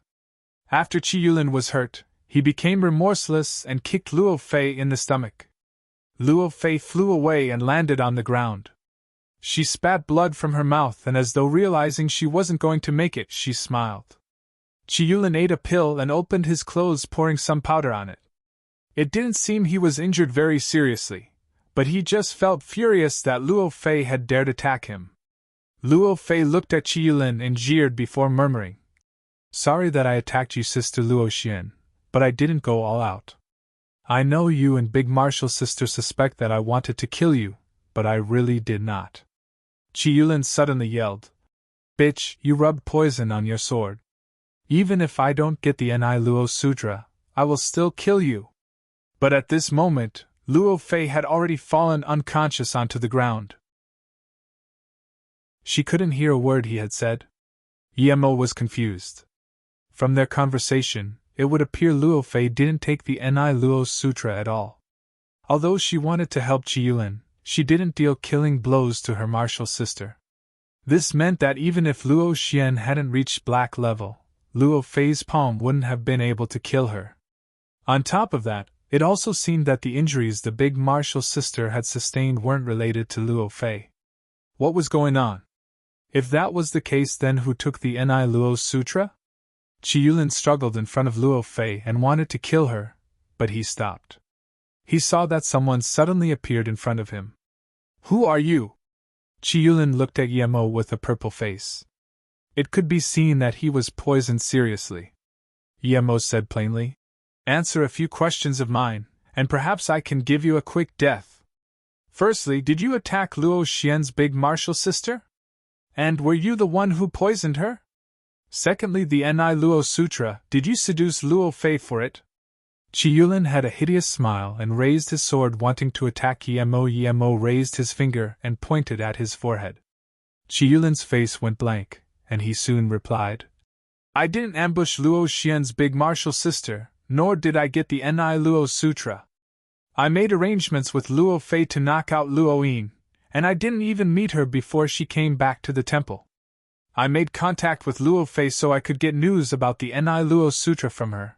After Chi Yulin was hurt, he became remorseless and kicked Luo Fei in the stomach. Luo Fei flew away and landed on the ground. She spat blood from her mouth, and as though realizing she wasn't going to make it, she smiled. Chi Yulin ate a pill and opened his clothes, pouring some powder on it. It didn't seem he was injured very seriously, but he just felt furious that Luo Fei had dared attack him. Luo Fei looked at Qi Yulin and jeered before murmuring, "Sorry that I attacked you, Sister Luo Xian, but I didn't go all out. I know you and Big Martial's sister suspect that I wanted to kill you, but I really did not." Qi Yulin suddenly yelled, "Bitch, you rubbed poison on your sword. Even if I don't get the Ni Luo Sutra, I will still kill you." But at this moment, Luo Fei had already fallen unconscious onto the ground. She couldn't hear a word he had said. Yemo was confused. From their conversation, it would appear Luo Fei didn't take the Ni Luo Sutra at all. Although she wanted to help Qi Yulin, she didn't deal killing blows to her martial sister. This meant that even if Luo Xian hadn't reached black level, Luo Fei's palm wouldn't have been able to kill her. On top of that, it also seemed that the injuries the big martial sister had sustained weren't related to Luo Fei. What was going on? If that was the case, then who took the Ni Luo Sutra? Qi Yulin struggled in front of Luo Fei and wanted to kill her, but he stopped. He saw that someone suddenly appeared in front of him. "Who are you?" Qi Yulin looked at Yemo with a purple face. It could be seen that he was poisoned seriously. Yemo said plainly, "Answer a few questions of mine, and perhaps I can give you a quick death. Firstly, did you attack Luo Xian's big martial sister? And were you the one who poisoned her? Secondly, the Ni Luo Sutra, did you seduce Luo Fei for it?" Qi Yulin had a hideous smile and raised his sword, wanting to attack Yemo. Yemo raised his finger and pointed at his forehead. Qi Yulin's face went blank, and he soon replied, "I didn't ambush Luo Xian's big martial sister, nor did I get the Ni Luo Sutra. I made arrangements with Luo Fei to knock out Luo Yin, and I didn't even meet her before she came back to the temple. I made contact with Luo Fei so I could get news about the Ni Luo Sutra from her."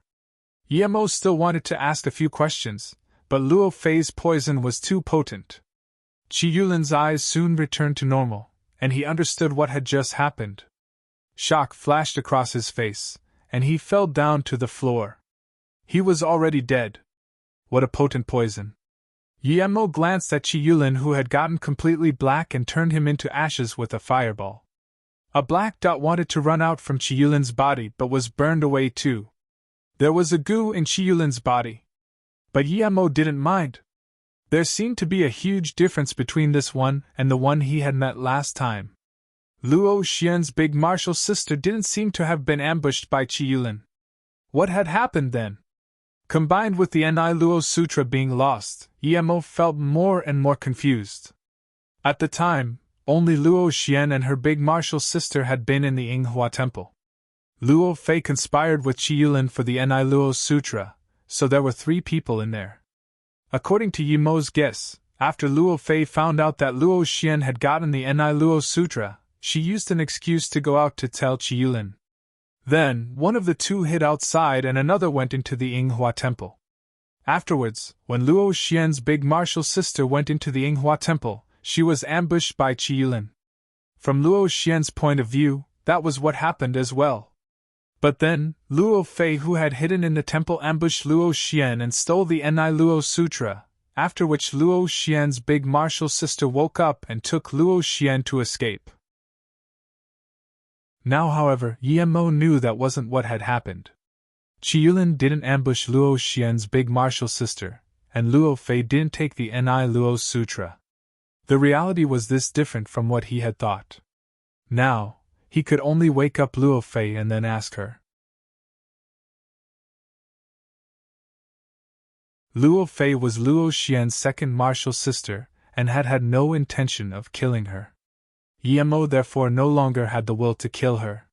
Yemo still wanted to ask a few questions, but Luo Fei's poison was too potent. Qi Yulin's eyes soon returned to normal, and he understood what had just happened. Shock flashed across his face, and he fell down to the floor. He was already dead. What a potent poison. Yemo glanced at Qi Yulin, who had gotten completely black, and turned him into ashes with a fireball. A black dot wanted to run out from Qi Yulin's body but was burned away too. There was a goo in Qi Yulin's body. But Yemo didn't mind. There seemed to be a huge difference between this one and the one he had met last time. Luo Xian's big martial sister didn't seem to have been ambushed by Qi Yulin. What had happened then? Combined with the Ni Luo Sutra being lost, Yemo felt more and more confused. At the time, only Luo Xian and her big martial sister had been in the Yinghua Temple. Luo Fei conspired with Qi Yulin for the Ni Luo Sutra, so there were 3 people in there. According to Yemo's guess, after Luo Fei found out that Luo Xian had gotten the Ni Luo Sutra, she used an excuse to go out to tell Qi Yulin. Then, one of the 2 hid outside and another went into the Yinghua Temple. Afterwards, when Luo Xian's big martial sister went into the Yinghua Temple, she was ambushed by Qi Yulin. From Luo Xian's point of view, that was what happened as well. But then, Luo Fei, who had hidden in the temple, ambushed Luo Xian and stole the Ni Luo Sutra, after which Luo Xian's big martial sister woke up and took Luo Xian to escape. Now, however, Yemo knew that wasn't what had happened. Qi Yulin didn't ambush Luo Xian's big martial sister, and Luo Fei didn't take the Ni Luo Sutra. The reality was this different from what he had thought. Now, he could only wake up Luo Fei and then ask her. Luo Fei was Luo Xian's second martial sister, and had had no intention of killing her. Yemo therefore no longer had the will to kill her.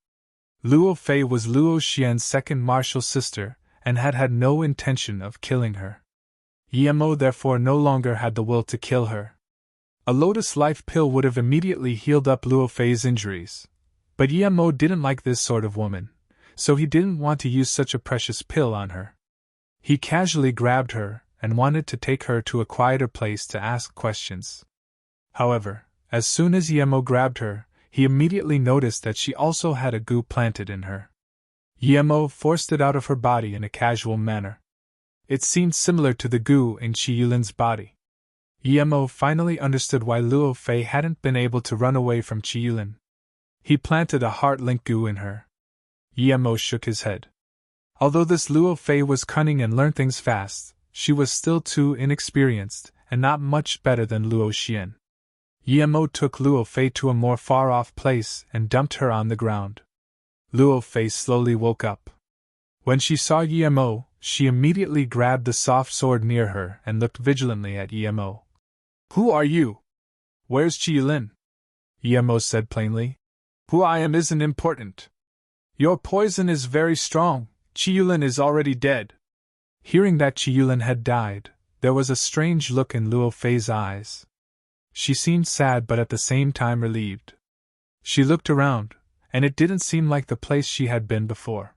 Luo Fei was Luo Xian's second martial sister, and had had no intention of killing her. Yemo therefore no longer had the will to kill her. A Lotus Life pill would have immediately healed up Luo Fei's injuries. But Yemo didn't like this sort of woman, so he didn't want to use such a precious pill on her. He casually grabbed her and wanted to take her to a quieter place to ask questions. However, as soon as Yemo grabbed her, he immediately noticed that she also had a goo planted in her. Yemo forced it out of her body in a casual manner. It seemed similar to the goo in Qi Yulin's body. Emo finally understood why Luo Fei hadn't been able to run away from Qi Yulin. He planted a heart-link goo in her. Emo shook his head. Although this Luo Fei was cunning and learned things fast, she was still too inexperienced, and not much better than Luo Xian. Emo took Luo Fei to a more far-off place and dumped her on the ground. Luo Fei slowly woke up. When she saw Emo, she immediately grabbed the soft sword near her and looked vigilantly at Emo. "Who are you? Where's Qi Yulin?" Emo said plainly. "Who I am isn't important. Your poison is very strong. Qi Yulin is already dead." Hearing that Qi Yulin had died, there was a strange look in Luo Fei's eyes. She seemed sad but at the same time relieved. She looked around, and it didn't seem like the place she had been before.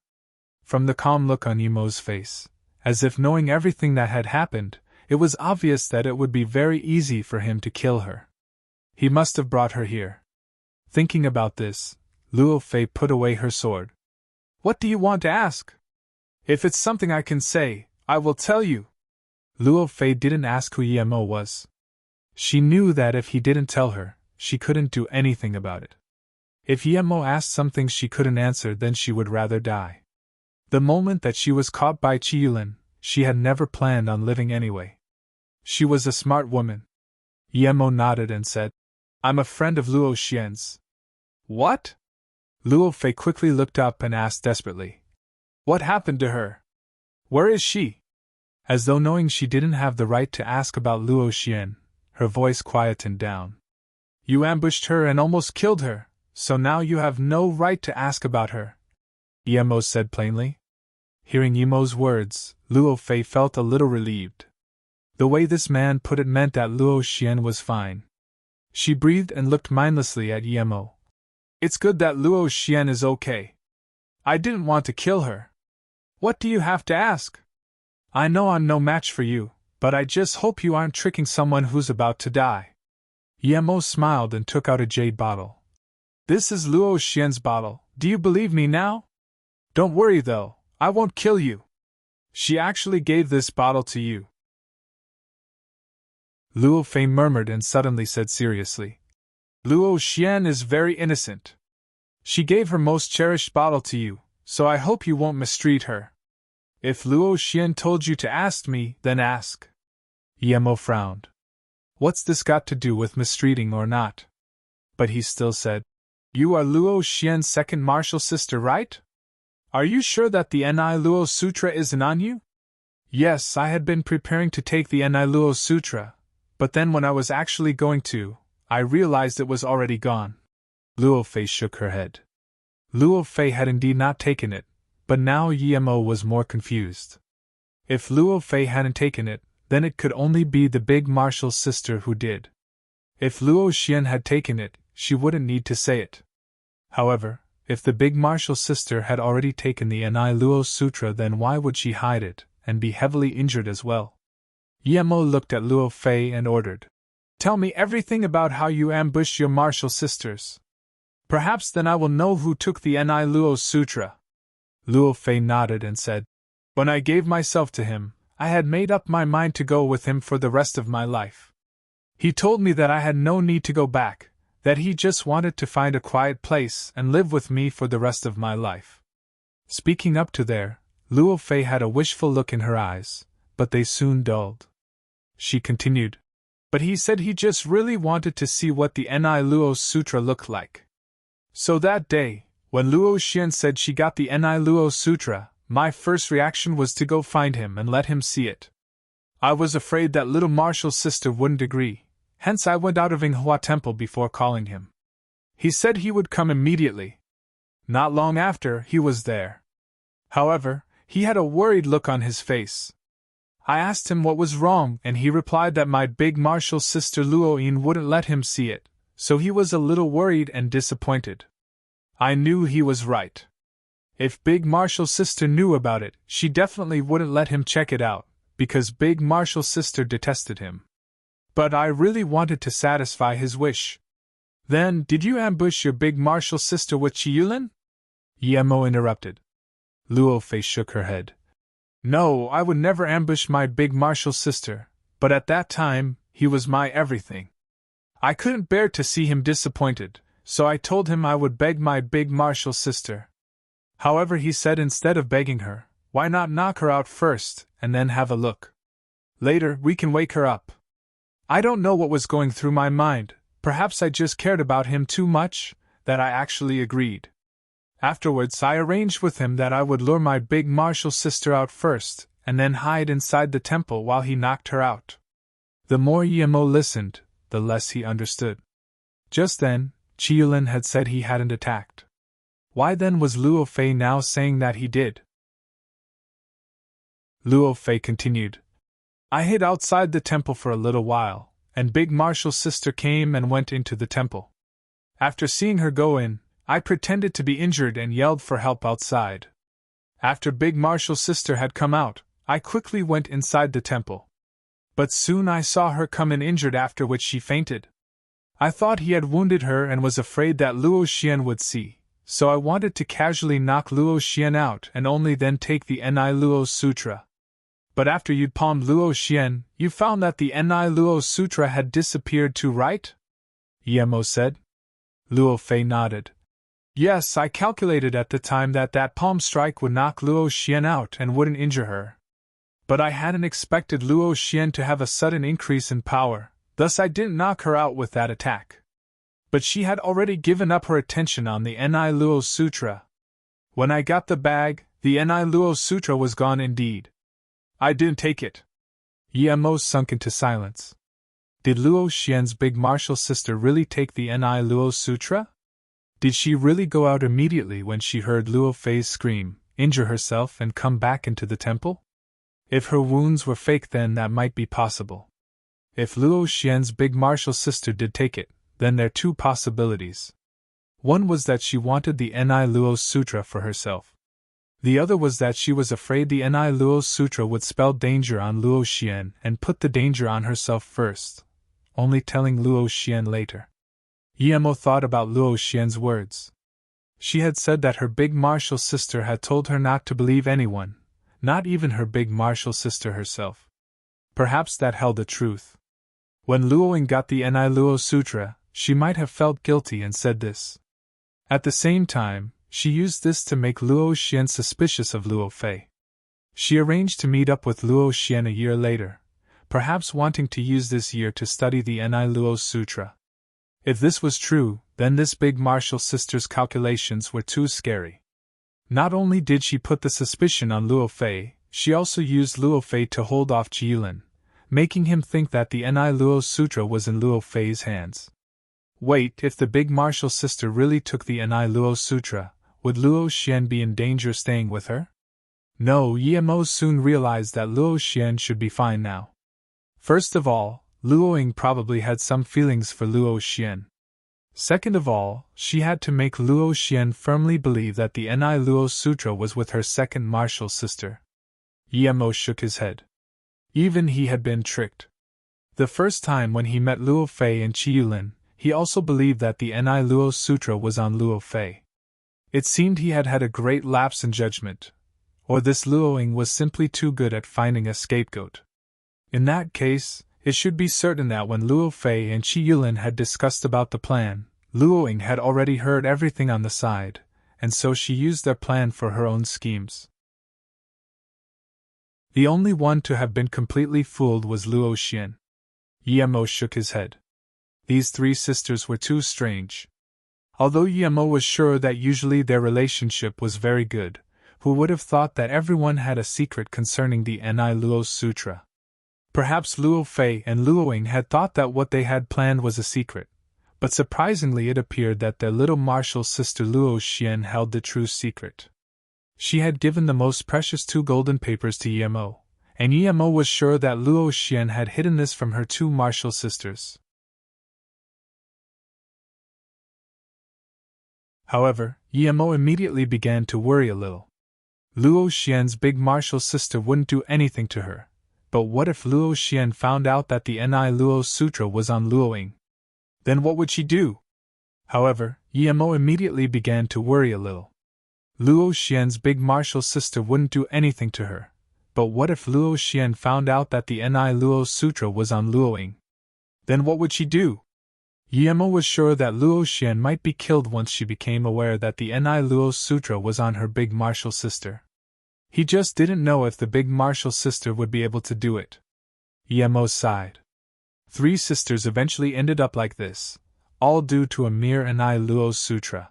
From the calm look on Emo's face, as if knowing everything that had happened, it was obvious that it would be very easy for him to kill her. He must have brought her here. Thinking about this, Luo Fei put away her sword. "What do you want to ask? If it's something I can say, I will tell you." Luo Fei didn't ask who Emo was. She knew that if he didn't tell her, she couldn't do anything about it. If Emo asked something she couldn't answer, then she would rather die. The moment that she was caught by Qi Yulin, she had never planned on living anyway. She was a smart woman. Emo nodded and said, "I'm a friend of Luo Xian's." "What?" Luo Fei quickly looked up and asked desperately. "What happened to her? Where is she?" As though knowing she didn't have the right to ask about Luo Xian, her voice quietened down. "You ambushed her and almost killed her, so now you have no right to ask about her," Emo said plainly. Hearing Emo's words, Luo Fei felt a little relieved. The way this man put it meant that Luo Xian was fine. She breathed and looked mindlessly at Emo. "It's good that Luo Xian is okay. I didn't want to kill her. What do you have to ask? I know I'm no match for you, but I just hope you aren't tricking someone who's about to die." Emo smiled and took out a jade bottle. "This is Luo Xian's bottle, do you believe me now? Don't worry though, I won't kill you. She actually gave this bottle to you." Luo Fei murmured and suddenly said seriously, "Luo Xian is very innocent. She gave her most cherished bottle to you, so I hope you won't mistreat her. If Luo Xian told you to ask me, then ask." Emo frowned. What's this got to do with mistreating or not? But he still said, "You are Luo Xian's second martial sister, right? Are you sure that the Ni Luo Sutra isn't on you?" "Yes, I had been preparing to take the Ni Luo Sutra, but then when I was actually going to, I realized it was already gone." Luo Fei shook her head. Luo Fei had indeed not taken it, but now Emo was more confused. If Luo Fei hadn't taken it, then it could only be the big martial sister who did. If Luo Xian had taken it, she wouldn't need to say it. However, if the big martial sister had already taken the Ni Luo Sutra, then why would she hide it, and be heavily injured as well? Emo looked at Luo Fei and ordered, "Tell me everything about how you ambushed your martial sisters. Perhaps then I will know who took the Ni Luo Sutra." Luo Fei nodded and said, "When I gave myself to him, I had made up my mind to go with him for the rest of my life. He told me that I had no need to go back, that he just wanted to find a quiet place and live with me for the rest of my life." Speaking up to there, Luo Fei had a wishful look in her eyes, but they soon dulled. She continued, "But he said he just really wanted to see what the Ni Luo Sutra looked like. So that day, when Luo Xian said she got the Ni Luo Sutra, my first reaction was to go find him and let him see it. I was afraid that little martial sister wouldn't agree, hence I went out of Yinghua Temple before calling him. He said he would come immediately. Not long after, he was there. However, he had a worried look on his face. I asked him what was wrong, and he replied that my big martial sister Luo Yin wouldn't let him see it, so he was a little worried and disappointed. I knew he was right. If big martial sister knew about it, she definitely wouldn't let him check it out, because big martial sister detested him. But I really wanted to satisfy his wish." "Then, did you ambush your big martial sister with Qi Yulin?" Emo interrupted. Luo Fei shook her head. No, I would never ambush my big martial sister, but at that time, he was my everything. I couldn't bear to see him disappointed, so I told him I would beg my big martial sister. However, he said instead of begging her, why not knock her out first, and then have a look? Later, we can wake her up. I don't know what was going through my mind, perhaps I just cared about him too much, that I actually agreed. Afterwards, I arranged with him that I would lure my big martial sister out first, and then hide inside the temple while he knocked her out. The more Emo listened, the less he understood. Just then, Chiyulin had said he hadn't attacked. Why then was Luo Fei now saying that he did? Luo Fei continued. I hid outside the temple for a little while, and big martial sister came and went into the temple. After seeing her go in, I pretended to be injured and yelled for help outside. After big martial sister had come out, I quickly went inside the temple. But soon I saw her come in injured, after which she fainted. I thought he had wounded her and was afraid that Luo Xian would see, so I wanted to casually knock Luo Xian out and only then take the Ni Luo Sutra. But after you'd palmed Luo Xian, you found that the Ni Luo Sutra had disappeared too, right? Emo said. Luo Fei nodded. Yes, I calculated at the time that palm strike would knock Luo Xian out and wouldn't injure her. But I hadn't expected Luo Xian to have a sudden increase in power, thus I didn't knock her out with that attack. But she had already given up her attention on the Ni Luo Sutra. When I got the bag, the Ni Luo Sutra was gone indeed. I didn't take it. Emo sunk into silence. Did Luo Xian's big martial sister really take the Ni Luo Sutra? Did she really go out immediately when she heard Luo Fei's scream, injure herself and come back into the temple? If her wounds were fake, then that might be possible. If Luo Xian's big martial sister did take it, then there are two possibilities. One was that she wanted the Ni Luo Sutra for herself. The other was that she was afraid the Ni Luo Sutra would spell danger on Luo Xian and put the danger on herself first, only telling Luo Xian later. Emo thought about Luo Xian's words. She had said that her big martial sister had told her not to believe anyone, not even her big martial sister herself. Perhaps that held the truth. When Luoying got the Ni Luo Sutra, she might have felt guilty and said this. At the same time, she used this to make Luo Xian suspicious of Luo Fei. She arranged to meet up with Luo Xian a year later, perhaps wanting to use this year to study the Ni Luo Sutra. If this was true, then this big martial sister's calculations were too scary. Not only did she put the suspicion on Luo Fei, she also used Luo Fei to hold off Chiyulin, making him think that the Ni Luo Sutra was in Luo Fei's hands. Wait, if the big martial sister really took the Ni Luo Sutra, would Luo Xian be in danger staying with her? No, Emo soon realized that Luo Xian should be fine now. First of all, Luoying probably had some feelings for Luo Xian. Second of all, she had to make Luo Xian firmly believe that the Ni Luo Sutra was with her second martial sister. Emo shook his head. Even he had been tricked. The first time when he met Luo Fei and Chiyulin, he also believed that the Ni Luo Sutra was on Luo Fei. It seemed he had had a great lapse in judgment, or this Luoying was simply too good at finding a scapegoat. In that case, it should be certain that when Luo Fei and Chiyulin had discussed about the plan, Luoying had already heard everything on the side, and so she used their plan for her own schemes. The only one to have been completely fooled was Luo Xian. Emo shook his head. These three sisters were too strange. Although Emo was sure that usually their relationship was very good, who would have thought that everyone had a secret concerning the Ni Luo Sutra? Perhaps Luo Fei and Luoying had thought that what they had planned was a secret, but surprisingly it appeared that their little martial sister Luo Xian held the true secret. She had given the most precious 2 golden papers to Emo, and Emo was sure that Luo Xian had hidden this from her 2 martial sisters. However, Emo immediately began to worry a little. Luo Xian's big martial sister wouldn't do anything to her, but what if Luo Xian found out that the Ni Luo Sutra was on Luoying? Then what would she do? However, Emo immediately began to worry a little. Luo Xian's big martial sister wouldn't do anything to her, But what if Luo Xian found out that the Ni Luo Sutra was on Luo Ying? Then what would she do? Yemo was sure that Luo Xian might be killed once she became aware that the Ni Luo Sutra was on her big martial sister. He just didn't know if the big martial sister would be able to do it. Yemo sighed. 3 sisters eventually ended up like this, all due to a mere Ni Luo Sutra.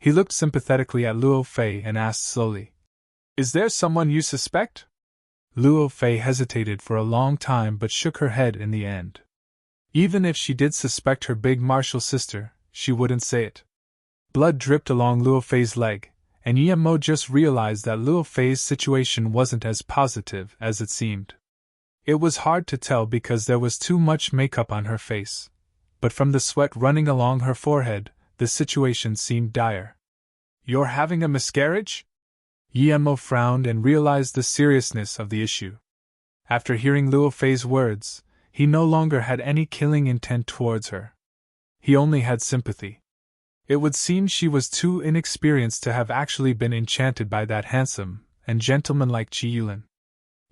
He looked sympathetically at Luo Fei and asked slowly, "Is there someone you suspect?" Luo Fei hesitated for a long time but shook her head in the end. Even if she did suspect her big martial sister, she wouldn't say it. Blood dripped along Luo Fei's leg, and Yemo just realized that Luo Fei's situation wasn't as positive as it seemed. It was hard to tell because there was too much makeup on her face, but from the sweat running along her forehead, the situation seemed dire. "You're having a miscarriage?" Yemo frowned and realized the seriousness of the issue. After hearing Luo Fei's words, he no longer had any killing intent towards her. He only had sympathy. It would seem she was too inexperienced to have actually been enchanted by that handsome and gentlemanlike Qi Yulin.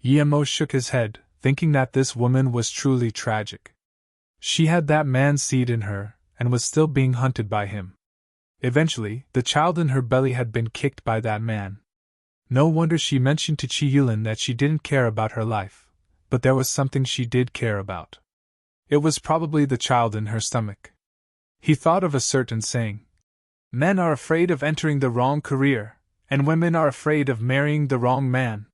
Yemo shook his head, thinking that this woman was truly tragic. She had that man's seed in her, and was still being hunted by him. Eventually, the child in her belly had been kicked by that man. No wonder she mentioned to Qi Yulin that she didn't care about her life, but there was something she did care about. It was probably the child in her stomach. He thought of a certain saying. Men are afraid of entering the wrong career, and women are afraid of marrying the wrong man.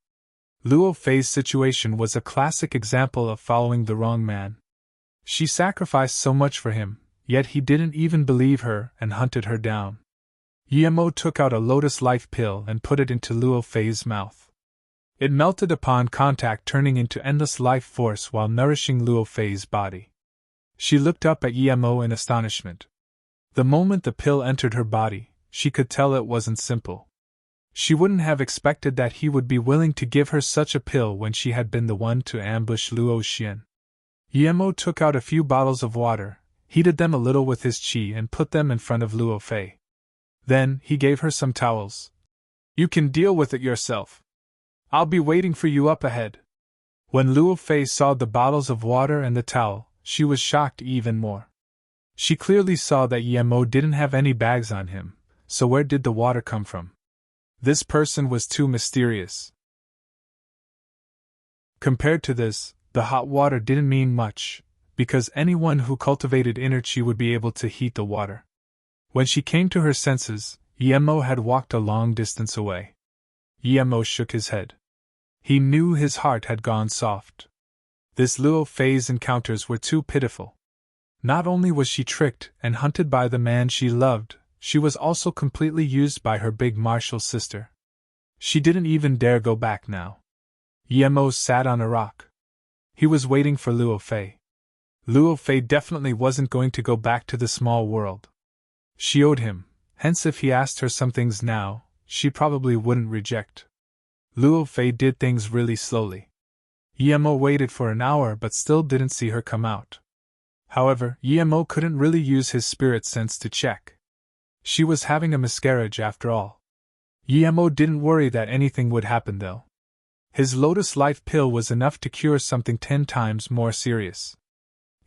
Luo Fei's situation was a classic example of following the wrong man. She sacrificed so much for him, yet he didn't even believe her and hunted her down. Yemo took out a lotus life pill and put it into Luo Fei's mouth. It melted upon contact, turning into endless life force while nourishing Luo Fei's body. She looked up at Yemo in astonishment. The moment the pill entered her body, she could tell it wasn't simple. She wouldn't have expected that he would be willing to give her such a pill when she had been the one to ambush Luo Xian. Yemo took out a few bottles of water, heated them a little with his qi and put them in front of Luo Fei. Then, he gave her some towels. "You can deal with it yourself. I'll be waiting for you up ahead." When Luo Fei saw the bottles of water and the towel, she was shocked even more. She clearly saw that Yemo didn't have any bags on him, so where did the water come from? This person was too mysterious. Compared to this, the hot water didn't mean much, because anyone who cultivated inner qi would be able to heat the water. When she came to her senses, Yemo had walked a long distance away. Yemo shook his head. He knew his heart had gone soft. This Luo Fei's encounters were too pitiful. Not only was she tricked and hunted by the man she loved, she was also completely used by her big martial sister. She didn't even dare go back now. Yemo sat on a rock. He was waiting for Luo Fei. Luo Fei definitely wasn't going to go back to the small world. She owed him, hence if he asked her some things now, she probably wouldn't reject. Luo Fei did things really slowly. Yemo waited for an hour but still didn't see her come out. However, Yemo couldn't really use his spirit sense to check. She was having a miscarriage after all. Yemo didn't worry that anything would happen though. His Lotus Life pill was enough to cure something 10 times more serious.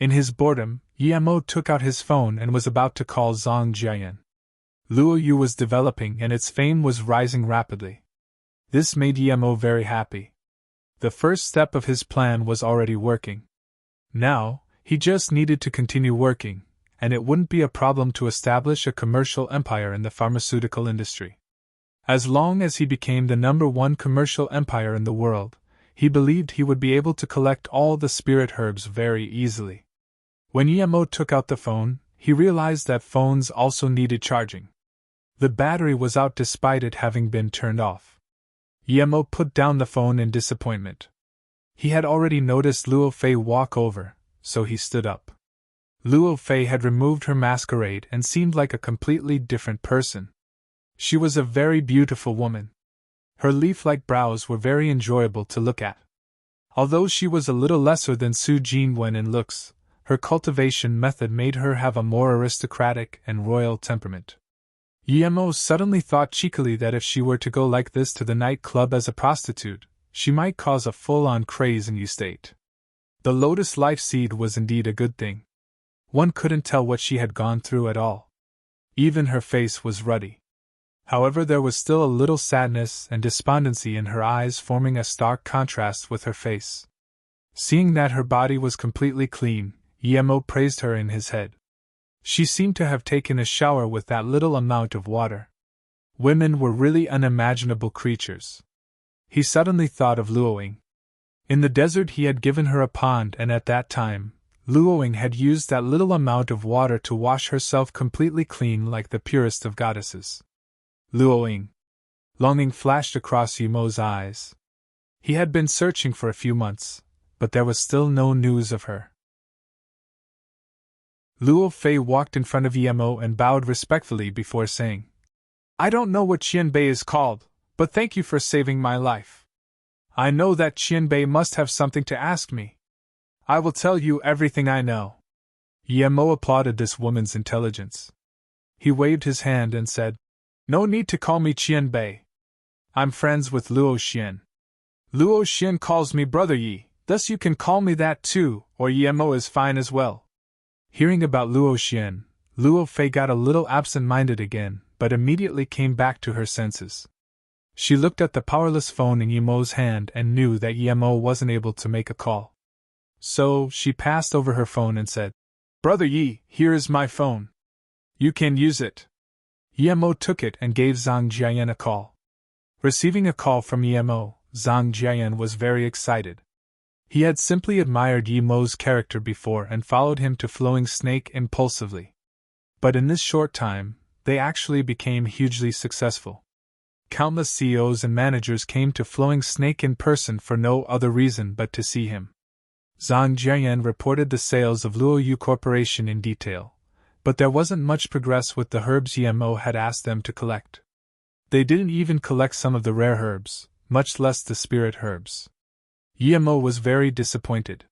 In his boredom, Yemo took out his phone and was about to call Zhang Jiayan. Luo Yu was developing and its fame was rising rapidly. This made Yemo very happy. The first step of his plan was already working. Now, he just needed to continue working, and it wouldn't be a problem to establish a commercial empire in the pharmaceutical industry. As long as he became the #1 commercial empire in the world, he believed he would be able to collect all the spirit herbs very easily. When Yemo took out the phone, he realized that phones also needed charging. The battery was out despite it having been turned off. Yemo put down the phone in disappointment. He had already noticed Luo Fei walk over, so he stood up. Luo Fei had removed her masquerade and seemed like a completely different person. She was a very beautiful woman. Her leaf-like brows were very enjoyable to look at. Although she was a little lesser than Su Jinwen in looks, her cultivation method made her have a more aristocratic and royal temperament. Yemo suddenly thought cheekily that if she were to go like this to the night club as a prostitute, she might cause a full-on craze in your state. The lotus life seed was indeed a good thing. One couldn't tell what she had gone through at all. Even her face was ruddy. However, there was still a little sadness and despondency in her eyes, forming a stark contrast with her face. Seeing that her body was completely clean, Emo praised her in his head. She seemed to have taken a shower with that little amount of water. Women were really unimaginable creatures. He suddenly thought of Luoying. In the desert he had given her a pond, and at that time, Luoying had used that little amount of water to wash herself completely clean like the purest of goddesses. Luoying. Longing flashed across Emo's eyes. He had been searching for a few months, but there was still no news of her. Luo Fei walked in front of Emo and bowed respectfully before saying, "I don't know what Qianbei is called, but thank you for saving my life. I know that Qianbei must have something to ask me. I will tell you everything I know." Emo applauded this woman's intelligence. He waved his hand and said, "No need to call me Qianbei. I'm friends with Luo Xian. Luo Xian calls me Brother Yi, thus you can call me that too, or Emo is fine as well." Hearing about Luo Xian, Luo Fei got a little absent-minded again, but immediately came back to her senses. She looked at the powerless phone in Emo's hand and knew that Emo wasn't able to make a call. So, she passed over her phone and said, "Brother Yi, here is my phone. You can use it." Emo took it and gave Zhang Jiayan a call. Receiving a call from Emo, Zhang Jiayan was very excited. He had simply admired Emo's character before and followed him to Flowing Snake impulsively. But in this short time, they actually became hugely successful. Countless CEOs and managers came to Flowing Snake in person for no other reason but to see him. Zhang Jiayan reported the sales of Luo Yu Corporation in detail, but there wasn't much progress with the herbs Emo had asked them to collect. They didn't even collect some of the rare herbs, much less the spirit herbs. Emo was very disappointed.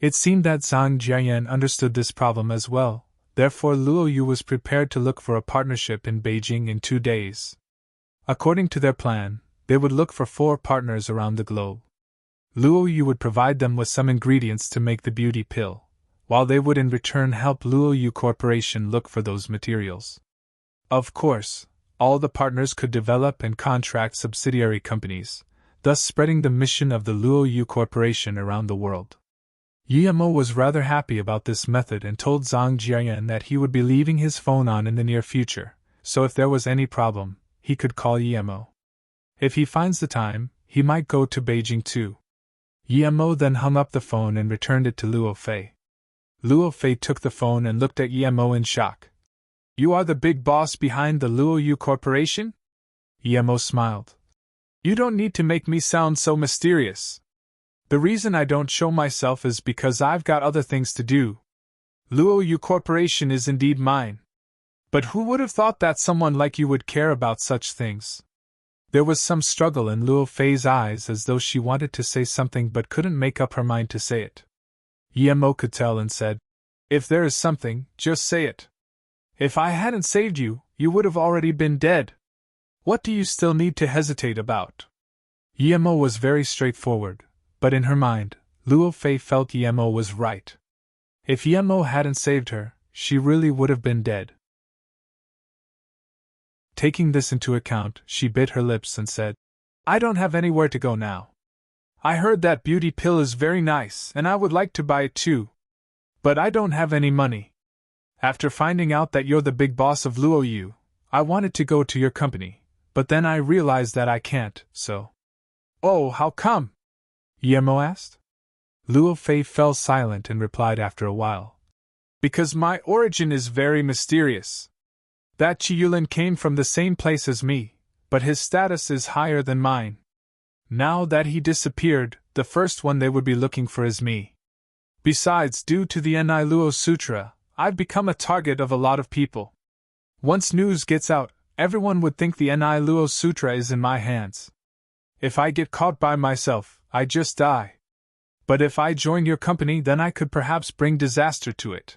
It seemed that Zhang Jiayan understood this problem as well, therefore Luo Yu was prepared to look for a partnership in Beijing in 2 days. According to their plan, they would look for 4 partners around the globe. Luo Yu would provide them with some ingredients to make the beauty pill, while they would in return help Luo Yu Corporation look for those materials. Of course, all the partners could develop and contract subsidiary companies, thus spreading the mission of the Luo Yu Corporation around the world. Emo was rather happy about this method and told Zhang Jiayan that he would be leaving his phone on in the near future, so if there was any problem, he could call Emo. If he finds the time, he might go to Beijing too. Emo then hung up the phone and returned it to Luo Fei. Luo Fei took the phone and looked at Emo in shock. "You are the big boss behind the Luo Yu Corporation?" Emo smiled. "You don't need to make me sound so mysterious. The reason I don't show myself is because I've got other things to do. Luo Yu Corporation is indeed mine. But who would have thought that someone like you would care about such things?" There was some struggle in Luo Fei's eyes as though she wanted to say something but couldn't make up her mind to say it. Emo could tell and said, "If there is something, just say it. If I hadn't saved you, you would have already been dead. What do you still need to hesitate about?" Emo was very straightforward, but in her mind, Luo Fei felt Emo was right. If Emo hadn't saved her, she really would have been dead. Taking this into account, she bit her lips and said, "I don't have anywhere to go now. I heard that beauty pill is very nice and I would like to buy it too. But I don't have any money. After finding out that you're the big boss of Luo Yu, I wanted to go to your company, but then I realized that I can't, so." "Oh, how come?" Emo asked. Luo Fei fell silent and replied after a while, "Because my origin is very mysterious. That Chiyulin came from the same place as me, but his status is higher than mine. Now that he disappeared, the first one they would be looking for is me. Besides, due to the Ni Luo Sutra, I've become a target of a lot of people. Once news gets out, everyone would think the Ni Luo Sutra is in my hands. If I get caught by myself, I just die. But if I join your company, then I could perhaps bring disaster to it.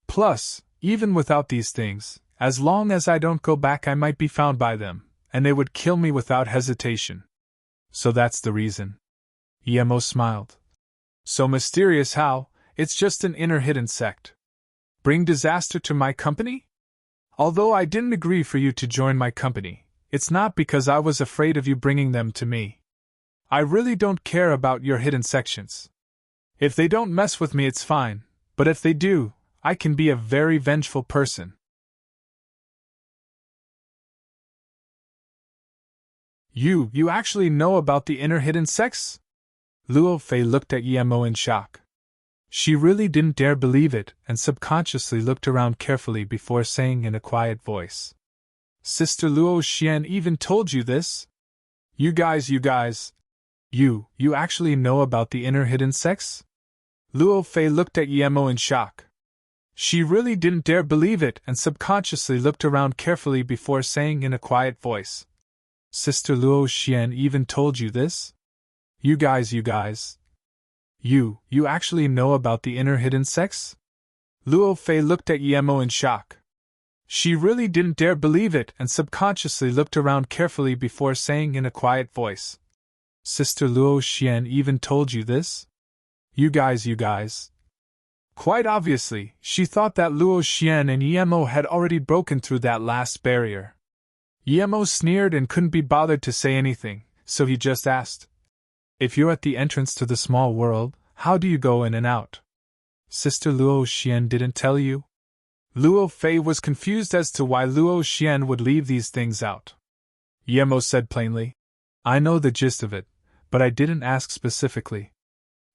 Plus, even without these things, as long as I don't go back, I might be found by them, and they would kill me without hesitation. So that's the reason. Emo smiled. So mysterious how, it's just an inner hidden sect. Bring disaster to my company? Although I didn't agree for you to join my company, it's not because I was afraid of you bringing them to me. I really don't care about your hidden sections. If they don't mess with me, it's fine, but if they do, I can be a very vengeful person. You actually know about the inner hidden sects? Luo Fei looked at Emo in shock. She really didn't dare believe it and subconsciously looked around carefully before saying in a quiet voice. Sister Luo Xian even told you this? You guys. You actually know about the inner hidden sects? Luo Fei looked at Emo in shock. She really didn't dare believe it and subconsciously looked around carefully before saying in a quiet voice. Sister Luo Xian even told you this? You guys. You actually know about the inner hidden sects? Luo Fei looked at Emo in shock. She really didn't dare believe it and subconsciously looked around carefully before saying in a quiet voice. Sister Luo Xian even told you this? You guys. Quite obviously, she thought that Luo Xian and Emo had already broken through that last barrier. Emo sneered and couldn't be bothered to say anything, so he just asked. If you're at the entrance to the small world, how do you go in and out? Sister Luo Xian didn't tell you? Luo Fei was confused as to why Luo Xian would leave these things out. Emo said plainly. I know the gist of it, but I didn't ask specifically.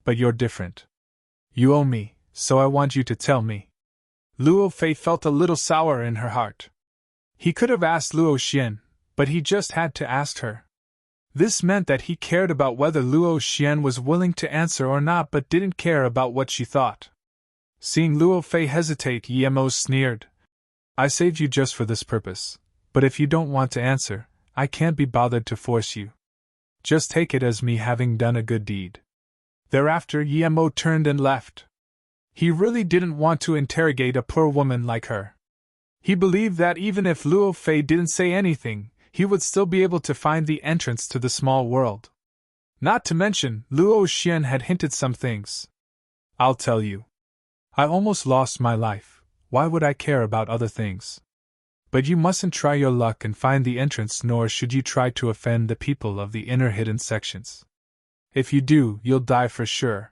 But you're different. You owe me, so I want you to tell me. Luo Fei felt a little sour in her heart. He could have asked Luo Xian, but he just had to ask her. This meant that he cared about whether Luo Xian was willing to answer or not but didn't care about what she thought. Seeing Luo Fei hesitate, Emo sneered. I saved you just for this purpose, but if you don't want to answer, I can't be bothered to force you. Just take it as me having done a good deed. Thereafter Emo turned and left. He really didn't want to interrogate a poor woman like her. He believed that even if Luo Fei didn't say anything, he would still be able to find the entrance to the small world. Not to mention, Luo Xian had hinted some things. I'll tell you. I almost lost my life, why would I care about other things? But you mustn't try your luck and find the entrance, nor should you try to offend the people of the inner hidden sections. If you do, you'll die for sure.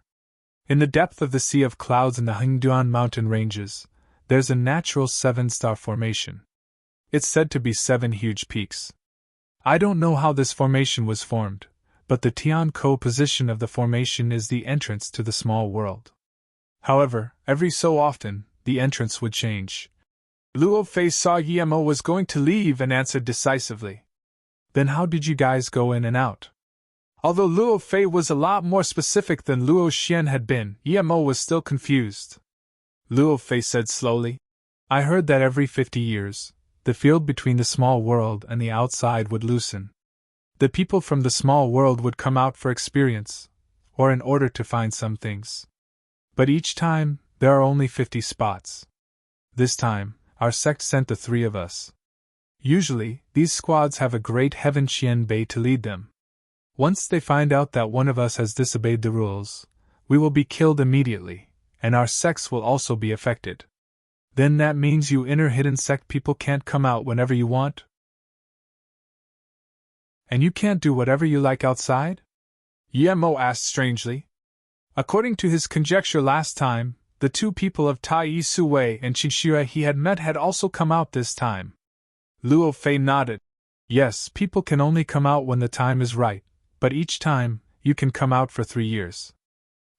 In the depth of the Sea of Clouds in the Hengduan mountain ranges, there's a natural 7-star formation. It's said to be 7 huge peaks. I don't know how this formation was formed, but the Tiankou position of the formation is the entrance to the small world. However, every so often, the entrance would change. Luo Fei saw Emo was going to leave and answered decisively. Then how did you guys go in and out? Although Luo Fei was a lot more specific than Luo Xian had been, Emo was still confused. Luo Fei said slowly, I heard that every 50 years, the field between the small world and the outside would loosen. The people from the small world would come out for experience, or in order to find some things. But each time, there are only 50 spots. This time, our sect sent the 3 of us. Usually, these squads have a great Heaven Qian Bei to lead them. Once they find out that one of us has disobeyed the rules, we will be killed immediately, and our sects will also be affected. Then that means you inner hidden sect people can't come out whenever you want? And you can't do whatever you like outside? Emo asked strangely. According to his conjecture last time, the 2 people of Tai Sui and Qinxue he had met had also come out this time. Luo Fei nodded. Yes, people can only come out when the time is right, but each time, you can come out for 3 years.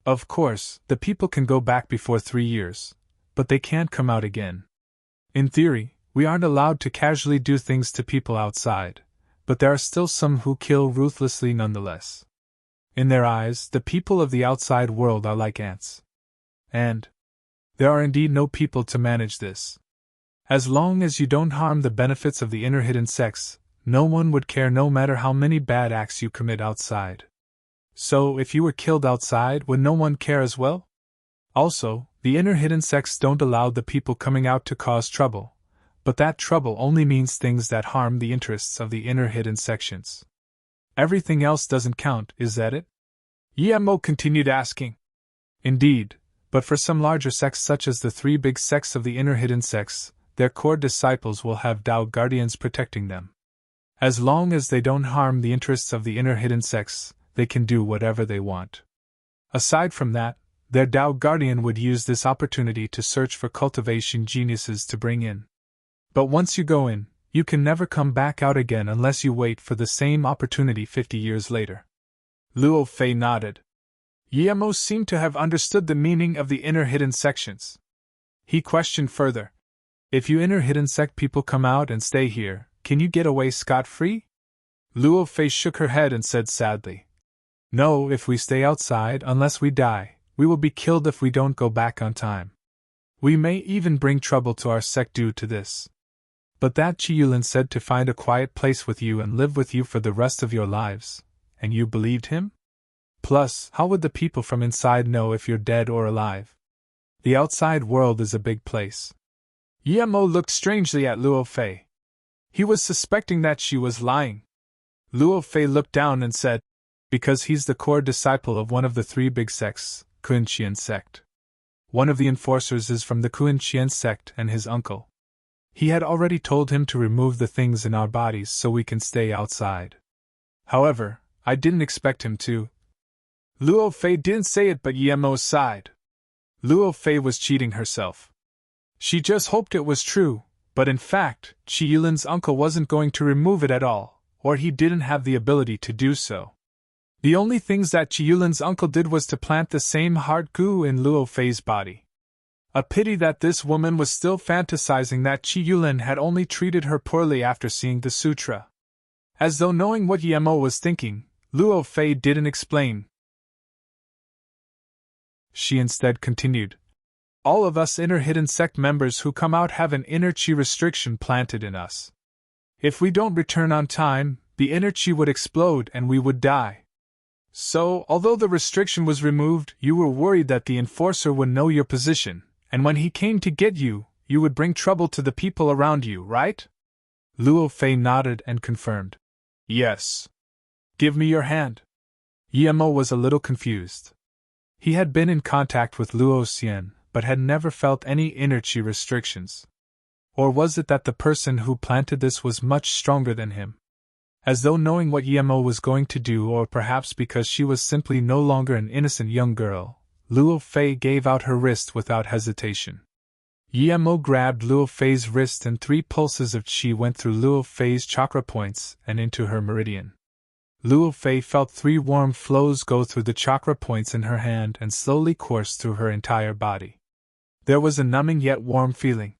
Of course, the people can go back before 3 years, but they can't come out again. In theory, we aren't allowed to casually do things to people outside, but there are still some who kill ruthlessly nonetheless. In their eyes, the people of the outside world are like ants. And there are indeed no people to manage this. As long as you don't harm the benefits of the inner hidden sects, no one would care no matter how many bad acts you commit outside. So, if you were killed outside, would no one care as well? Also, the inner hidden sects don't allow the people coming out to cause trouble, but that trouble only means things that harm the interests of the inner hidden sections. Everything else doesn't count, is that it? Emo continued asking. Indeed, but for some larger sects such as the three big sects of the inner hidden sects, their core disciples will have Tao guardians protecting them. As long as they don't harm the interests of the inner hidden sects, they can do whatever they want. Aside from that, their Tao guardian would use this opportunity to search for cultivation geniuses to bring in. But once you go in, you can never come back out again unless you wait for the same opportunity 50 years later. Luo Fei nodded. Emo seemed to have understood the meaning of the inner hidden sections. He questioned further. If you inner hidden sect people come out and stay here, can you get away scot-free? Luo Fei shook her head and said sadly. No, if we stay outside, unless we die, we will be killed if we don't go back on time. We may even bring trouble to our sect due to this. But that Qi Yulin said to find a quiet place with you and live with you for the rest of your lives, and you believed him? Plus, how would the people from inside know if you're dead or alive? The outside world is a big place. Emo looked strangely at Luo Fei. He was suspecting that she was lying. Luo Fei looked down and said, because he's the core disciple of one of the three big sects, Kuan-Qian sect. One of the enforcers is from the Kuan-Qian sect and his uncle. He had already told him to remove the things in our bodies so we can stay outside. However, I didn't expect him to. Luo Fei didn't say it, but Emo sighed. Luo Fei was cheating herself. She just hoped it was true, but in fact, Qi Yulin's uncle wasn't going to remove it at all, or he didn't have the ability to do so. The only things that Qi Yulin's uncle did was to plant the same heart goo in Luo Fei's body. A pity that this woman was still fantasizing that Qi Yulin had only treated her poorly after seeing the sutra. As though knowing what Emo was thinking, Luo Fei didn't explain. She instead continued. All of us inner hidden sect members who come out have an inner Qi restriction planted in us. If we don't return on time, the inner Qi would explode and we would die. So, although the restriction was removed, you were worried that the enforcer would know your position, and when he came to get you, you would bring trouble to the people around you, right? Luo Fei nodded and confirmed. Yes. Give me your hand. Emo was a little confused. He had been in contact with Luo Xian, but had never felt any inner Qi restrictions. Or was it that the person who planted this was much stronger than him? As though knowing what Emo was going to do, or perhaps because she was simply no longer an innocent young girl, Luo Fei gave out her wrist without hesitation. Emo grabbed Luo Fei's wrist and 3 pulses of Qi went through Luo Fei's chakra points and into her meridian. Luo Fei felt 3 warm flows go through the chakra points in her hand and slowly course through her entire body. There was a numbing yet warm feeling.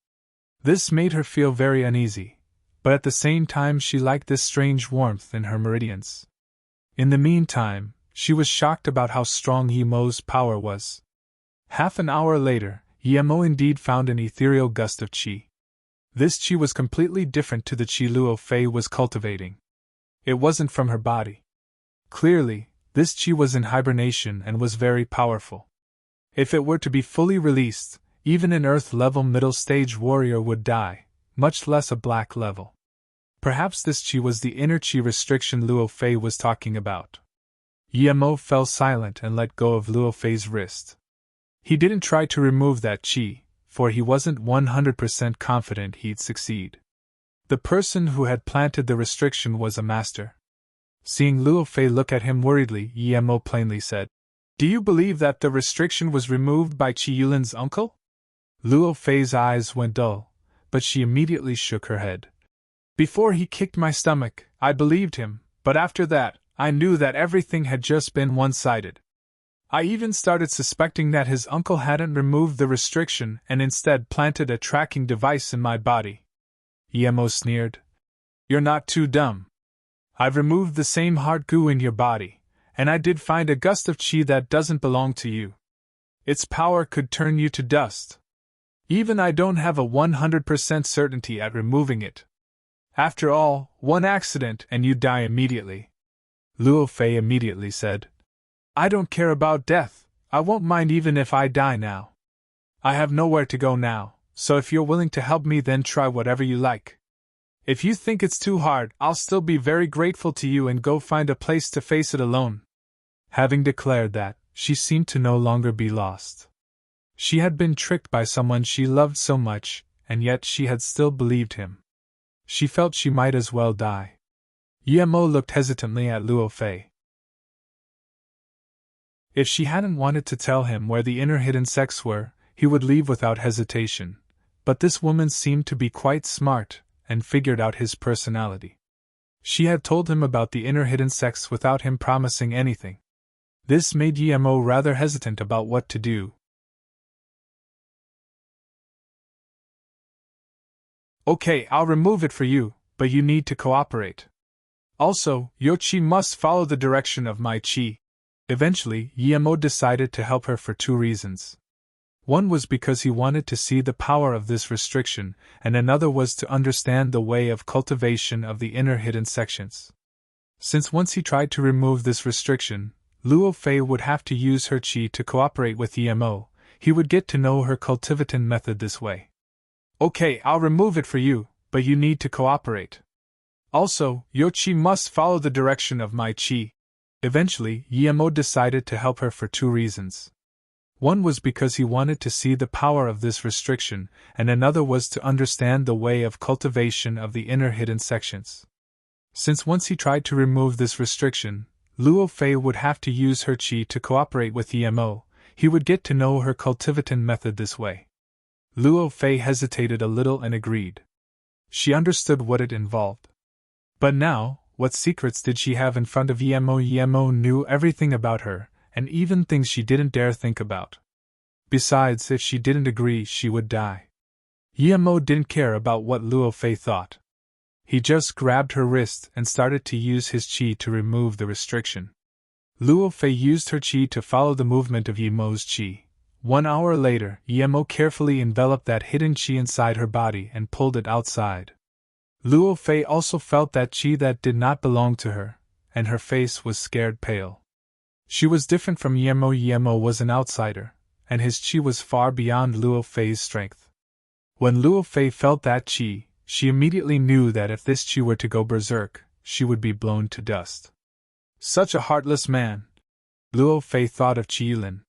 This made her feel very uneasy, but at the same time she liked this strange warmth in her meridians. In the meantime, she was shocked about how strong Emo's power was. Half an hour later, Emo indeed found an ethereal gust of Qi. This Qi was completely different to the Qi Luo Fei was cultivating. It wasn't from her body. Clearly, this Qi was in hibernation and was very powerful. If it were to be fully released, even an Earth-level middle-stage warrior would die, much less a black level. Perhaps this Qi was the inner Qi restriction Luo Fei was talking about. Emo fell silent and let go of Luo Fei's wrist. He didn't try to remove that Qi, for he wasn't 100% confident he'd succeed. The person who had planted the restriction was a master. Seeing Luo Fei look at him worriedly, Emo plainly said, "Do you believe that the restriction was removed by Qi Yulin's uncle?" Luo Fei's eyes went dull, but she immediately shook her head. "Before he kicked my stomach, I believed him, but after that, I knew that everything had just been one-sided. I even started suspecting that his uncle hadn't removed the restriction and instead planted a tracking device in my body." Emo sneered. "You're not too dumb. I've removed the same heart goo in your body, and I did find a gust of Qi that doesn't belong to you. Its power could turn you to dust. Even I don't have a 100% certainty at removing it. After all, one accident and you die immediately." Luo Fei immediately said, "I don't care about death. I won't mind even if I die now. I have nowhere to go now, so if you're willing to help me then try whatever you like." If you think it's too hard, I'll still be very grateful to you and go find a place to face it alone. Having declared that, she seemed to no longer be lost. She had been tricked by someone she loved so much, and yet she had still believed him. She felt she might as well die. Yemo looked hesitantly at Luo Fei. If she hadn't wanted to tell him where the inner hidden sects were, he would leave without hesitation, but this woman seemed to be quite smart, and figured out his personality. She had told him about the inner hidden sects without him promising anything. This made Yemo rather hesitant about what to do. Okay, I'll remove it for you, but you need to cooperate. Also, your chi must follow the direction of my chi. Eventually, Yemo decided to help her for 2 reasons. One was because he wanted to see the power of this restriction, and another was to understand the way of cultivation of the inner hidden sections. Since once he tried to remove this restriction, Luo Fei would have to use her chi to cooperate with Yemo. He would get to know her cultivation method this way. Okay, I'll remove it for you, but you need to cooperate. Also, your chi must follow the direction of my chi. Eventually, Yemo decided to help her for 2 reasons. One was because he wanted to see the power of this restriction, and another was to understand the way of cultivation of the inner hidden sections. Since once he tried to remove this restriction, Luo Fei would have to use her chi to cooperate with Yemo. He would get to know her cultivation method this way. Luo Fei hesitated a little and agreed. She understood what it involved. But now, what secrets did she have in front of Yemo? Yemo knew everything about her, and even things she didn't dare think about. Besides, if she didn't agree, she would die. Yemo didn't care about what Luo Fei thought. He just grabbed her wrist and started to use his chi to remove the restriction. Luo Fei used her chi to follow the movement of Yemo's chi. 1 hour later, Yemo carefully enveloped that hidden chi inside her body and pulled it outside. Luo Fei also felt that chi that did not belong to her, and her face was scared pale. She was different from Yemo. Yemo was an outsider, and his chi was far beyond Luo Fei's strength. When Luo Fei felt that chi, she immediately knew that if this chi were to go berserk, she would be blown to dust. Such a heartless man! Luo Fei thought of Qilin.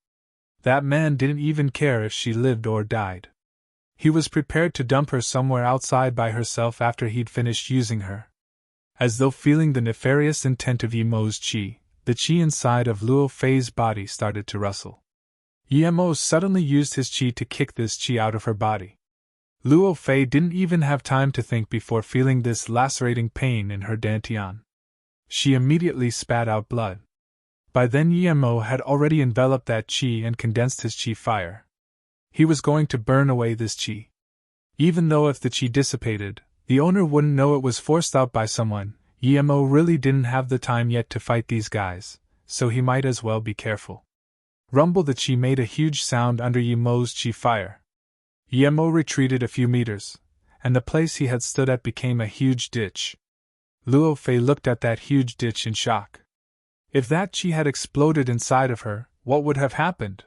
That man didn't even care if she lived or died. He was prepared to dump her somewhere outside by herself after he'd finished using her. As though feeling the nefarious intent of Yemo's chi, the chi inside of Luo Fei's body started to rustle. Yemo suddenly used his chi to kick this chi out of her body. Luo Fei didn't even have time to think before feeling this lacerating pain in her dantian. She immediately spat out blood. By then Yemo had already enveloped that chi and condensed his chi fire. He was going to burn away this chi. Even though if the chi dissipated, the owner wouldn't know it was forced out by someone, Yemo really didn't have the time yet to fight these guys, so he might as well be careful. Rumble! The chi made a huge sound under Yemo's chi fire. Yemo retreated a few meters, and the place he had stood at became a huge ditch. Luo Fei looked at that huge ditch in shock. If that chi had exploded inside of her, what would have happened?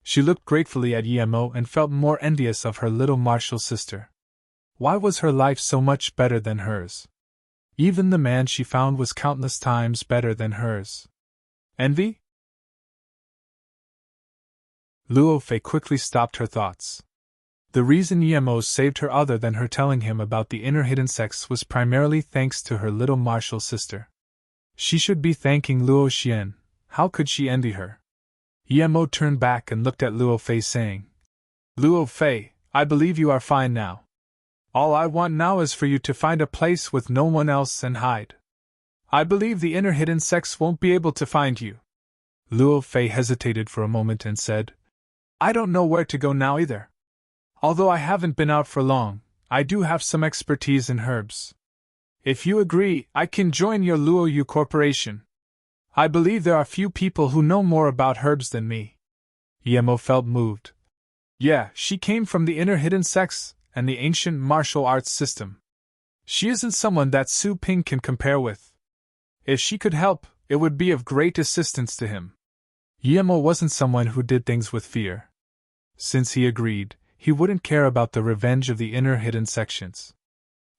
She looked gratefully at Yemo and felt more envious of her little martial sister. Why was her life so much better than hers? Even the man she found was countless times better than hers. Envy? Luo Fei quickly stopped her thoughts. The reason Yemo saved her other than her telling him about the inner hidden sects was primarily thanks to her little martial sister. She should be thanking Luo Xian. How could she envy her? Yemo turned back and looked at Luo Fei saying, Luo Fei, I believe you are fine now. All I want now is for you to find a place with no one else and hide. I believe the inner hidden sects won't be able to find you. Luo Fei hesitated for a moment and said, I don't know where to go now either. Although I haven't been out for long, I do have some expertise in herbs. If you agree, I can join your Luo Yu corporation. I believe there are few people who know more about herbs than me. Yemo felt moved. Yeah, she came from the inner hidden sects and the ancient martial arts system. She isn't someone that Su Ping can compare with. If she could help, it would be of great assistance to him. Yemo wasn't someone who did things with fear. Since he agreed, he wouldn't care about the revenge of the inner hidden sections.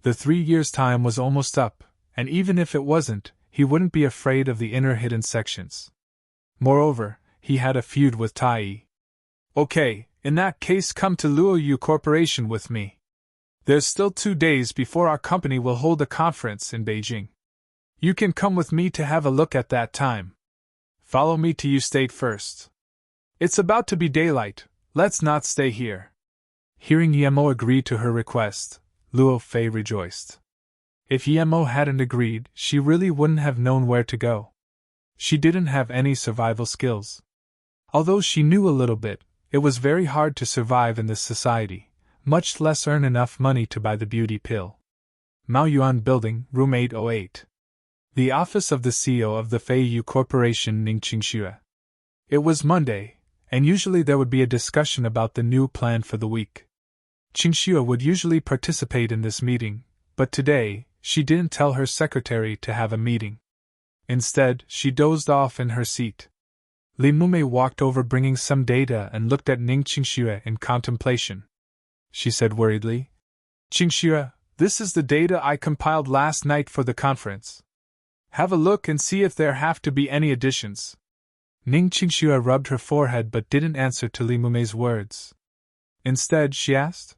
The 3 years' time was almost up, and even if it wasn't, he wouldn't be afraid of the inner hidden sections. Moreover, he had a feud with Tai. Okay, in that case come to Luoyu Corporation with me. There's still 2 days before our company will hold a conference in Beijing. You can come with me to have a look at that time. Follow me to U State first. It's about to be daylight, let's not stay here. Hearing Yemo agree to her request, Luo Fei rejoiced. If Yemo hadn't agreed, she really wouldn't have known where to go. She didn't have any survival skills. Although she knew a little bit, it was very hard to survive in this society, much less earn enough money to buy the beauty pill. Maoyuan Building, Room 808. The office of the CEO of the Feiyu Corporation, Ning Qingxue. It was Monday, and usually there would be a discussion about the new plan for the week. Qingxue would usually participate in this meeting, but today, she didn't tell her secretary to have a meeting. Instead, she dozed off in her seat. Li Mumei walked over bringing some data and looked at Ning Qingxue in contemplation. She said worriedly, "Qingxue, this is the data I compiled last night for the conference. Have a look and see if there have to be any additions." Ning Qingxue rubbed her forehead but didn't answer to Li Mumei's words. Instead, she asked,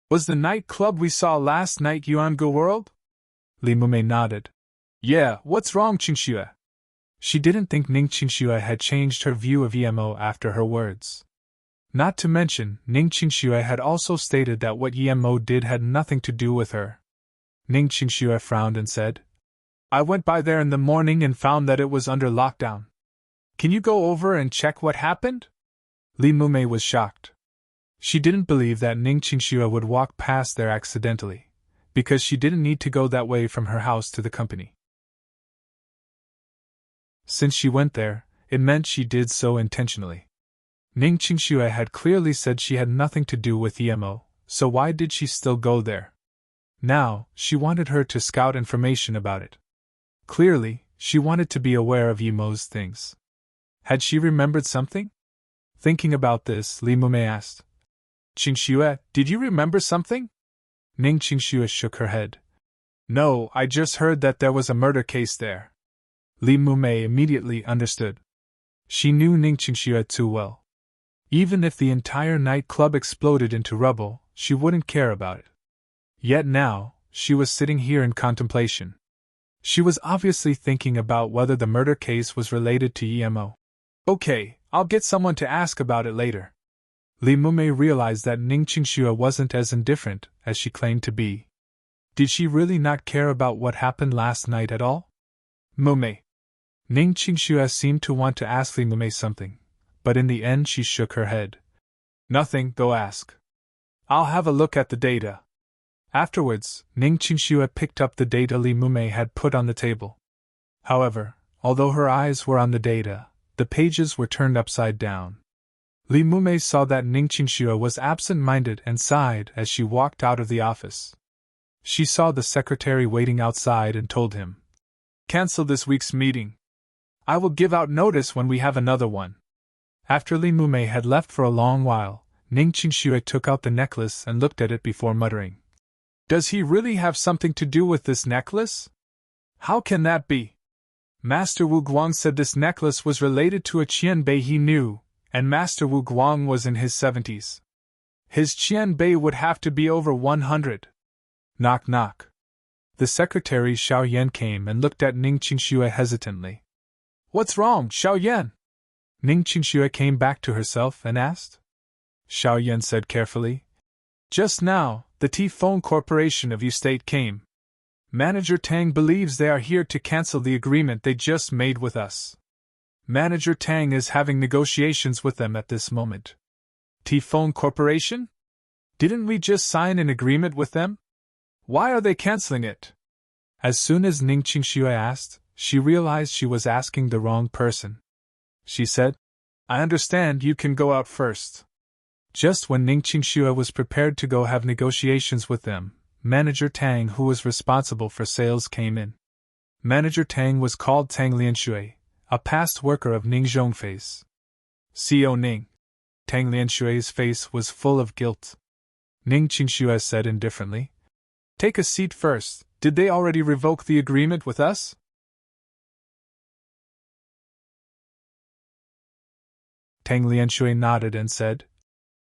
"Was the nightclub we saw last night Yuangu World?" Li Mumei nodded. "Yeah, what's wrong, Qingxue?" She didn't think Ning Qingxue had changed her view of Yemo after her words. Not to mention, Ning Qingxue had also stated that what Yemo did had nothing to do with her. Ning Qingxue frowned and said, "I went by there in the morning and found that it was under lockdown. Can you go over and check what happened?" Li Mumei was shocked. She didn't believe that Ning Qingxue would walk past there accidentally, because she didn't need to go that way from her house to the company. Since she went there, it meant she did so intentionally. Ning Qingxue had clearly said she had nothing to do with Yemo, so why did she still go there? Now, she wanted her to scout information about it. Clearly, she wanted to be aware of Yemo's things. Had she remembered something? Thinking about this, Li Mumei asked, "Qingxue, did you remember something?" Ning Qingxue shook her head. "No, I just heard that there was a murder case there." Li Mumei immediately understood. She knew Ning Qingxue too well. Even if the entire nightclub exploded into rubble, she wouldn't care about it. Yet now, she was sitting here in contemplation. She was obviously thinking about whether the murder case was related to Yemo. "Okay, I'll get someone to ask about it later." Li Mumei realized that Ning Qingxue wasn't as indifferent as she claimed to be. Did she really not care about what happened last night at all? "Mumei." Ning Qingxue seemed to want to ask Li Mumei something, but in the end she shook her head. "Nothing, go ask. I'll have a look at the data." Afterwards, Ning Qingxue picked up the data Li Mumei had put on the table. However, although her eyes were on the data, the pages were turned upside down. Li Mumei saw that Ning Qingxue was absent-minded and sighed as she walked out of the office. She saw the secretary waiting outside and told him, "Cancel this week's meeting. I will give out notice when we have another one." After Li Mumei had left for a long while, Ning Qingxue took out the necklace and looked at it before muttering, "Does he really have something to do with this necklace? How can that be? Master Wu Guang said this necklace was related to a Qianbei he knew, and Master Wu Guang was in his 70s. His Qianbei would have to be over 100. Knock knock. The secretary Xiao Yan came and looked at Ning Qingxue hesitantly. "What's wrong, Xiao Yan?" Ning Qingxue came back to herself and asked. Xiao Yan said carefully, "Just now, the T-Phone Corporation of U State came. Manager Tang believes they are here to cancel the agreement they just made with us. Manager Tang is having negotiations with them at this moment." "T-Phone Corporation? Didn't we just sign an agreement with them? Why are they canceling it?" As soon as Ning Qingxue asked, she realized she was asking the wrong person. She said, "I understand, you can go out first." Just when Ning Qingxue was prepared to go have negotiations with them, Manager Tang, who was responsible for sales, came in. Manager Tang was called Tang Lianshui, a past worker of Ning Zhongfei's. "CEO Ning." Tang Lianshui's face was full of guilt. Ning Qingxue said indifferently, Take a seat first. Did they already revoke the agreement with us? Tang Lianshui nodded and said,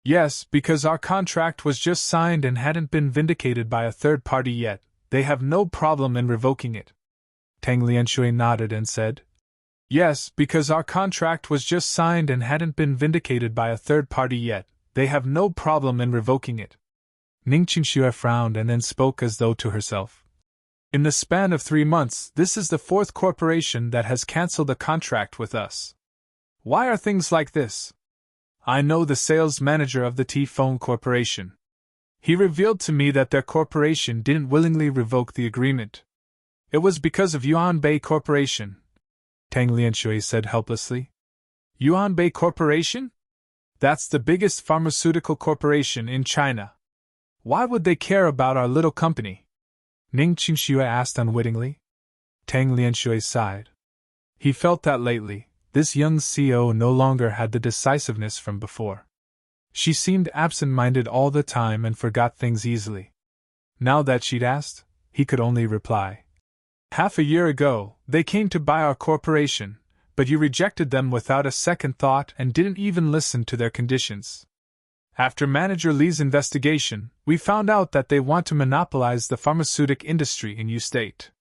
Yes, because our contract was just signed and hadn't been vindicated by a third party yet. They have no problem in revoking it. Tang Lianshui nodded and said, Yes, because our contract was just signed and hadn't been vindicated by a third party yet. They have no problem in revoking it. Ning Qingxue frowned and then spoke as though to herself. In the span of 3 months, this is the 4th corporation that has cancelled a contract with us. Why are things like this? I know the sales manager of the T-Phone Corporation. He revealed to me that their corporation didn't willingly revoke the agreement. It was because of Unveil Corporation, Tang Lianshui said helplessly. Unveil Corporation? That's the biggest pharmaceutical corporation in China. Why would they care about our little company? Ning Qingxue asked unwittingly. Tang Lianshui sighed. He felt that lately, this young CEO no longer had the decisiveness from before. She seemed absent-minded all the time and forgot things easily. Now that she'd asked, he could only reply. Half a year ago, they came to buy our corporation, but you rejected them without a second thought and didn't even listen to their conditions. After Manager Li's investigation, we found out that they want to monopolize the pharmaceutical industry in U State.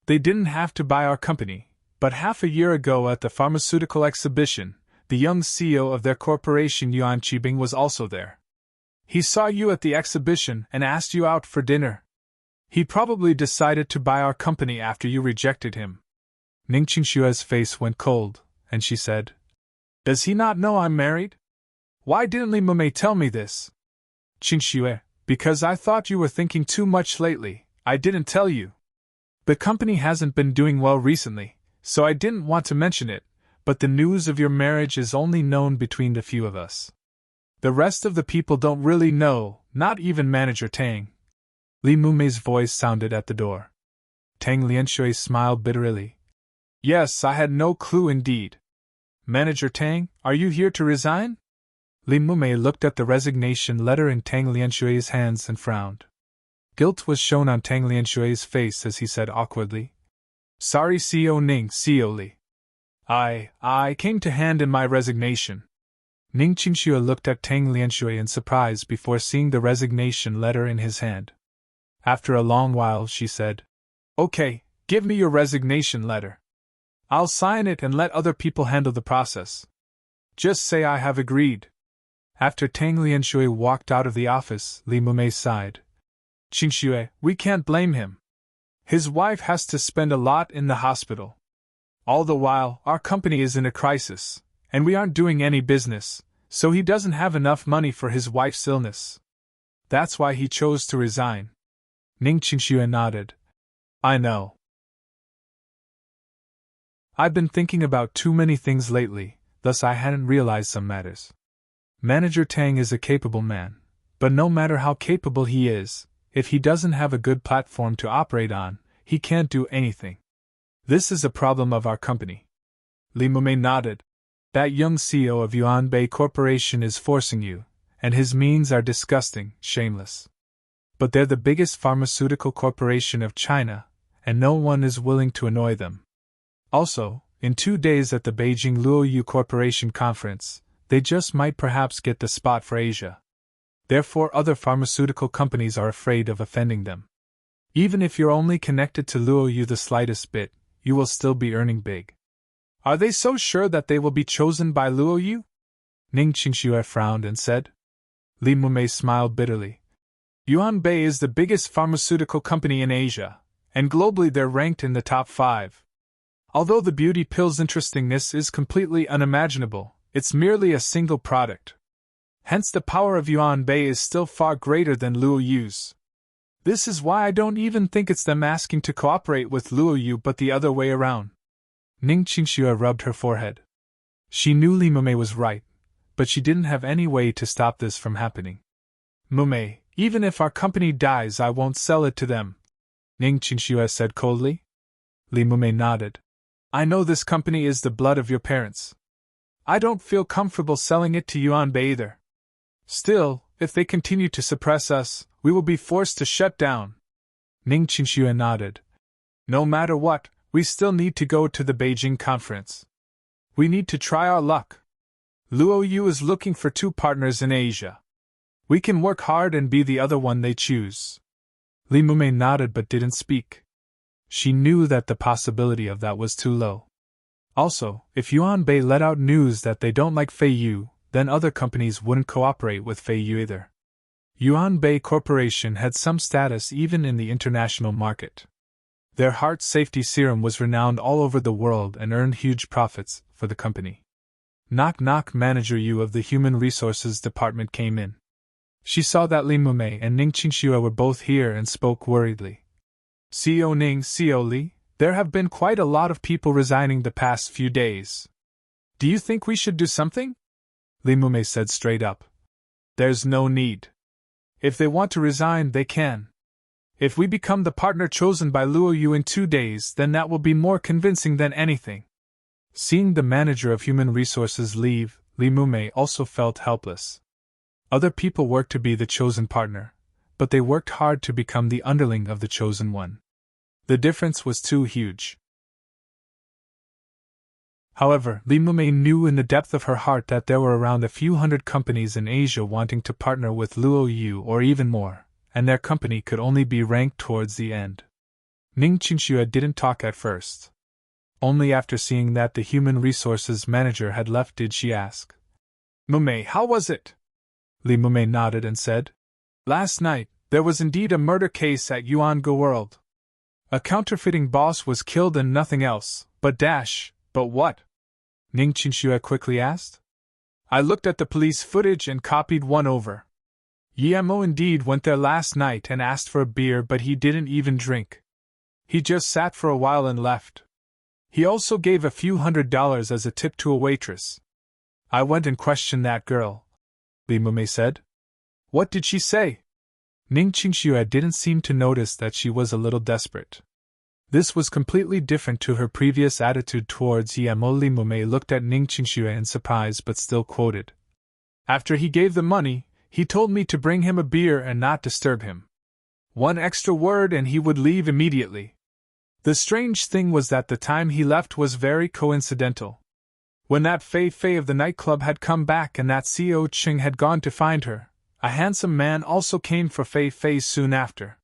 They didn't have to buy our company, but half a year ago at the pharmaceutical exhibition, the young CEO of their corporation Yuan Qibing was also there. He saw you at the exhibition and asked you out for dinner. He probably decided to buy our company after you rejected him. Ning Qingshue's face went cold, and she said, Does he not know I'm married? Why didn't Li Mumei tell me this? Qingxue, because I thought you were thinking too much lately, I didn't tell you. The company hasn't been doing well recently, so I didn't want to mention it, but the news of your marriage is only known between the few of us. The rest of the people don't really know, not even Manager Tang. Li Mumei's voice sounded at the door. Tang Lianshui smiled bitterly. Yes, I had no clue indeed. Manager Tang, are you here to resign? Li Mumei looked at the resignation letter in Tang Lianshui's hands and frowned. Guilt was shown on Tang Lianshui's face as he said awkwardly, Sorry CEO Ning, CEO Li. I came to hand in my resignation. Ning Qingxue looked at Tang Lianshui in surprise before seeing the resignation letter in his hand. After a long while she said, Okay, give me your resignation letter. I'll sign it and let other people handle the process. Just say I have agreed. After Tang Lianshui walked out of the office, Li Mumei sighed. Qingxue, we can't blame him. His wife has to spend a lot in the hospital. All the while, our company is in a crisis, and we aren't doing any business, so he doesn't have enough money for his wife's illness. That's why he chose to resign. Ning Qingxue nodded. I know. I've been thinking about too many things lately, thus I hadn't realized some matters. Manager Tang is a capable man, but no matter how capable he is, if he doesn't have a good platform to operate on, he can't do anything. This is a problem of our company. Li Mumei nodded. That young CEO of Yuanbei Corporation is forcing you, and his means are disgusting, shameless. But they're the biggest pharmaceutical corporation of China, and no one is willing to annoy them. Also, in 2 days at the Beijing Luoyu Corporation Conference, they just might perhaps get the spot for Asia. Therefore other pharmaceutical companies are afraid of offending them. Even if you're only connected to Luoyu the slightest bit, you will still be earning big. Are they so sure that they will be chosen by Luoyu? Ning Qingxue frowned and said. Li Mumei smiled bitterly. Yuanbei is the biggest pharmaceutical company in Asia, and globally they're ranked in the top 5. Although the beauty pill's interestingness is completely unimaginable, it's merely a single product. Hence the power of Yuanbei is still far greater than Luoyu's. This is why I don't even think it's them asking to cooperate with Luoyu but the other way around. Ning Qingxue rubbed her forehead. She knew Li Mumei was right, but she didn't have any way to stop this from happening. Mumei, even if our company dies I won't sell it to them, Ning Qingxue said coldly. Li Mumei nodded. I know this company is the blood of your parents. I don't feel comfortable selling it to Yuanbei either. Still, if they continue to suppress us, we will be forced to shut down. Ning Qingxue nodded. No matter what, we still need to go to the Beijing conference. We need to try our luck. Luo Yu is looking for 2 partners in Asia. We can work hard and be the other one they choose. Li Mumei nodded but didn't speak. She knew that the possibility of that was too low. Also, if Yuanbei let out news that they don't like Fei Yu, then other companies wouldn't cooperate with Fei Yu either. Yuanbei Corporation had some status even in the international market. Their heart safety serum was renowned all over the world and earned huge profits for the company. Knock knock, Manager Yu of the Human Resources Department came in. She saw that Li Mumei and Ning Qingxue were both here and spoke worriedly. CEO Ning, CEO Li, there have been quite a lot of people resigning the past few days. Do you think we should do something? Li Mumei said straight up. There's no need. If they want to resign, they can. If we become the partner chosen by Luo Yu in 2 days, then that will be more convincing than anything. Seeing the manager of human resources leave, Li Mumei also felt helpless. Other people worked to be the chosen partner, but they worked hard to become the underling of the chosen one. The difference was too huge. However, Li Mumei knew in the depth of her heart that there were around a few hundred companies in Asia wanting to partner with Luo Yu or even more, and their company could only be ranked towards the end. Ning Qingxue didn't talk at first. Only after seeing that the human resources manager had left did she ask. Mumei, how was it? Li Mumei nodded and said, Last night, there was indeed a murder case at Yuange World. A counterfeiting boss was killed and nothing else, but what? Ning Qingxue quickly asked. I looked at the police footage and copied one over. Yemo indeed went there last night and asked for a beer, but he didn't even drink. He just sat for a while and left. He also gave a few $100s as a tip to a waitress. I went and questioned that girl, Li Mumei said. What did she say? Ning Qingxue didn't seem to notice that she was a little desperate. This was completely different to her previous attitude towards Yemo. Li Mumei looked at Ning Qingxue in surprise but still quoted. After he gave the money, he told me to bring him a beer and not disturb him. One extra word and he would leave immediately. The strange thing was that the time he left was very coincidental. When that Fei Fei of the nightclub had come back and that CEO Ching had gone to find her, a handsome man also came for Fei Fei soon after.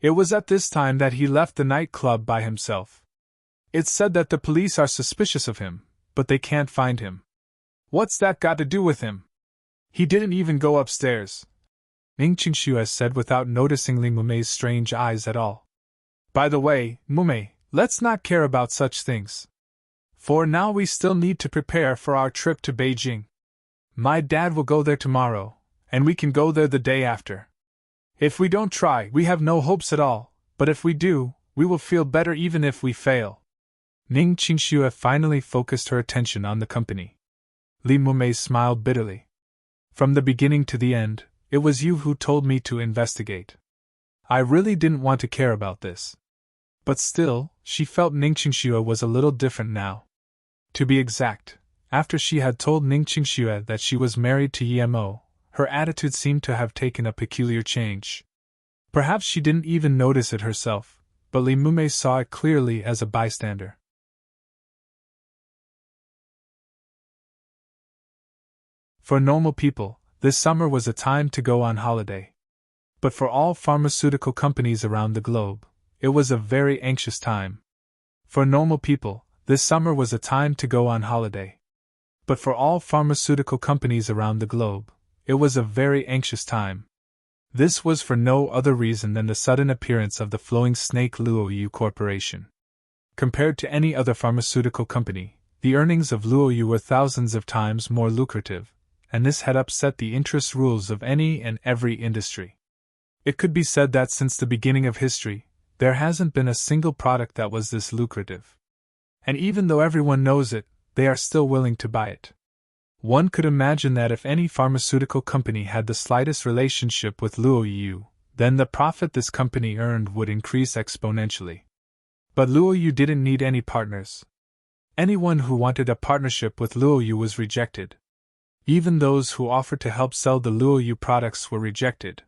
It was at this time that he left the nightclub by himself. It's said that the police are suspicious of him, but they can't find him. What's that got to do with him? He didn't even go upstairs, Ning Qingxue said without noticing Li Mumei's strange eyes at all. By the way, Mumei, let's not care about such things. For now we still need to prepare for our trip to Beijing. My dad will go there tomorrow, and we can go there the day after. If we don't try, we have no hopes at all, but if we do, we will feel better even if we fail. Ning Qingxue finally focused her attention on the company. Li Mumei smiled bitterly. From the beginning to the end, it was you who told me to investigate. I really didn't want to care about this. But still, she felt Ning Qingxue was a little different now. To be exact, after she had told Ning Qingxue that she was married to Yemo, her attitude seemed to have taken a peculiar change. Perhaps she didn't even notice it herself, but Li Mumei saw it clearly as a bystander. For normal people, this summer was a time to go on holiday. But for all pharmaceutical companies around the globe, it was a very anxious time. For normal people, this summer was a time to go on holiday. But for all pharmaceutical companies around the globe, it was a very anxious time. This was for no other reason than the sudden appearance of the flowing snake Luo Yu Corporation. Compared to any other pharmaceutical company, the earnings of Luo Yu were thousands of times more lucrative, and this had upset the interest rules of any and every industry. It could be said that since the beginning of history, there hasn't been a single product that was this lucrative. And even though everyone knows it, they are still willing to buy it. One could imagine that if any pharmaceutical company had the slightest relationship with Luo Yu, then the profit this company earned would increase exponentially. But Luo Yu didn't need any partners. Anyone who wanted a partnership with Luo Yu was rejected. Even those who offered to help sell the Luo Yu products were rejected.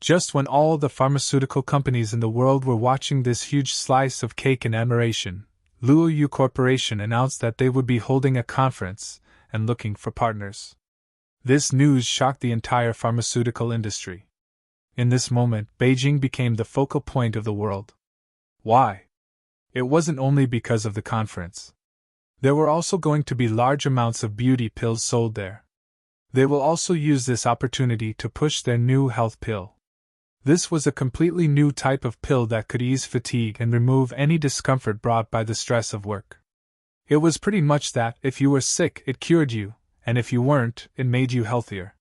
Just when all the pharmaceutical companies in the world were watching this huge slice of cake in admiration, Luo Yu Corporation announced that they would be holding a conference and looking for partners. This news shocked the entire pharmaceutical industry. In this moment, Beijing became the focal point of the world. Why? It wasn't only because of the conference. There were also going to be large amounts of beauty pills sold there. They will also use this opportunity to push their new health pill. This was a completely new type of pill that could ease fatigue and remove any discomfort brought by the stress of work. It was pretty much that if you were sick, it cured you, and if you weren't, it made you healthier.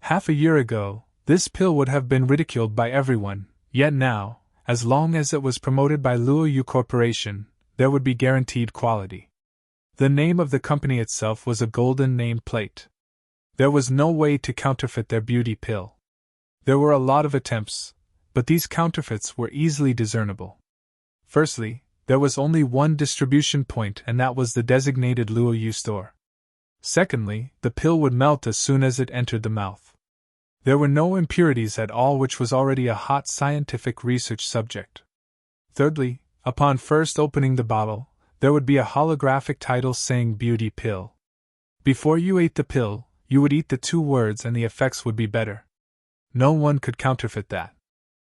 Half a year ago, this pill would have been ridiculed by everyone, yet now, as long as it was promoted by Luo Yu Corporation, there would be guaranteed quality. The name of the company itself was a golden name plate. There was no way to counterfeit their beauty pill. There were a lot of attempts, but these counterfeits were easily discernible. Firstly, there was only one distribution point, and that was the designated Luo Yu store. Secondly, the pill would melt as soon as it entered the mouth. There were no impurities at all, which was already a hot scientific research subject. Thirdly, upon first opening the bottle, there would be a holographic title saying Beauty Pill. Before you ate the pill, you would eat the 2 words and the effects would be better. No one could counterfeit that.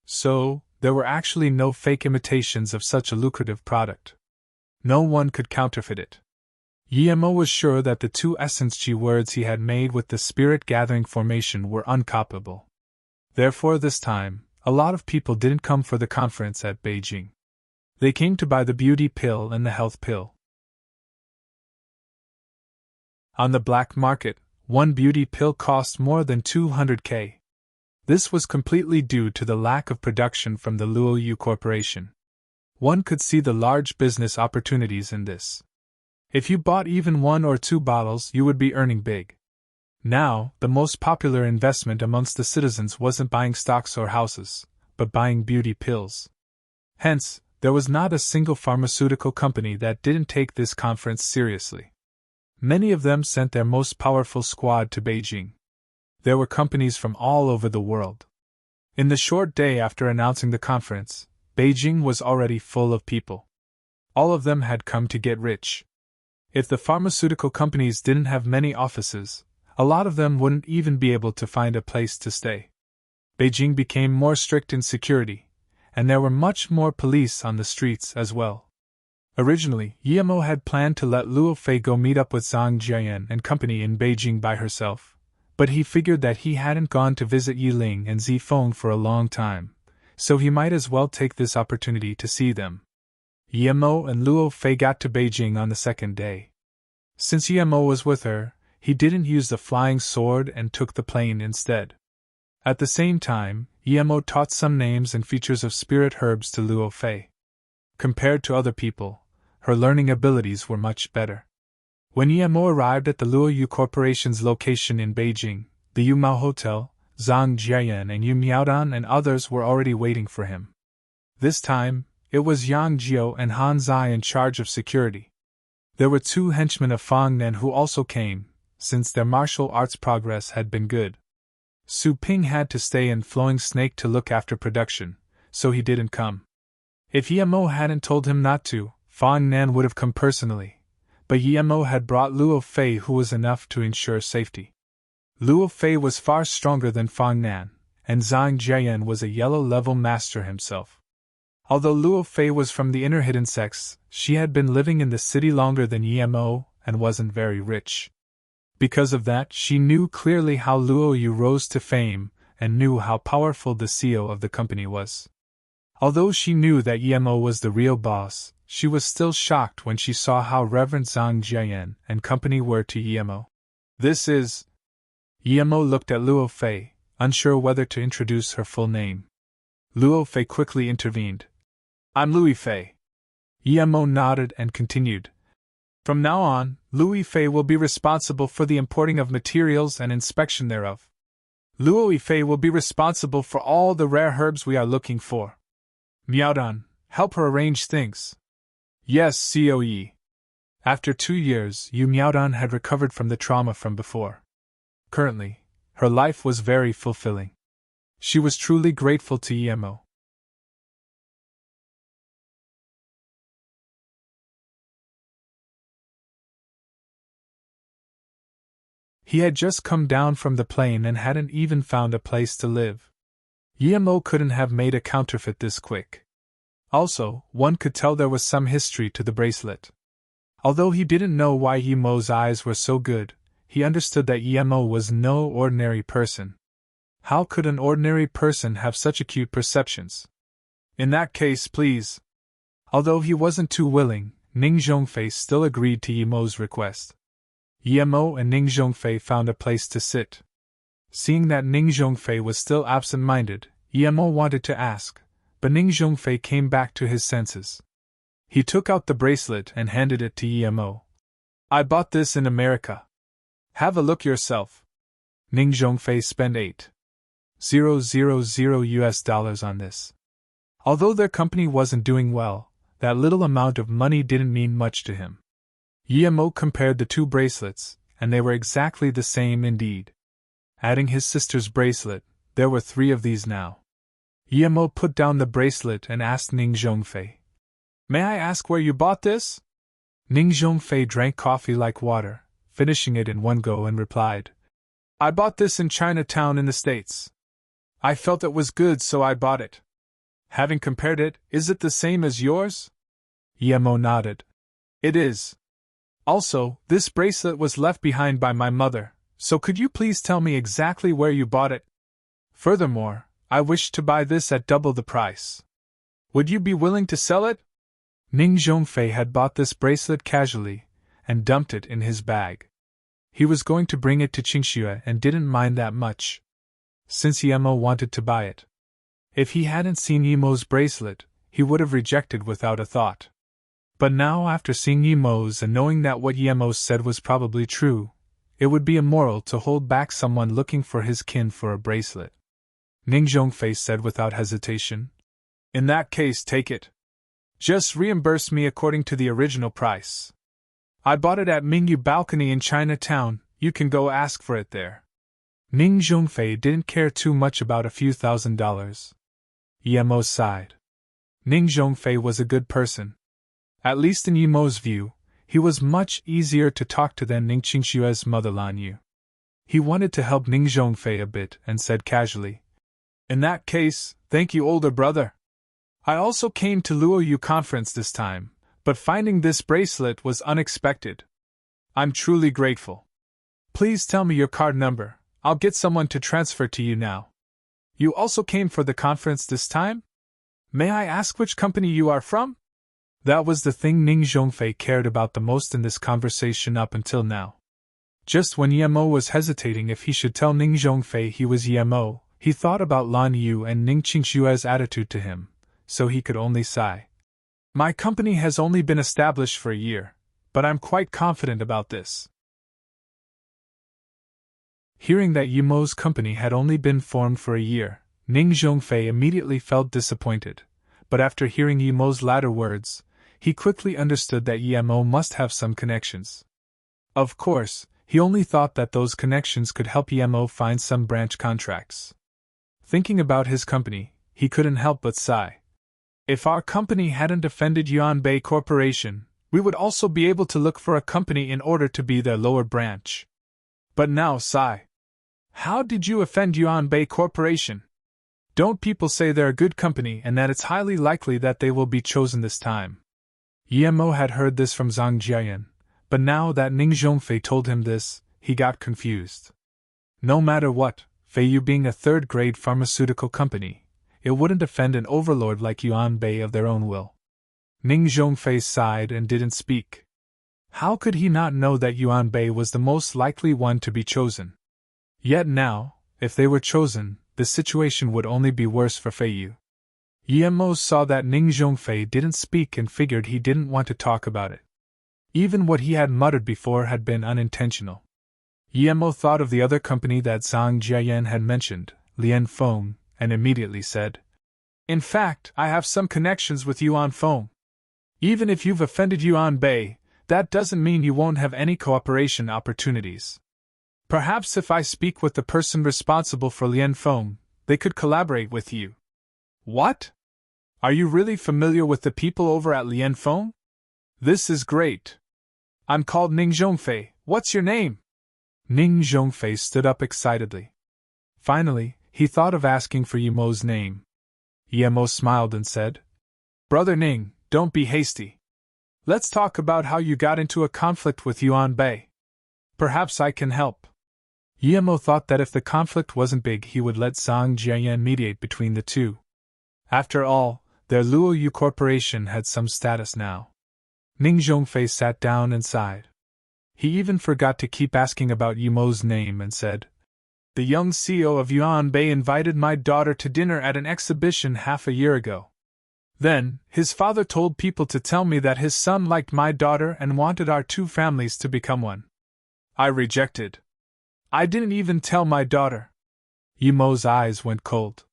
So, there were actually no fake imitations of such a lucrative product. No one could counterfeit it. Yemo was sure that the 2 essence G words he had made with the spirit-gathering formation were uncopyable. Therefore this time, a lot of people didn't come for the conference at Beijing. They came to buy the beauty pill and the health pill. On the black market, one beauty pill cost more than 200k. This was completely due to the lack of production from the Luo Yu Corporation. One could see the large business opportunities in this. If you bought even 1 or 2 bottles, you would be earning big. Now, the most popular investment amongst the citizens wasn't buying stocks or houses, but buying beauty pills. Hence, there was not a single pharmaceutical company that didn't take this conference seriously. Many of them sent their most powerful squad to Beijing. There were companies from all over the world. In the short day after announcing the conference, Beijing was already full of people. All of them had come to get rich. If the pharmaceutical companies didn't have many offices, a lot of them wouldn't even be able to find a place to stay. Beijing became more strict in security, and there were much more police on the streets as well. Originally, Yemo had planned to let Luo Fei go meet up with Zhang Jian and company in Beijing by herself, but he figured that he hadn't gone to visit Yiling and Zifeng for a long time, so he might as well take this opportunity to see them. Yemo and Luo Fei got to Beijing on the second day. Since Yemo was with her, he didn't use the flying sword and took the plane instead. At the same time, Yemo taught some names and features of spirit herbs to Luo Fei. Compared to other people, her learning abilities were much better. When Yemo arrived at the Luo Yu Corporation's location in Beijing, the Yumao Hotel, Zhang Jian and Yu Miaodan and others were already waiting for him. This time, it was Yang Jiao and Han Zai in charge of security. There were 2 henchmen of Fang Nan who also came, since their martial arts progress had been good. Su Ping had to stay in Flowing Snake to look after production, so he didn't come. If Yemo hadn't told him not to, Fang Nan would have come personally, but Yemo had brought Luo Fei, who was enough to ensure safety. Luo Fei was far stronger than Fang Nan, and Zhang Jian was a yellow-level master himself. Although Luo Fei was from the inner hidden sects, she had been living in the city longer than Yemo and wasn't very rich. Because of that, she knew clearly how Luo Yu rose to fame and knew how powerful the CEO of the company was. Although she knew that Yemo was the real boss, she was still shocked when she saw how reverent Zhang Jian and company were to Yemo. This is... Yemo looked at Luo Fei, unsure whether to introduce her full name. Luo Fei quickly intervened. I'm Louis Fei. Yemo nodded and continued. From now on, Louis Fei will be responsible for the importing of materials and inspection thereof. Luo Fei will be responsible for all the rare herbs we are looking for. Miaodan, help her arrange things. Yes, COE. After 2 years, Yu Miaodan had recovered from the trauma from before. Currently, her life was very fulfilling. She was truly grateful to Emo. He had just come down from the plane and hadn't even found a place to live. Emo couldn't have made a counterfeit this quick. Also, one could tell there was some history to the bracelet. Although he didn't know why Emo's eyes were so good, he understood that Emo was no ordinary person. How could an ordinary person have such acute perceptions? In that case, please. Although he wasn't too willing, Ning Zhongfei still agreed to Emo's request. Emo and Ning Zhongfei found a place to sit. Seeing that Ning Zhongfei was still absent-minded, Emo wanted to ask, but Ning Zhongfei came back to his senses. He took out the bracelet and handed it to Emo. I bought this in America. Have a look yourself. Ning Zhongfei spent $8,000 on this. Although their company wasn't doing well, that little amount of money didn't mean much to him. Emo compared the two bracelets, and they were exactly the same indeed. Adding his sister's bracelet, there were 3 of these now. Emo put down the bracelet and asked Ning Zhongfei, May I ask where you bought this? Ning Zhongfei drank coffee like water, finishing it in one go, and replied, I bought this in Chinatown in the States. I felt it was good, so I bought it. Having compared it, is it the same as yours? Emo nodded. It is. Also, this bracelet was left behind by my mother, so could you please tell me exactly where you bought it? Furthermore, I wish to buy this at double the price. Would you be willing to sell it? Ning Zhongfei had bought this bracelet casually, and dumped it in his bag. He was going to bring it to Qingxue and didn't mind that much, since Emo wanted to buy it. If he hadn't seen Emo's bracelet, he would have rejected without a thought. But now, after seeing Emo's and knowing that what Emo said was probably true, it would be immoral to hold back someone looking for his kin for a bracelet. Ning Zhongfei said without hesitation, In that case, take it. Just reimburse me according to the original price. I bought it at Mingyu Balcony in Chinatown, you can go ask for it there. Ning Zhongfei didn't care too much about a few $1,000s. Emo sighed. Ning Zhongfei was a good person. At least in Emo's view, he was much easier to talk to than Ning Qingxue's mother Lan Yu. He wanted to help Ning Zhongfei a bit and said casually, In that case, thank you, older brother. I also came to Luoyu conference this time, but finding this bracelet was unexpected. I'm truly grateful. Please tell me your card number, I'll get someone to transfer to you now. You also came for the conference this time? May I ask which company you are from? That was the thing Ning Zhongfei cared about the most in this conversation up until now. Just when Emo was hesitating if he should tell Ning Zhongfei he was Emo, he thought about Lan Yu and Ning Qingxue's attitude to him, so he could only sigh. My company has only been established for a year, but I'm quite confident about this. Hearing that Emo's company had only been formed for a year, Ning Zhongfei immediately felt disappointed, but after hearing Emo's latter words, he quickly understood that Emo must have some connections. Of course, he only thought that those connections could help Emo find some branch contracts. Thinking about his company, he couldn't help but sigh. If our company hadn't offended Yuanbei Corporation, we would also be able to look for a company in order to be their lower branch. But now, sigh. How did you offend Yuanbei Corporation? Don't people say they're a good company and that it's highly likely that they will be chosen this time? Emo had heard this from Zhang Jiayan, but now that Ning Zhongfei told him this, he got confused. No matter what, Feiyu being a third-grade pharmaceutical company, it wouldn't offend an overlord like Yuanbei of their own will. Ning Zhongfei sighed and didn't speak. How could he not know that Yuanbei was the most likely one to be chosen? Yet now, if they were chosen, the situation would only be worse for Feiyu. Emo saw that Ning Zhongfei didn't speak and figured he didn't want to talk about it. Even what he had muttered before had been unintentional. Emo thought of the other company that Zhang Jiayan had mentioned, Lian Feng, and immediately said, In fact, I have some connections with Yuan Feng. Even if you've offended Yuanbei, that doesn't mean you won't have any cooperation opportunities. Perhaps if I speak with the person responsible for Lian Feng, They could collaborate with you. What? Are you really familiar with the people over at Lianfeng? This is great. I'm called Ning Zhongfei. What's your name? Ning Zhongfei stood up excitedly. Finally, he thought of asking for Yimo's name. Yimo smiled and said, Brother Ning, don't be hasty. Let's talk about how you got into a conflict with Yuan Bei. Perhaps I can help. Yimo thought that if the conflict wasn't big, he would let Zhang Jiayan mediate between the two. After all, their Luo Yu corporation had some status now. Ning Zhongfei sat down and sighed. He even forgot to keep asking about Yimo's name and said, The young CEO of Yuan Bei invited my daughter to dinner at an exhibition half a year ago. Then, his father told people to tell me that his son liked my daughter and wanted our two families to become one. I rejected. I didn't even tell my daughter. Yimo's eyes went cold.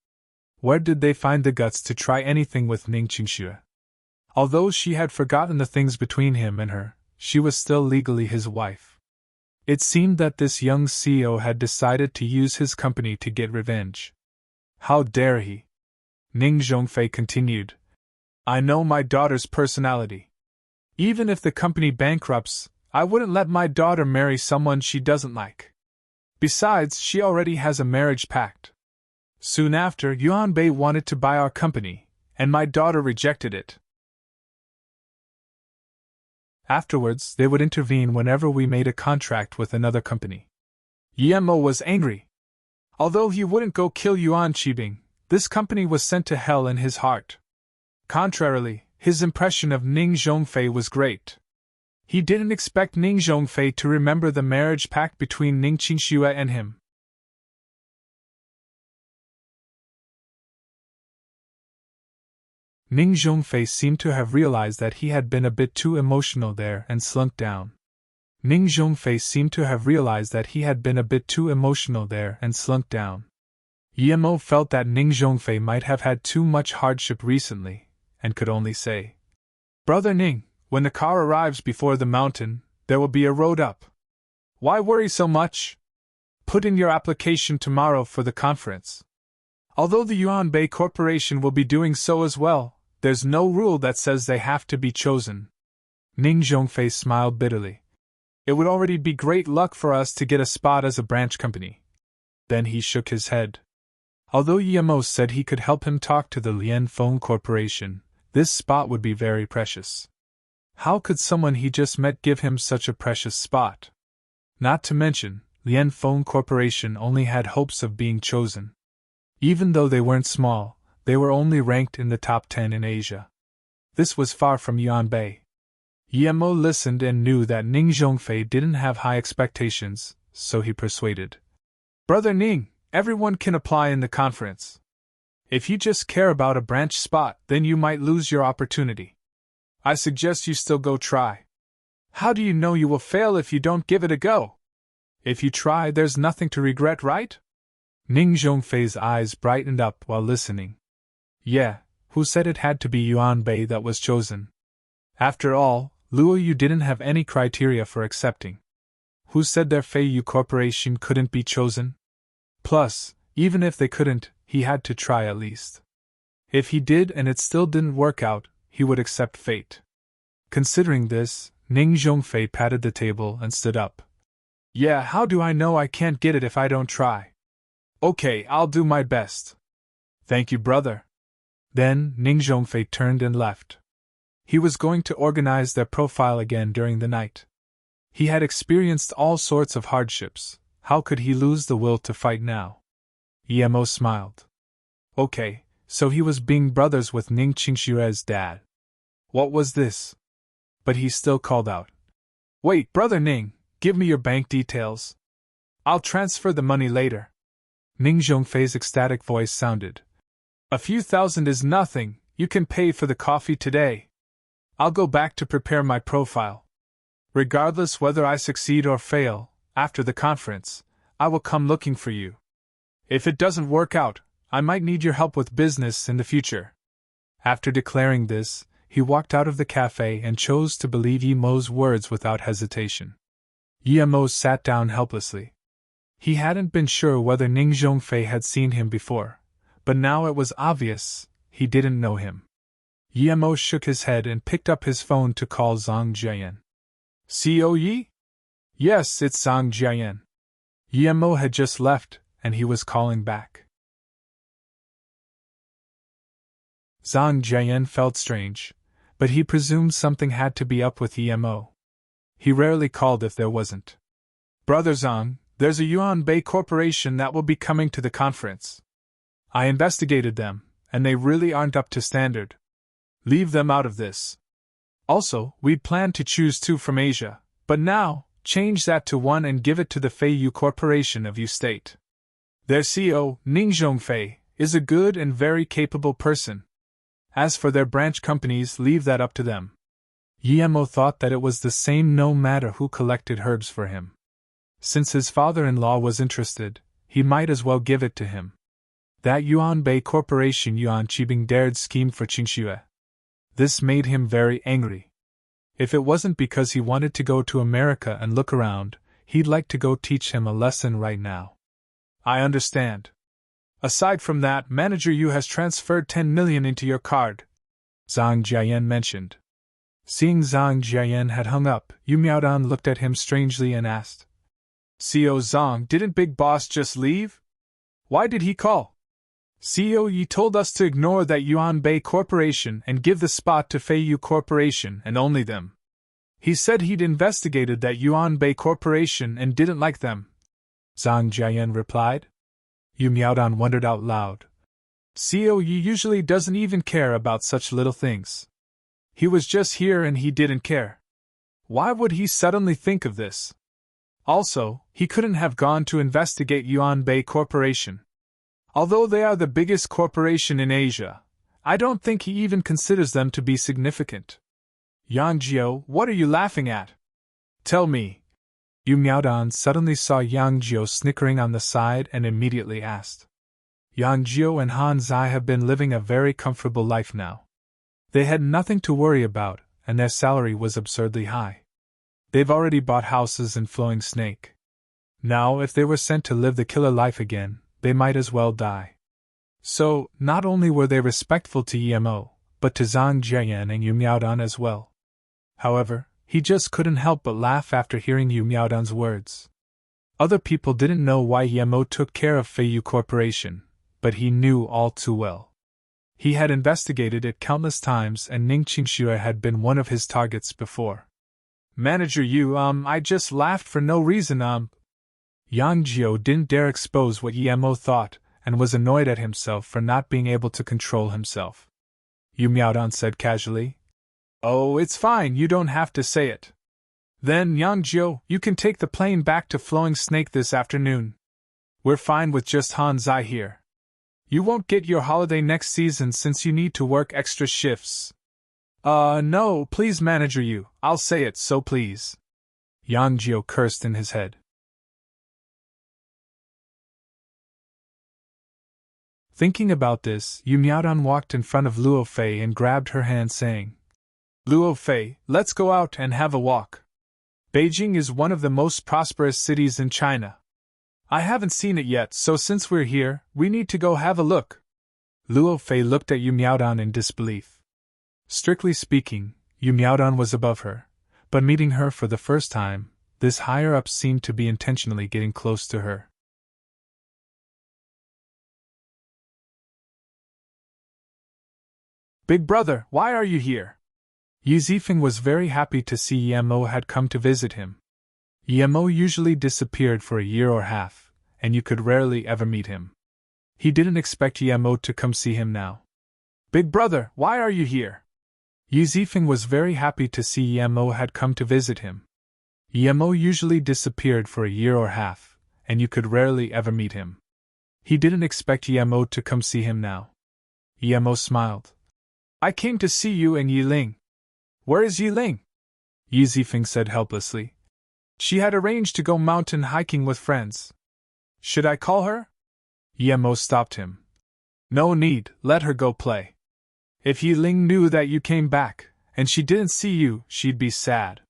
Where did they find the guts to try anything with Ning Qingxue? Although she had forgotten the things between him and her, she was still legally his wife. It seemed that this young CEO had decided to use his company to get revenge. How dare he? Ning Zhongfei continued. I know my daughter's personality. Even if the company bankrupts, I wouldn't let my daughter marry someone she doesn't like. Besides, she already has a marriage pact. Soon after, Yuan Bei wanted to buy our company, and my daughter rejected it. Afterwards, they would intervene whenever we made a contract with another company. Yemo was angry. Although he wouldn't go kill Yuan Qibing, this company was sent to hell in his heart. Contrarily, his impression of Ning Zhongfei was great. He didn't expect Ning Zhongfei to remember the marriage pact between Ning Qingxue and him. Ning Zhongfei seemed to have realized that he had been a bit too emotional there and slunk down. Yemo felt that Ning Zhongfei might have had too much hardship recently, and could only say, Brother Ning, when the car arrives before the mountain, there will be a road up. Why worry so much? Put in your application tomorrow for the conference. Although the Yuan Bei Corporation will be doing so as well, there's no rule that says they have to be chosen. Ning Zhongfei smiled bitterly. It would already be great luck for us to get a spot as a branch company. Then he shook his head. Although Yemo said he could help him talk to the Lianfeng Corporation, this spot would be very precious. How could someone he just met give him such a precious spot? Not to mention, Lianfeng Corporation only had hopes of being chosen. Even though they weren't small, they were only ranked in the top 10 in Asia. This was far from Yuan Bei. Yemo listened and knew that Ning Zhongfei didn't have high expectations, so he persuaded. Brother Ning, everyone can apply in the conference. If you just care about a branch spot, then you might lose your opportunity. I suggest you still go try. How do you know you will fail if you don't give it a go? If you try, there's nothing to regret, right? Ning Zhongfei's eyes brightened up while listening. Yeah, who said it had to be Yuan Bei that was chosen? After all, Luo Yu didn't have any criteria for accepting. Who said their Fei Yu Corporation couldn't be chosen? Plus, even if they couldn't, he had to try at least. If he did and it still didn't work out, he would accept fate. Considering this, Ning Zhongfei patted the table and stood up. Yeah, how do I know I can't get it if I don't try? Okay, I'll do my best. Thank you, brother. Then, Ning Zhongfei turned and left. He was going to organize their profile again during the night. He had experienced all sorts of hardships. How could he lose the will to fight now? Yemo smiled. Okay, so he was being brothers with Ning Qingxue's dad. What was this? But he still called out. Wait, Brother Ning, give me your bank details. I'll transfer the money later. Ning Zhongfei's ecstatic voice sounded. A few thousand is nothing, you can pay for the coffee today. I'll go back to prepare my profile. Regardless whether I succeed or fail, after the conference, I will come looking for you. If it doesn't work out, I might need your help with business in the future. After declaring this, he walked out of the cafe and chose to believe Yemo's words without hesitation. Yemo sat down helplessly. He hadn't been sure whether Ning Zhongfei had seen him before, but now it was obvious he didn't know him. Yemo shook his head and picked up his phone to call Zhang Jiayan. "Co Yi?" "Yes, it's Zhang Jiayan." Yemo had just left, and he was calling back. Zhang Jiayan felt strange, but he presumed something had to be up with Yemo. He rarely called if there wasn't. "Brother Zhang, there's a Unveil corporation that will be coming to the conference. I investigated them, and they really aren't up to standard. Leave them out of this. Also, we'd planned to choose 2 from Asia, but now, change that to 1 and give it to the Feiyu Corporation of U State. Their CEO, Ning Zhongfei, is a good and very capable person. As for their branch companies, leave that up to them." Yemo thought that it was the same no matter who collected herbs for him. Since his father-in-law was interested, he might as well give it to him. That Yuanbei Corporation Yuan Qibing dared scheme for Qingxue. This made him very angry. If it wasn't because he wanted to go to America and look around, he'd like to go teach him a lesson right now. "I understand. Aside from that, Manager Yu has transferred 10 million into your card," Zhang Jiayan mentioned. Seeing Zhang Jiayan had hung up, Yu Miaodan looked at him strangely and asked, "CEO Zhang, didn't Big Boss just leave? Why did he call?" "CEO Yi told us to ignore that Yuanbei Corporation and give the spot to Feiyu Corporation and only them. He said he'd investigated that Yuanbei Corporation and didn't like them," Zhang Jiayan replied. Yu Miaodan wondered out loud. "CEO Yi usually doesn't even care about such little things. He was just here and he didn't care. Why would he suddenly think of this? Also, he couldn't have gone to investigate Yuanbei Corporation. Although they are the biggest corporation in Asia, I don't think he even considers them to be significant." "Yang Jiao, what are you laughing at? Tell me." Yu Miaodan suddenly saw Yang Jiao snickering on the side and immediately asked. Yang Jiao and Han Zai have been living a very comfortable life now. They had nothing to worry about, and their salary was absurdly high. They've already bought houses in Flowing Snake. Now, if they were sent to live the killer life again, they might as well die. So, not only were they respectful to Yemo, but to Zhang Jiayan and Yu Miaodan as well. However, he just couldn't help but laugh after hearing Yu Miaodan's words. Other people didn't know why Yemo took care of Feiyu Corporation, but he knew all too well. He had investigated it countless times and Ning Qingxue had been one of his targets before. "Manager Yu, I just laughed for no reason, Yang Jiao didn't dare expose what Yemo thought, and was annoyed at himself for not being able to control himself. Yu Miaodan said casually, "Oh, it's fine, you don't have to say it. Then, Yang Jiao, you can take the plane back to Flowing Snake this afternoon. We're fine with just Han Zai here. You won't get your holiday next season since you need to work extra shifts." No, please Manager Yu, I'll say it, so please." Yang Jiao cursed in his head. Thinking about this, Yu Miaodan walked in front of Luo Fei and grabbed her hand saying, "Luo Fei, let's go out and have a walk. Beijing is one of the most prosperous cities in China. I haven't seen it yet, so since we're here, we need to go have a look." Luo Fei looked at Yu Miaodan in disbelief. Strictly speaking, Yu Miaodan was above her, but meeting her for the first time, this higher-up seemed to be intentionally getting close to her. "Big brother, why are you here?" Yi Zifeng was very happy to see Yemo had come to visit him. Yemo usually disappeared for a year or half, and you could rarely ever meet him. He didn't expect Yemo to come see him now. "Big brother, why are you here?" Yi Zifeng was very happy to see Yemo had come to visit him. Yemo usually disappeared for a year or half, and you could rarely ever meet him. He didn't expect Yemo to come see him now. Yemo smiled. "I came to see you and Yiling." "Where is Yiling?" Yi Zifeng said helplessly. "She had arranged to go mountain hiking with friends. Should I call her?" Yemo stopped him. "No need, let her go play. If Yiling knew that you came back, and she didn't see you, she'd be sad.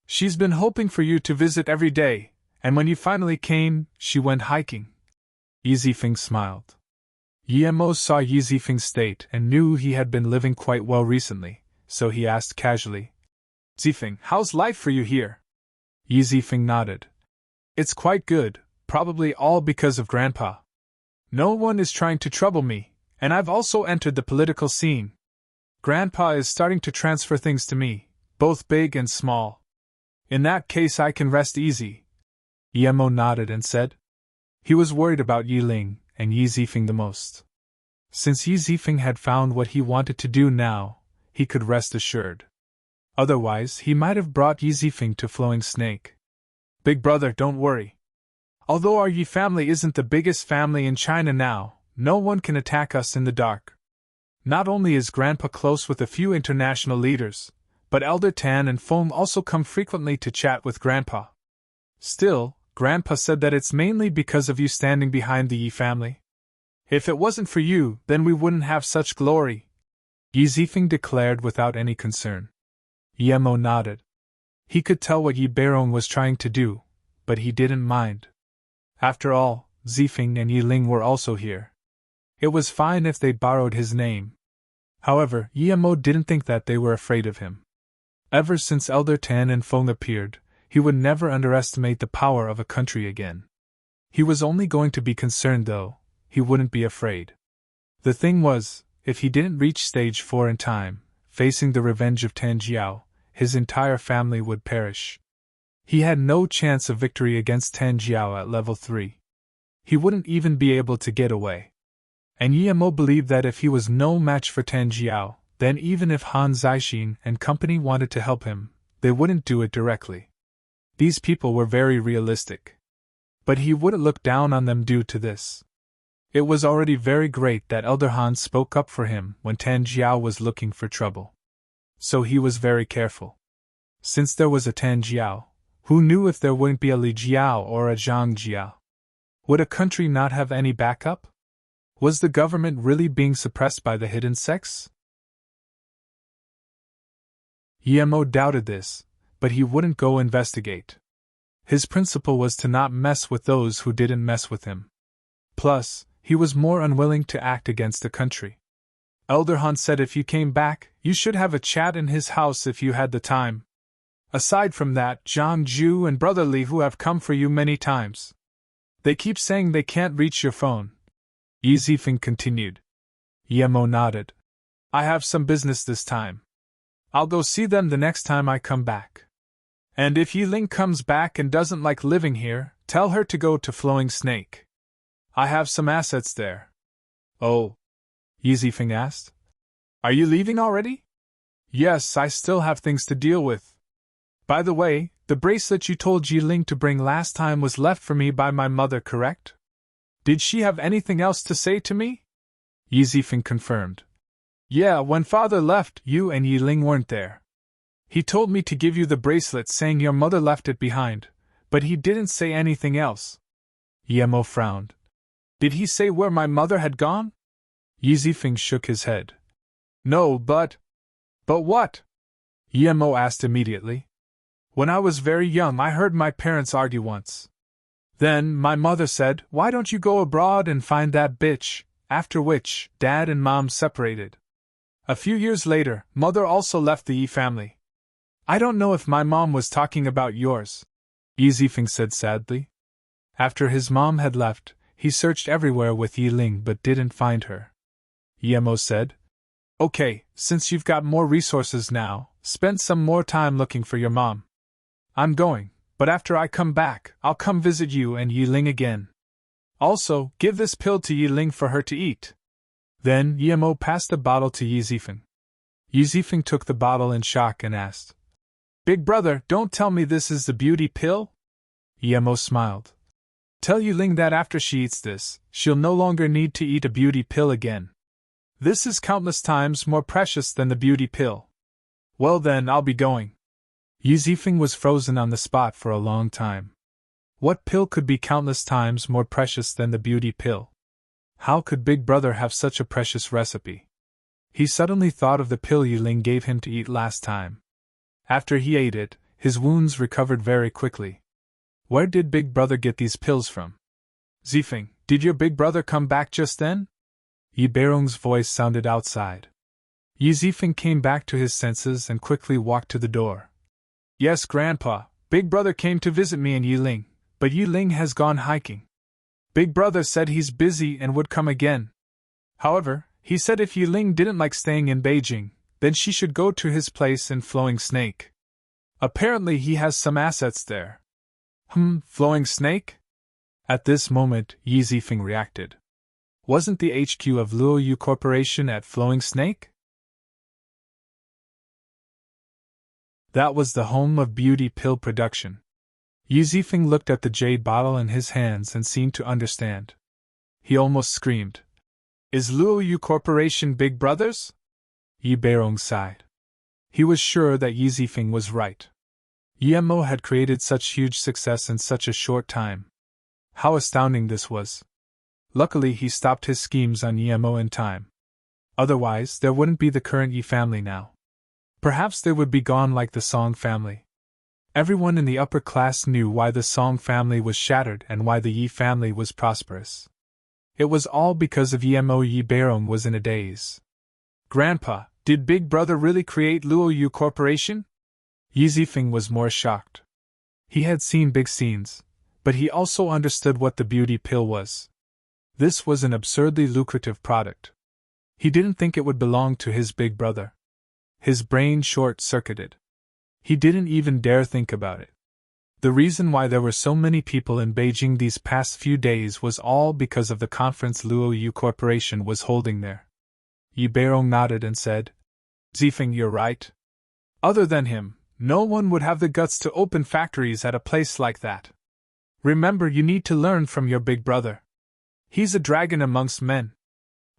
She's been hoping for you to visit every day, and when you finally came, she went hiking." Yi Zifeng smiled. Yemo saw Yi Zifeng's state and knew he had been living quite well recently, so he asked casually, Zifeng, how's life for you here? Yi Zifeng nodded. It's quite good, probably all because of Grandpa. No one is trying to trouble me, and I've also entered the political scene. Grandpa is starting to transfer things to me, both big and small. In that case I can rest easy. Yemo nodded and said. He was worried about Yi Ling and Yi Zifeng the most. Since Yi Zifeng had found what he wanted to do now, he could rest assured. Otherwise, he might have brought Yi Zifeng to Flowing Snake. Big brother, don't worry. Although our Yi family isn't the biggest family in China now, no one can attack us in the dark. Not only is Grandpa close with a few international leaders, but Elder Tan and Feng also come frequently to chat with Grandpa. Still, Grandpa said that it's mainly because of you standing behind the Yi family. If it wasn't for you, then we wouldn't have such glory, Yi Zifeng declared without any concern. Yemo nodded. He could tell what Yi Beirong was trying to do, but he didn't mind. After all, Zifeng and Yi Ling were also here. It was fine if they borrowed his name. However, Yemo didn't think that they were afraid of him. Ever since Elder Tan and Feng appeared, he would never underestimate the power of a country again. He was only going to be concerned though, he wouldn't be afraid. The thing was, if he didn't reach stage 4 in time, facing the revenge of Tan Jiao, his entire family would perish. He had no chance of victory against Tan Jiao at level 3. He wouldn't even be able to get away. And Yemo believed that if he was no match for Tan Jiao, then even if Han Zixin and company wanted to help him, they wouldn't do it directly. These people were very realistic. But he wouldn't look down on them due to this. It was already very great that Elder Han spoke up for him when Tan Jiao was looking for trouble. So he was very careful. Since there was a Tan Jiao, who knew if there wouldn't be a Li Jiao or a Zhang Jiao? Would a country not have any backup? Was the government really being suppressed by the hidden sects? Yemo doubted this, but he wouldn't go investigate. His principle was to not mess with those who didn't mess with him. Plus, he was more unwilling to act against the country. Elder Han said if you came back, you should have a chat in his house if you had the time. Aside from that, Zhang Ju and Brother Li who have come for you many times. They keep saying they can't reach your phone. Yi Zifeng continued. Yemo nodded. I have some business this time. I'll go see them the next time I come back. And if Yi Ling comes back and doesn't like living here, tell her to go to Flowing Snake. I have some assets there. Oh? Yi Zifeng asked. Are you leaving already? Yes, I still have things to deal with. By the way, the bracelet you told Yi Ling to bring last time was left for me by my mother, correct? Did she have anything else to say to me? Yi Zifeng confirmed. Yeah, when father left, you and Yi Ling weren't there. He told me to give you the bracelet saying your mother left it behind, but he didn't say anything else. Yemo frowned. Did he say where my mother had gone? Yi Zifeng shook his head. No, but... But what? Yemo asked immediately. When I was very young I heard my parents argue once. Then my mother said, why don't you go abroad and find that bitch, after which, Dad and Mom separated. A few years later, Mother also left the Yi family. I don't know if my mom was talking about yours, Yi Zifeng said sadly. After his mom had left, he searched everywhere with Yi Ling but didn't find her. Yemo said, Okay, since you've got more resources now, spend some more time looking for your mom. I'm going, but after I come back, I'll come visit you and Yi Ling again. Also, give this pill to Yi Ling for her to eat. Then Yemo passed the bottle to Yi Zifeng. Yi Zifeng took the bottle in shock and asked, Big brother, don't tell me this is the beauty pill? Yemo smiled. Tell Yi Ling that after she eats this, she'll no longer need to eat a beauty pill again. This is countless times more precious than the beauty pill. Well then, I'll be going. Yi Zifeng was frozen on the spot for a long time. What pill could be countless times more precious than the beauty pill? How could Big Brother have such a precious recipe? He suddenly thought of the pill Yi Ling gave him to eat last time. After he ate it, his wounds recovered very quickly. Where did Big Brother get these pills from? Zifeng, did your Big Brother come back just then? Yi Beirong's voice sounded outside. Yi Zifeng came back to his senses and quickly walked to the door. Yes, Grandpa, Big Brother came to visit me and Yiling, but Yiling has gone hiking. Big Brother said he's busy and would come again. However, he said if Yiling didn't like staying in Beijing, then she should go to his place in Flowing Snake. Apparently he has some assets there. Flowing Snake? At this moment, Yi Zifeng reacted. Wasn't the HQ of Luoyu Corporation at Flowing Snake? That was the home of Beauty Pill Production. Yi Zifeng looked at the jade bottle in his hands and seemed to understand. He almost screamed. Is Luoyu Corporation Big Brothers? Yi Beirong sighed. He was sure that Yi Zifeng was right. Yemo had created such huge success in such a short time. How astounding this was. Luckily he stopped his schemes on Yemo in time. Otherwise there wouldn't be the current Yi family now. Perhaps they would be gone like the Song family. Everyone in the upper class knew why the Song family was shattered and why the Yi family was prosperous. It was all because of Yemo. Yi Beirong was in a daze. Grandpa, did Big Brother really create Luoyu Corporation? Yi Zifeng was more shocked. He had seen big scenes, but he also understood what the beauty pill was. This was an absurdly lucrative product. He didn't think it would belong to his big brother. His brain short-circuited. He didn't even dare think about it. The reason why there were so many people in Beijing these past few days was all because of the conference Luoyu Corporation was holding there. Yi Beirong nodded and said, Zifeng, you're right. Other than him, no one would have the guts to open factories at a place like that. Remember, you need to learn from your big brother. He's a dragon amongst men.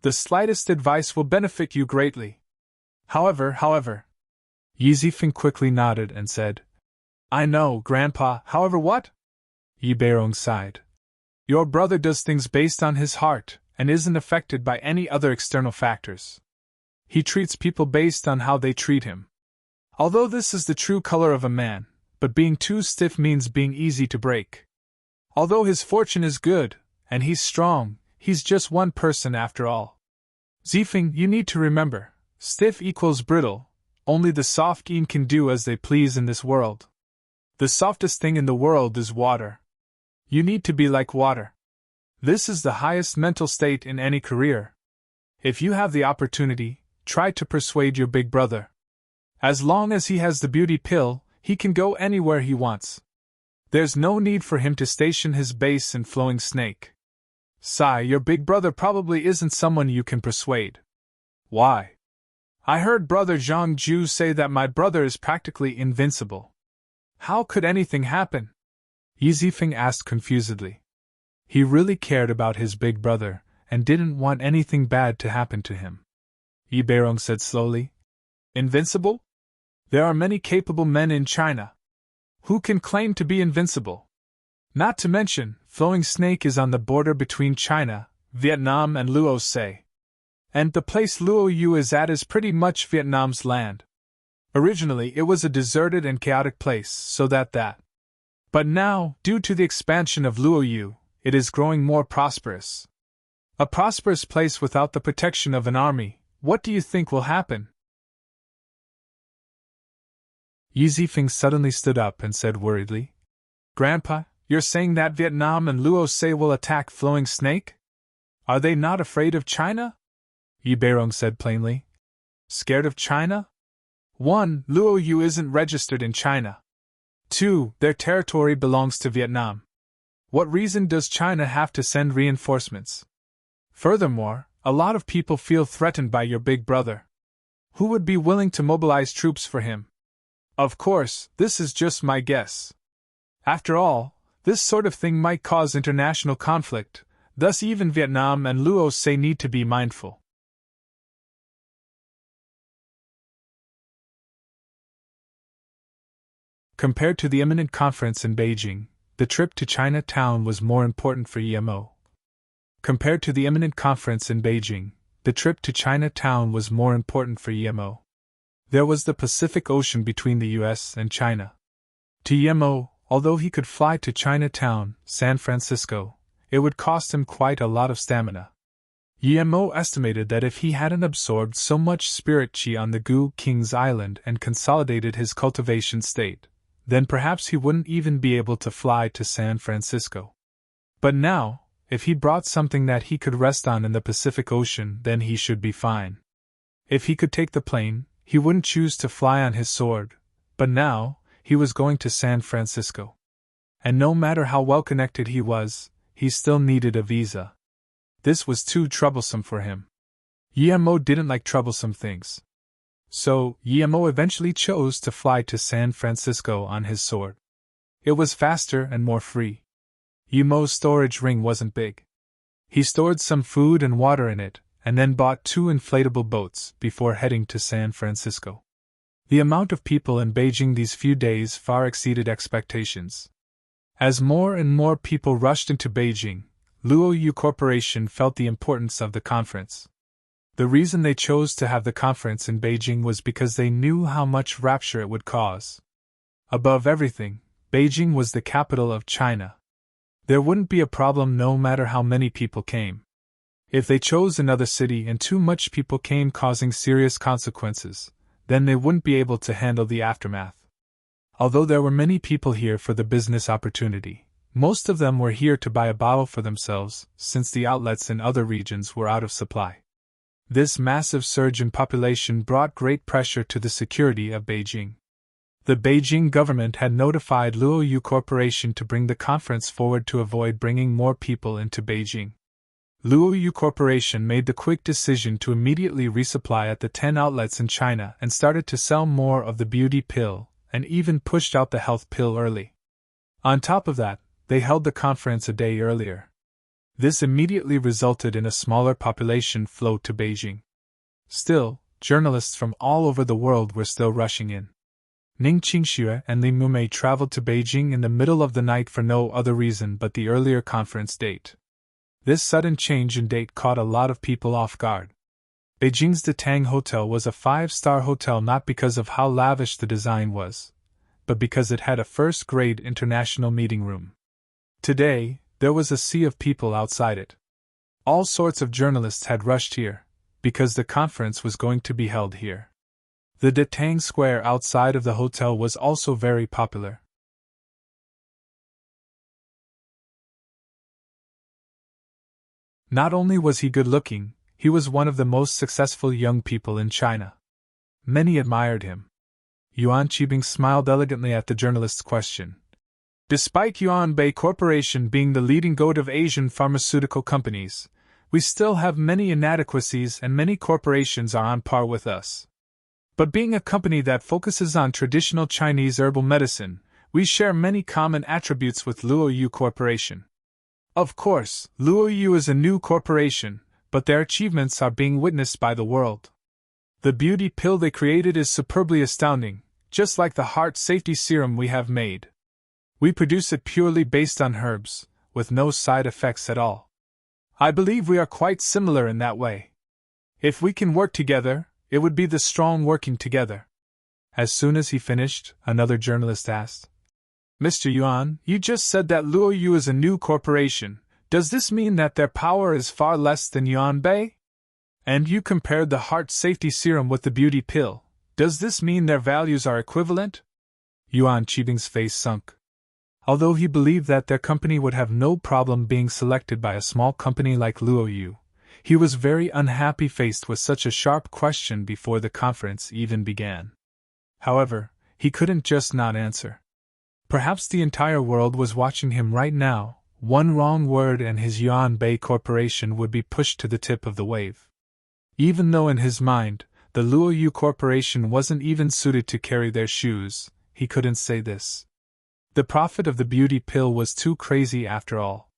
The slightest advice will benefit you greatly. However, Yi Zifeng quickly nodded and said, I know, Grandpa, however what? Yi Beirong sighed. Your brother does things based on his heart, and isn't affected by any other external factors. He treats people based on how they treat him. Although this is the true color of a man, but being too stiff means being easy to break. Although his fortune is good, and he's strong, he's just one person after all. Zifeng, you need to remember, stiff equals brittle, only the soft yin can do as they please in this world. The softest thing in the world is water. You need to be like water. This is the highest mental state in any career. If you have the opportunity, try to persuade your big brother. As long as he has the beauty pill, he can go anywhere he wants. There's no need for him to station his base in Flowing Snake. Sigh, your big brother probably isn't someone you can persuade. Why? I heard Brother Zhang Ju say that my brother is practically invincible. How could anything happen? Yi Zifeng asked confusedly. He really cared about his big brother, and didn't want anything bad to happen to him. Yi Beirong said slowly. Invincible? There are many capable men in China. Who can claim to be invincible? Not to mention, Flowing Snake is on the border between China, Vietnam and Luosi. And the place Luoyu is at is pretty much Vietnam's land. Originally it was a deserted and chaotic place, so that. But now, due to the expansion of Luoyu, it is growing more prosperous. A prosperous place without the protection of an army, what do you think will happen? Yi Zifeng suddenly stood up and said worriedly, Grandpa, you're saying that Vietnam and Luosi will attack Flowing Snake? Are they not afraid of China? Yi Beirong said plainly. Scared of China? 1. Luoyu isn't registered in China. 2. Their territory belongs to Vietnam. What reason does China have to send reinforcements? Furthermore, a lot of people feel threatened by your big brother. Who would be willing to mobilize troops for him? Of course, this is just my guess. After all, this sort of thing might cause international conflict, thus even Vietnam and Luosi need to be mindful. Compared to the imminent conference in Beijing, the trip to Chinatown was more important for Yemo. Compared to the imminent conference in Beijing, the trip to Chinatown was more important for Yemo. There was the Pacific Ocean between the US and China. To Yemo, although he could fly to Chinatown, San Francisco, it would cost him quite a lot of stamina. Yemo estimated that if he hadn't absorbed so much spirit qi on the Gu King's Island and consolidated his cultivation state, then perhaps he wouldn't even be able to fly to San Francisco. But now, if he brought something that he could rest on in the Pacific Ocean, then he should be fine. If he could take the plane, he wouldn't choose to fly on his sword, but now, he was going to San Francisco. And no matter how well connected he was, he still needed a visa. This was too troublesome for him. Yemo didn't like troublesome things. So, Yemo eventually chose to fly to San Francisco on his sword. It was faster and more free. Yemo's storage ring wasn't big. He stored some food and water in it, and then bought 2 inflatable boats before heading to San Francisco. The amount of people in Beijing these few days far exceeded expectations. As more and more people rushed into Beijing, Luoyu Corporation felt the importance of the conference. The reason they chose to have the conference in Beijing was because they knew how much rapture it would cause. Above everything, Beijing was the capital of China. There wouldn't be a problem no matter how many people came. If they chose another city and too much people came causing serious consequences, then they wouldn't be able to handle the aftermath. Although there were many people here for the business opportunity, most of them were here to buy a bottle for themselves, since the outlets in other regions were out of supply. This massive surge in population brought great pressure to the security of Beijing. The Beijing government had notified Luoyu Corporation to bring the conference forward to avoid bringing more people into Beijing. Luoyu Corporation made the quick decision to immediately resupply at the 10 outlets in China and started to sell more of the beauty pill, and even pushed out the health pill early. On top of that, they held the conference a day earlier. This immediately resulted in a smaller population flow to Beijing. Still, journalists from all over the world were still rushing in. Ning Qingxue and Li Mumei traveled to Beijing in the middle of the night for no other reason but the earlier conference date. This sudden change in date caught a lot of people off guard. Beijing's De Tang Hotel was a 5-star hotel not because of how lavish the design was, but because it had a first-grade international meeting room. Today, there was a sea of people outside it. All sorts of journalists had rushed here, because the conference was going to be held here. The De Tang Square outside of the hotel was also very popular. Not only was he good-looking, he was one of the most successful young people in China. Many admired him. Yuan Qibing smiled elegantly at the journalist's question. Despite Yuanbei Corporation being the leading goat of Asian pharmaceutical companies, we still have many inadequacies and many corporations are on par with us. But being a company that focuses on traditional Chinese herbal medicine, we share many common attributes with Luoyu Corporation. Of course, Luoyu is a new corporation, but their achievements are being witnessed by the world. The beauty pill they created is superbly astounding, just like the heart safety serum we have made. We produce it purely based on herbs, with no side effects at all. I believe we are quite similar in that way. If we can work together, it would be the strong working together. As soon as he finished, another journalist asked, Mr. Yuan, you just said that Luoyu is a new corporation. Does this mean that their power is far less than Yuanbei? And you compared the heart safety serum with the beauty pill. Does this mean their values are equivalent? Yuan Qibing's face sunk. Although he believed that their company would have no problem being selected by a small company like Luoyu, he was very unhappy faced with such a sharp question before the conference even began. However, he couldn't just not answer. Perhaps the entire world was watching him right now. One wrong word and his Yuanbei Corporation would be pushed to the tip of the wave. Even though in his mind, the Luoyu Corporation wasn't even suited to carry their shoes, he couldn't say this. The profit of the beauty pill was too crazy after all.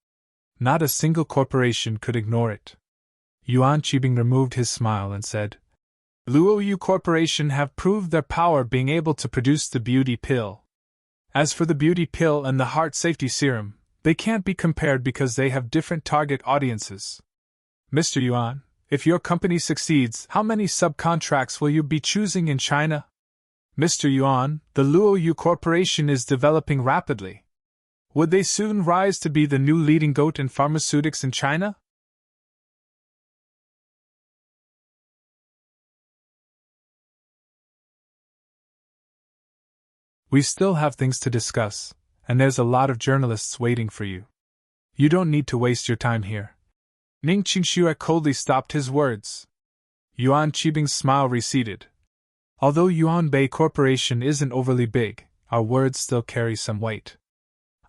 Not a single corporation could ignore it. Yuan Qibing removed his smile and said, Luoyu Corporation have proved their power being able to produce the beauty pill. As for the beauty pill and the heart safety serum, they can't be compared because they have different target audiences. Mr. Yuan, if your company succeeds, how many subcontracts will you be choosing in China? Mr. Yuan, the Luoyu Corporation is developing rapidly. Would they soon rise to be the new leading goat in pharmaceutics in China? We still have things to discuss, and there's a lot of journalists waiting for you. You don't need to waste your time here. Ning Qingxue coldly stopped his words. Yuan Qibing's smile receded. Although Yuanbei Corporation isn't overly big, our words still carry some weight.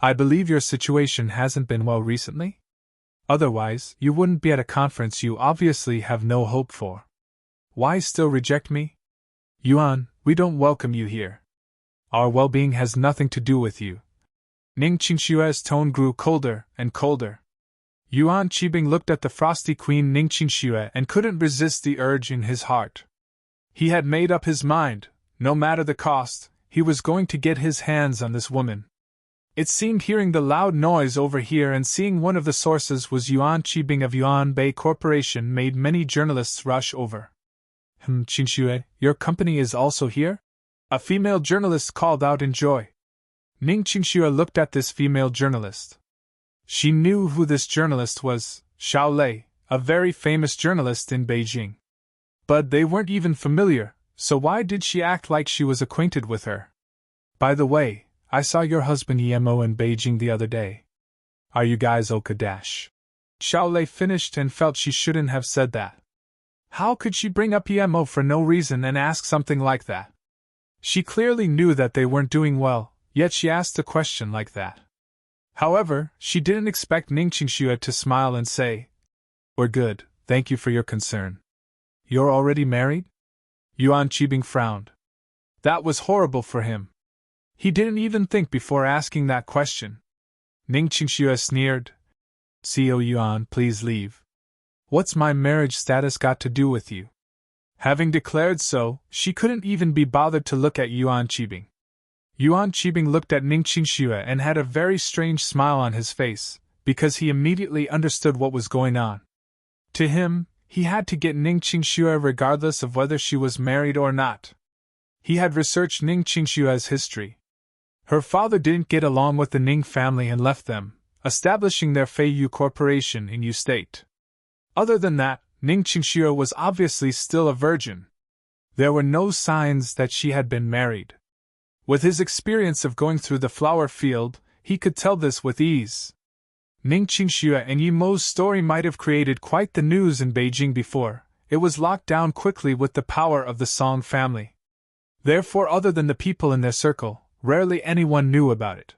I believe your situation hasn't been well recently? Otherwise, you wouldn't be at a conference you obviously have no hope for. Why still reject me? Yuan, we don't welcome you here. Our well-being has nothing to do with you. Ning Qingshue's tone grew colder and colder. Yuan Qibing looked at the frosty queen Ning Qingxue and couldn't resist the urge in his heart. He had made up his mind, no matter the cost, he was going to get his hands on this woman. It seemed hearing the loud noise over here and seeing one of the sources was Yuan Qibing of Yuanbei Corporation made many journalists rush over. Qingxue, your company is also here? A female journalist called out in joy. Ning Qingxue looked at this female journalist. She knew who this journalist was, Xiao Lei, a very famous journalist in Beijing. But they weren't even familiar, so why did she act like she was acquainted with her? By the way, I saw your husband Yemo in Beijing the other day. Are you guys okay? Xiao Lei finished and felt she shouldn't have said that. How could she bring up Yemo for no reason and ask something like that? She clearly knew that they weren't doing well, yet she asked a question like that. However, she didn't expect Ning Qingxue to smile and say, "We're good, thank you for your concern." You're already married? Yuan Qibing frowned. That was horrible for him. He didn't even think before asking that question. Ning Qingxue sneered. CO Yuan, please leave. What's my marriage status got to do with you? Having declared so, she couldn't even be bothered to look at Yuan Qibing. Yuan Qibing looked at Ning Qingxue and had a very strange smile on his face, because he immediately understood what was going on. To him, he had to get Ning Qingxue regardless of whether she was married or not. He had researched Ning Qingshue's history. Her father didn't get along with the Ning family and left them, establishing their Feiyu Corporation in Yu State. Other than that, Ning Qingxue was obviously still a virgin. There were no signs that she had been married. With his experience of going through the flower field, he could tell this with ease. Ning Qingxue and Yemo's story might have created quite the news in Beijing before. It was locked down quickly with the power of the Song family. Therefore, other than the people in their circle, rarely anyone knew about it.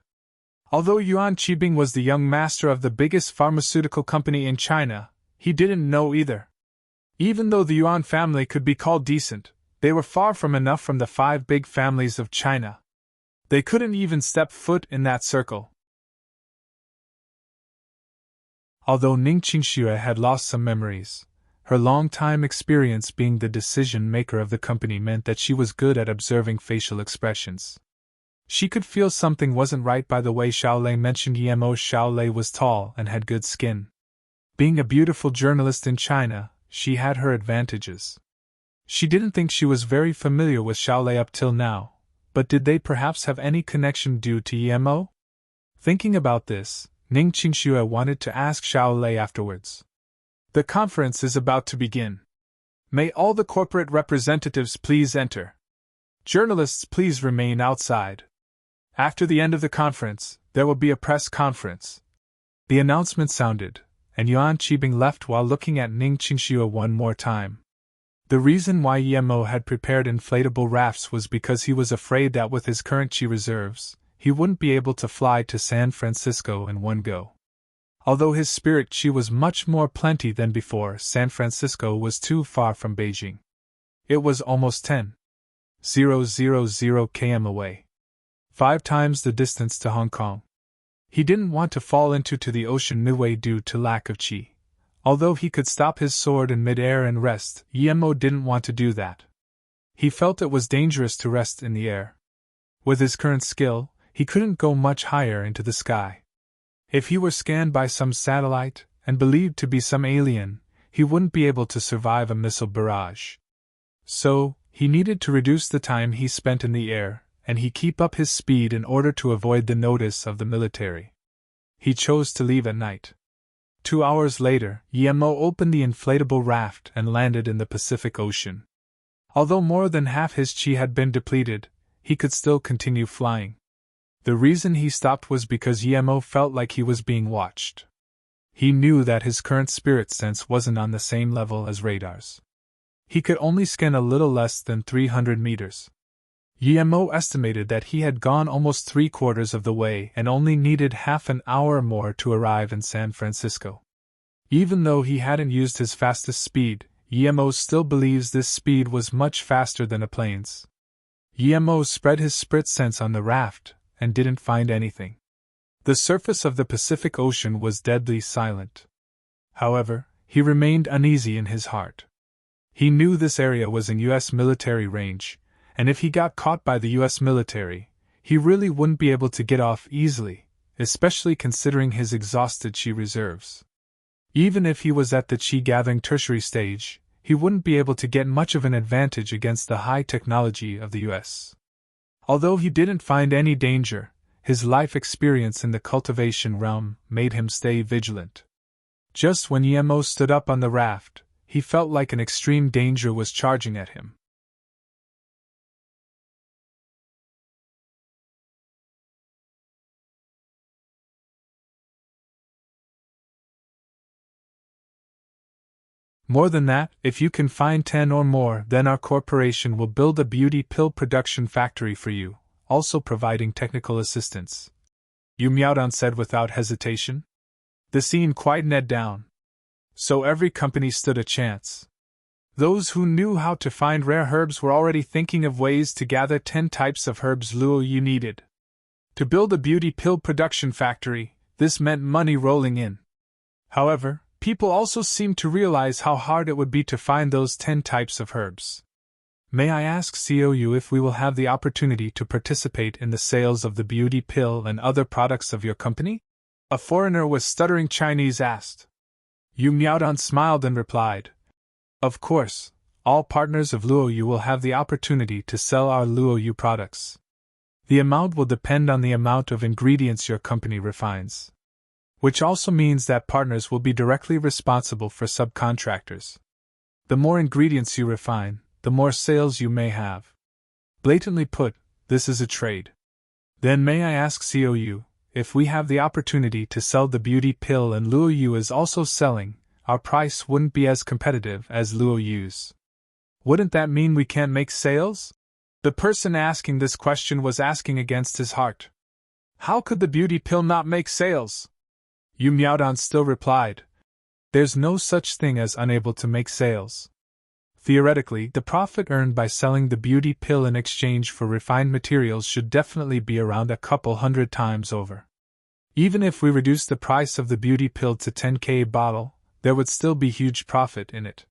Although Yuan Qibing was the young master of the biggest pharmaceutical company in China, he didn't know either. Even though the Yuan family could be called decent, they were far from enough from the 5 big families of China. They couldn't even step foot in that circle. Although Ning Qingxue had lost some memories, her long-time experience being the decision-maker of the company meant that she was good at observing facial expressions. She could feel something wasn't right by the way Xiao Lei mentioned Yemo. Xiao Lei was tall and had good skin. Being a beautiful journalist in China, she had her advantages. She didn't think she was very familiar with Xiao Lei up till now, but did they perhaps have any connection due to Yemo? Thinking about this, Ning Qingxue wanted to ask Xiao Lei afterwards. The conference is about to begin. May all the corporate representatives please enter. Journalists please remain outside. After the end of the conference, there will be a press conference. The announcement sounded, and Yuan Qibing left while looking at Ning Qingxue one more time. The reason why Yemo had prepared inflatable rafts was because he was afraid that with his current chi reserves, he wouldn't be able to fly to San Francisco in one go. Although his spirit chi was much more plenty than before, San Francisco was too far from Beijing. It was almost 10,000 km away. 5 times the distance to Hong Kong. He didn't want to fall into the ocean midway due to lack of chi. Although he could stop his sword in midair and rest, Yemo didn't want to do that. He felt it was dangerous to rest in the air. With his current skill, he couldn't go much higher into the sky. If he were scanned by some satellite, and believed to be some alien, he wouldn't be able to survive a missile barrage. So, he needed to reduce the time he spent in the air, and he keep up his speed in order to avoid the notice of the military. He chose to leave at night. 2 hours later, Yemo opened the inflatable raft and landed in the Pacific Ocean. Although more than half his chi had been depleted, he could still continue flying. The reason he stopped was because Yemo felt like he was being watched. He knew that his current spirit sense wasn't on the same level as radar's. He could only scan a little less than 300 meters. Yemo estimated that he had gone almost 3/4 of the way and only needed half an hour more to arrive in San Francisco. Even though he hadn't used his fastest speed, Yemo still believes this speed was much faster than a plane's. Yemo spread his spirit sense on the raft and didn't find anything. The surface of the Pacific Ocean was deadly silent. However, he remained uneasy in his heart. He knew this area was in U.S. military range, and if he got caught by the U.S. military, he really wouldn't be able to get off easily, especially considering his exhausted chi reserves. Even if he was at the chi gathering tertiary stage, he wouldn't be able to get much of an advantage against the high technology of the U.S. Although he didn't find any danger, his life experience in the cultivation realm made him stay vigilant. Just when Yemo stood up on the raft, he felt like an extreme danger was charging at him. More than that, if you can find 10 or more, then our corporation will build a beauty pill production factory for you, also providing technical assistance. Yu Miaodan said without hesitation. The scene quieted down. So every company stood a chance. Those who knew how to find rare herbs were already thinking of ways to gather 10 types of herbs Luo Yu needed. To build a beauty pill production factory, this meant money rolling in. However, people also seemed to realize how hard it would be to find those 10 types of herbs. May I ask COU if we will have the opportunity to participate in the sales of the beauty pill and other products of your company? A foreigner with stuttering Chinese asked. Yu Miaodan smiled and replied, Of course, all partners of Luo Yu will have the opportunity to sell our Luo Yu products. The amount will depend on the amount of ingredients your company refines. Which also means that partners will be directly responsible for subcontractors. The more ingredients you refine, the more sales you may have. Blatantly put, this is a trade. Then may I ask COU, if we have the opportunity to sell the beauty pill and Luo Yu is also selling, our price wouldn't be as competitive as Luo Yu's. Wouldn't that mean we can't make sales? The person asking this question was asking against his heart. How could the beauty pill not make sales? Yu Miaodan still replied, There's no such thing as unable to make sales. Theoretically, the profit earned by selling the beauty pill in exchange for refined materials should definitely be around a couple hundred times over. Even if we reduce the price of the beauty pill to 10K a bottle, there would still be huge profit in it.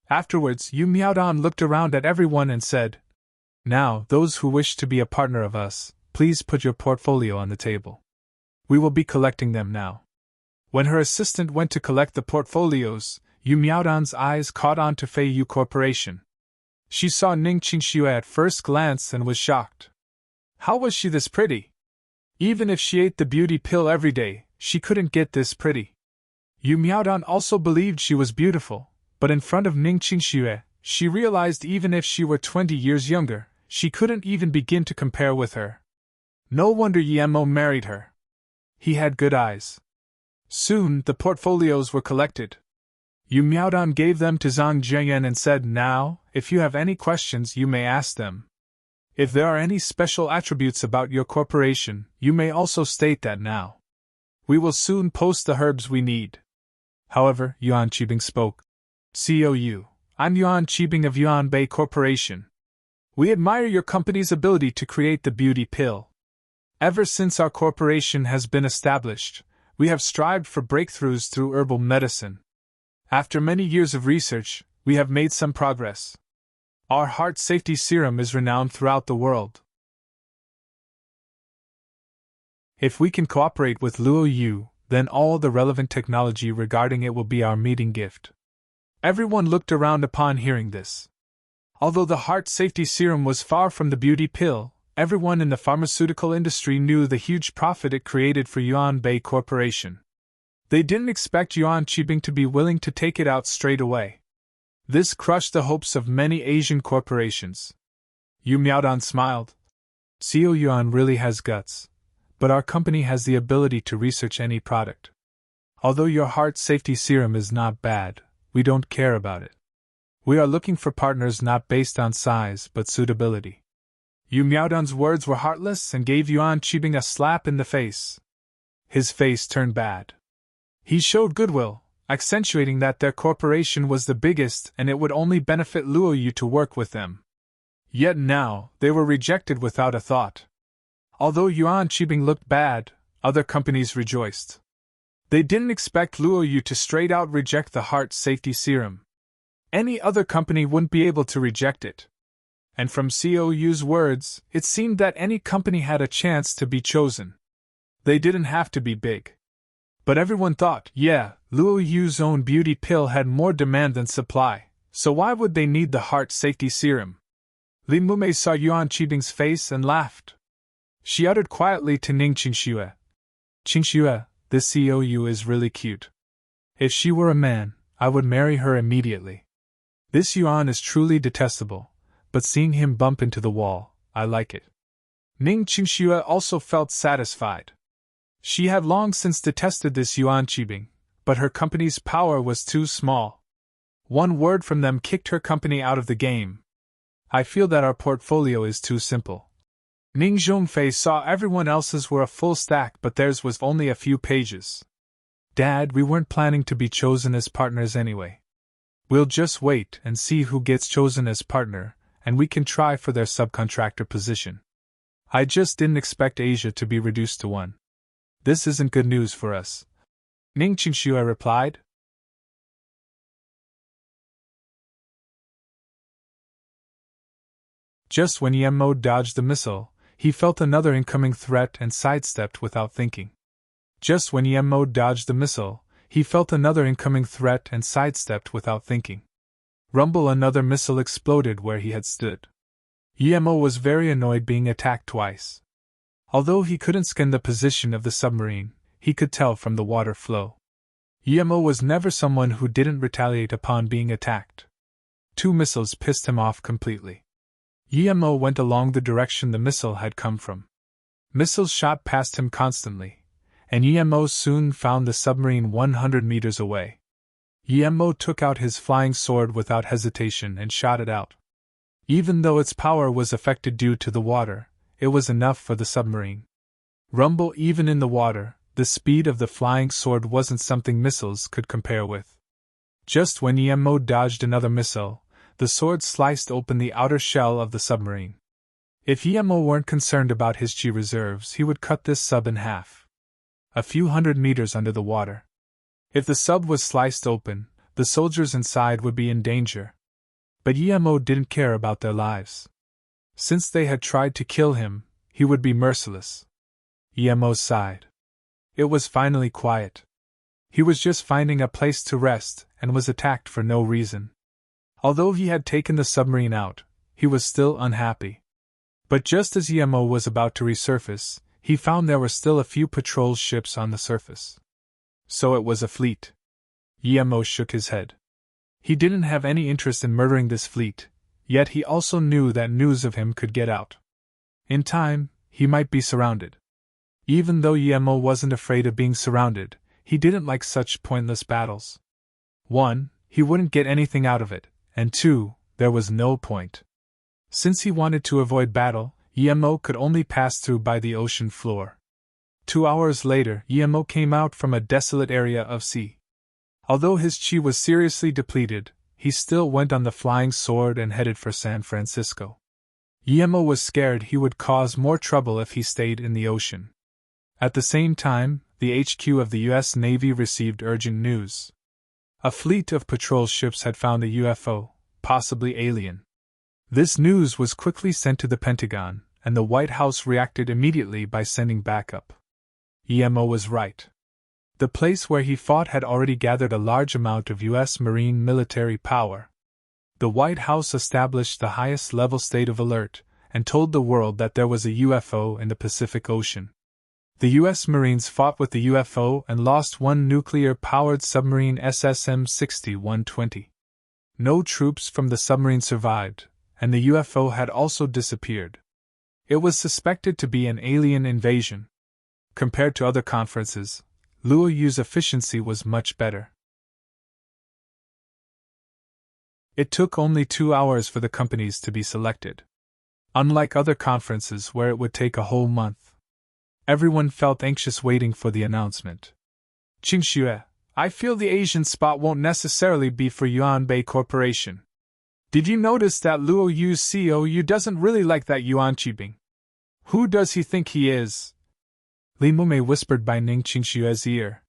Afterwards, Yu Miaodan looked around at everyone and said, Now, those who wish to be a partner of us, please put your portfolio on the table. We will be collecting them now. When her assistant went to collect the portfolios, Yu Miaodan's eyes caught on to Fei Yu Corporation. She saw Ning Qingxue at first glance and was shocked. How was she this pretty? Even if she ate the beauty pill every day, she couldn't get this pretty. Yu Miaodan also believed she was beautiful, but in front of Ning Qingxue, she realized even if she were 20 years younger, she couldn't even begin to compare with her. No wonder Yemo married her. He had good eyes. Soon, the portfolios were collected. Yu Miaodan gave them to Zhang Zheyan and said, Now, if you have any questions, you may ask them. If there are any special attributes about your corporation, you may also state that now. We will soon post the herbs we need. However, Yuan Qibing spoke. COU, I'm Yuan Qibing of Yuan Bei Corporation. We admire your company's ability to create the beauty pill. Ever since our corporation has been established, we have strived for breakthroughs through herbal medicine. After many years of research, we have made some progress. Our heart safety serum is renowned throughout the world. If we can cooperate with Luo Yu, then all the relevant technology regarding it will be our meeting gift. Everyone looked around upon hearing this. Although the heart safety serum was far from the beauty pill, everyone in the pharmaceutical industry knew the huge profit it created for Yuan Bei Corporation. They didn't expect Yuan Qibing to be willing to take it out straight away. This crushed the hopes of many Asian corporations. Yu Miaodan smiled. CO Yuan really has guts, but our company has the ability to research any product. Although your heart safety serum is not bad, we don't care about it. We are looking for partners not based on size but suitability. Yu Miaodong's words were heartless and gave Yuan Qibing a slap in the face. His face turned bad. He showed goodwill, accentuating that their corporation was the biggest and it would only benefit Luo Yu to work with them. Yet now, they were rejected without a thought. Although Yuan Qibing looked bad, other companies rejoiced. They didn't expect Luo Yu to straight out reject the heart safety serum. Any other company wouldn't be able to reject it. And from COU's words, it seemed that any company had a chance to be chosen. They didn't have to be big. But everyone thought, yeah, Luo Yu's own beauty pill had more demand than supply, so why would they need the heart safety serum? Li Mumei saw Yuan Qibing's face and laughed. She uttered quietly to Ning Qingxue, "Qingxue, this COU is really cute. If she were a man, I would marry her immediately. This Yuan is truly detestable, but seeing him bump into the wall, I like it." Ning Qingxue also felt satisfied. She had long since detested this Yuan Qibing, but her company's power was too small. One word from them kicked her company out of the game. I feel that our portfolio is too simple. Ning Zhongfei saw everyone else's were a full stack, but theirs was only a few pages. Dad, we weren't planning to be chosen as partners anyway. We'll just wait and see who gets chosen as partner, and we can try for their subcontractor position. I just didn't expect Asia to be reduced to one. This isn't good news for us. Ning Qingxue replied. Just when Yemo dodged the missile, he felt another incoming threat and sidestepped without thinking. Just when Yemo dodged the missile, he felt another incoming threat and sidestepped without thinking. Rumble, another missile exploded where he had stood. Yemo was very annoyed being attacked twice. Although he couldn't scan the position of the submarine, he could tell from the water flow. Yemo was never someone who didn't retaliate upon being attacked. Two missiles pissed him off completely. Yemo went along the direction the missile had come from. Missiles shot past him constantly, and Yemo soon found the submarine 100 meters away. Yemo took out his flying sword without hesitation and shot it out. Even though its power was affected due to the water, it was enough for the submarine. Rumble, even in the water, the speed of the flying sword wasn't something missiles could compare with. Just when Yemo dodged another missile, the sword sliced open the outer shell of the submarine. If Yemo weren't concerned about his chi reserves, he would cut this sub in half. A few hundred meters under the water. If the sub was sliced open, the soldiers inside would be in danger. But Yemo didn't care about their lives. Since they had tried to kill him, he would be merciless. Yemo sighed. It was finally quiet. He was just finding a place to rest and was attacked for no reason. Although he had taken the submarine out, he was still unhappy. But just as Yemo was about to resurface, he found there were still a few patrol ships on the surface. So it was a fleet. Yemo shook his head. He didn't have any interest in murdering this fleet, yet he also knew that news of him could get out. In time, he might be surrounded. Even though Yemo wasn't afraid of being surrounded, he didn't like such pointless battles. 1. He wouldn't get anything out of it, and 2. There was no point. Since he wanted to avoid battle, Yemo could only pass through by the ocean floor. 2 hours later, Yemo came out from a desolate area of sea. Although his chi was seriously depleted, he still went on the flying sword and headed for San Francisco. Yemo was scared he would cause more trouble if he stayed in the ocean. At the same time, the HQ of the U.S. Navy received urgent news. A fleet of patrol ships had found a UFO, possibly alien. This news was quickly sent to the Pentagon, and the White House reacted immediately by sending backup. Yemo was right. The place where he fought had already gathered a large amount of U.S. Marine military power. The White House established the highest level state of alert, and told the world that there was a UFO in the Pacific Ocean. The U.S. Marines fought with the UFO and lost one nuclear-powered submarine SSM-6120. No troops from the submarine survived, and the UFO had also disappeared. It was suspected to be an alien invasion. Compared to other conferences, Luo Yu's efficiency was much better. It took only 2 hours for the companies to be selected. Unlike other conferences where it would take a whole month. Everyone felt anxious waiting for the announcement. Qingxue, I feel the Asian spot won't necessarily be for Yuanbei Corporation. Did you notice that Luo Yu's CEO doesn't really like that Yuan Qibing? Who does he think he is? Li Mumei whispered by Ning Qingxue's ear.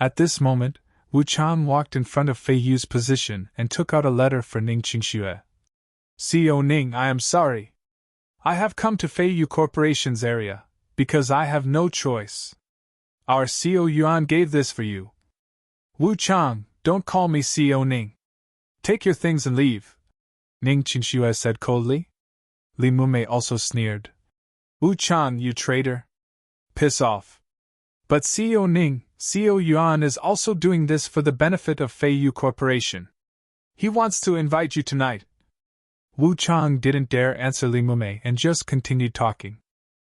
At this moment, Wu Chang walked in front of Fei Yu's position and took out a letter for Ning Qingxue. CEO Ning, I am sorry. I have come to Fei Yu Corporation's area, because I have no choice. Our CEO Yuan gave this for you. Wu Chang, don't call me CEO Ning. Take your things and leave, Ning Qingxue said coldly. Li Mumei also sneered. Wu Chang, you traitor. Piss off. But CEO Ning, CEO Yuan is also doing this for the benefit of Fei Yu Corporation. He wants to invite you tonight. Wu Chang didn't dare answer Li Mumei and just continued talking.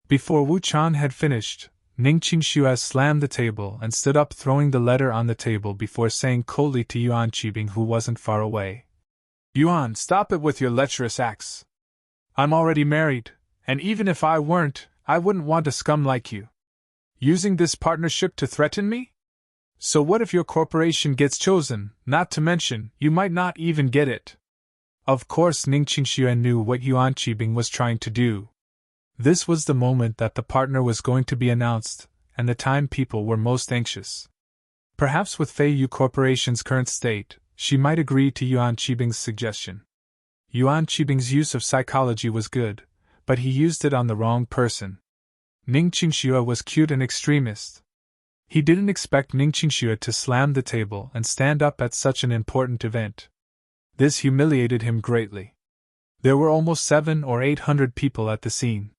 Before Wu Chang had finished, Ning Qingxue slammed the table and stood up, throwing the letter on the table before saying coldly to Yuan Qibing, who wasn't far away. Yuan, stop it with your lecherous acts. I'm already married, and even if I weren't, I wouldn't want a scum like you. Using this partnership to threaten me? So what if your corporation gets chosen, not to mention, you might not even get it? Of course Ning Qingxue knew what Yuan Qibing was trying to do. This was the moment that the partner was going to be announced, and the time people were most anxious. Perhaps with Fei Yu Corporation's current state, she might agree to Yuan Qibing's suggestion. Yuan Qibing's use of psychology was good, but he used it on the wrong person. Ning Qingxue was cute and extremist. He didn't expect Ning Qingxue to slam the table and stand up at such an important event. This humiliated him greatly. There were almost 700 or 800 people at the scene.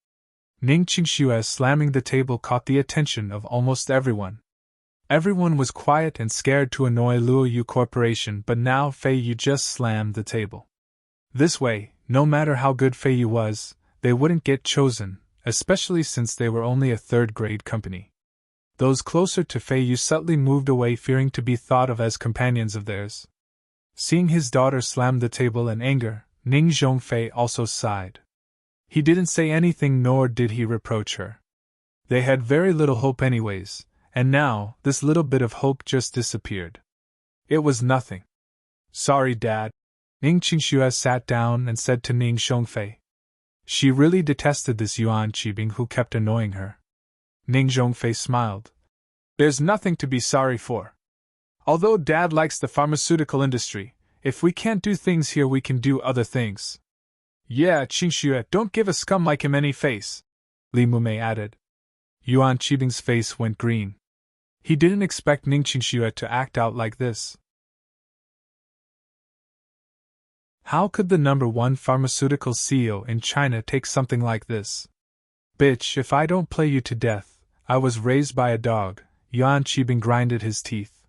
Ning Qingxue slamming the table caught the attention of almost everyone. Everyone was quiet and scared to annoy Luo Yu Corporation, but now Fei Yu just slammed the table. This way, no matter how good Fei Yu was, they wouldn't get chosen, especially since they were only a third-grade company. Those closer to Fei Yu subtly moved away, fearing to be thought of as companions of theirs. Seeing his daughter slam the table in anger, Ning Zhongfei also sighed. He didn't say anything, nor did he reproach her. They had very little hope anyways, and now, this little bit of hope just disappeared. It was nothing. Sorry, Dad. Ning Qingxue sat down and said to Ning Zhongfei. She really detested this Yuan Qibing who kept annoying her. Ning Zhongfei smiled. There's nothing to be sorry for. Although Dad likes the pharmaceutical industry, if we can't do things here, we can do other things. Yeah, Qingxue, don't give a scum like him any face, Li Mumei added. Yuan Qibing's face went green. He didn't expect Ning Qingxue to act out like this. How could the #1 pharmaceutical CEO in China take something like this? Bitch, if I don't play you to death, I was raised by a dog, Yuan Qibing grinded his teeth.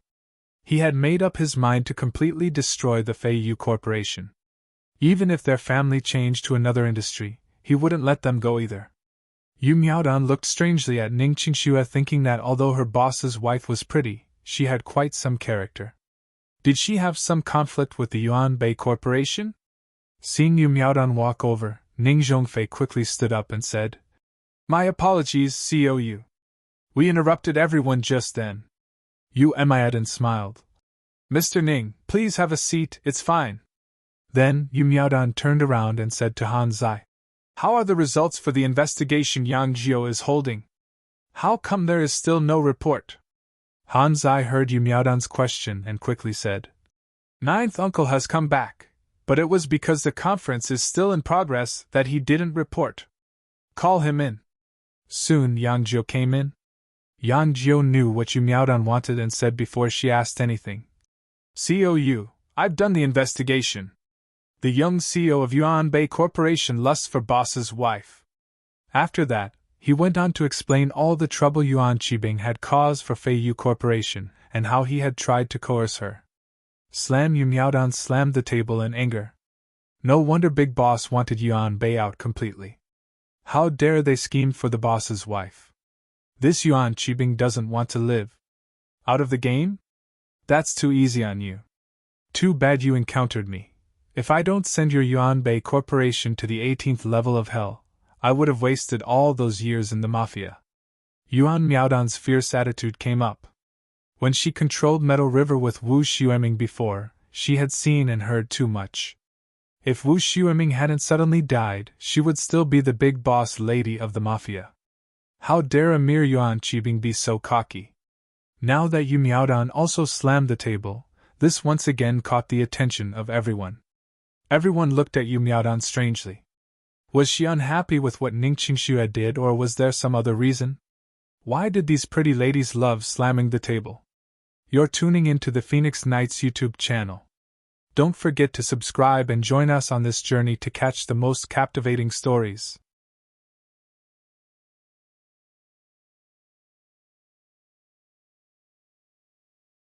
He had made up his mind to completely destroy the Fei Yu Corporation. Even if their family changed to another industry, he wouldn't let them go either. Yu Miaodan looked strangely at Ning Qingxue, thinking that although her boss's wife was pretty, she had quite some character. Did she have some conflict with the Yuan Bei Corporation? Seeing Yu Miaodan walk over, Ning Zhongfei quickly stood up and said, My apologies, CEO Yu. We interrupted everyone just then. Yu Miaodan smiled. Mr. Ning, please have a seat, it's fine. Then Yu Miaodan turned around and said to Han Zai, How are the results for the investigation Yang Jiao is holding? How come there is still no report? Han Zai heard Yu Miaodan's question and quickly said, Ninth uncle has come back, but it was because the conference is still in progress that he didn't report. Call him in. Soon Yang Jiao came in. Yang Jiao knew what Yu Miaodan wanted and said before she asked anything. CEO Yu, I've done the investigation. The young CEO of Yuan Bei Corporation lusts for boss's wife. After that, he went on to explain all the trouble Yuan Qibing had caused for Fei Yu Corporation, and how he had tried to coerce her. Slam Yu Miaodan slammed the table in anger. No wonder Big Boss wanted Yuan Bei out completely. How dare they scheme for the boss's wife? This Yuan Qibing doesn't want to live. Out of the game? That's too easy on you. Too bad you encountered me. If I don't send your Yuanbei corporation to the 18th level of hell, I would have wasted all those years in the mafia. Yuan Miaodan's fierce attitude came up. When she controlled Meadow River with Wu Xueming before, she had seen and heard too much. If Wu Xueming hadn't suddenly died, she would still be the big boss lady of the mafia. How dare a mere Yuan Qibing be so cocky? Now that Yu Miaodan also slammed the table, this once again caught the attention of everyone. Everyone looked at Yu Miaodan strangely. Was she unhappy with what Ning Qingxue did, or was there some other reason? Why did these pretty ladies love slamming the table? You're tuning into the Phoenix Nights YouTube channel. Don't forget to subscribe and join us on this journey to catch the most captivating stories.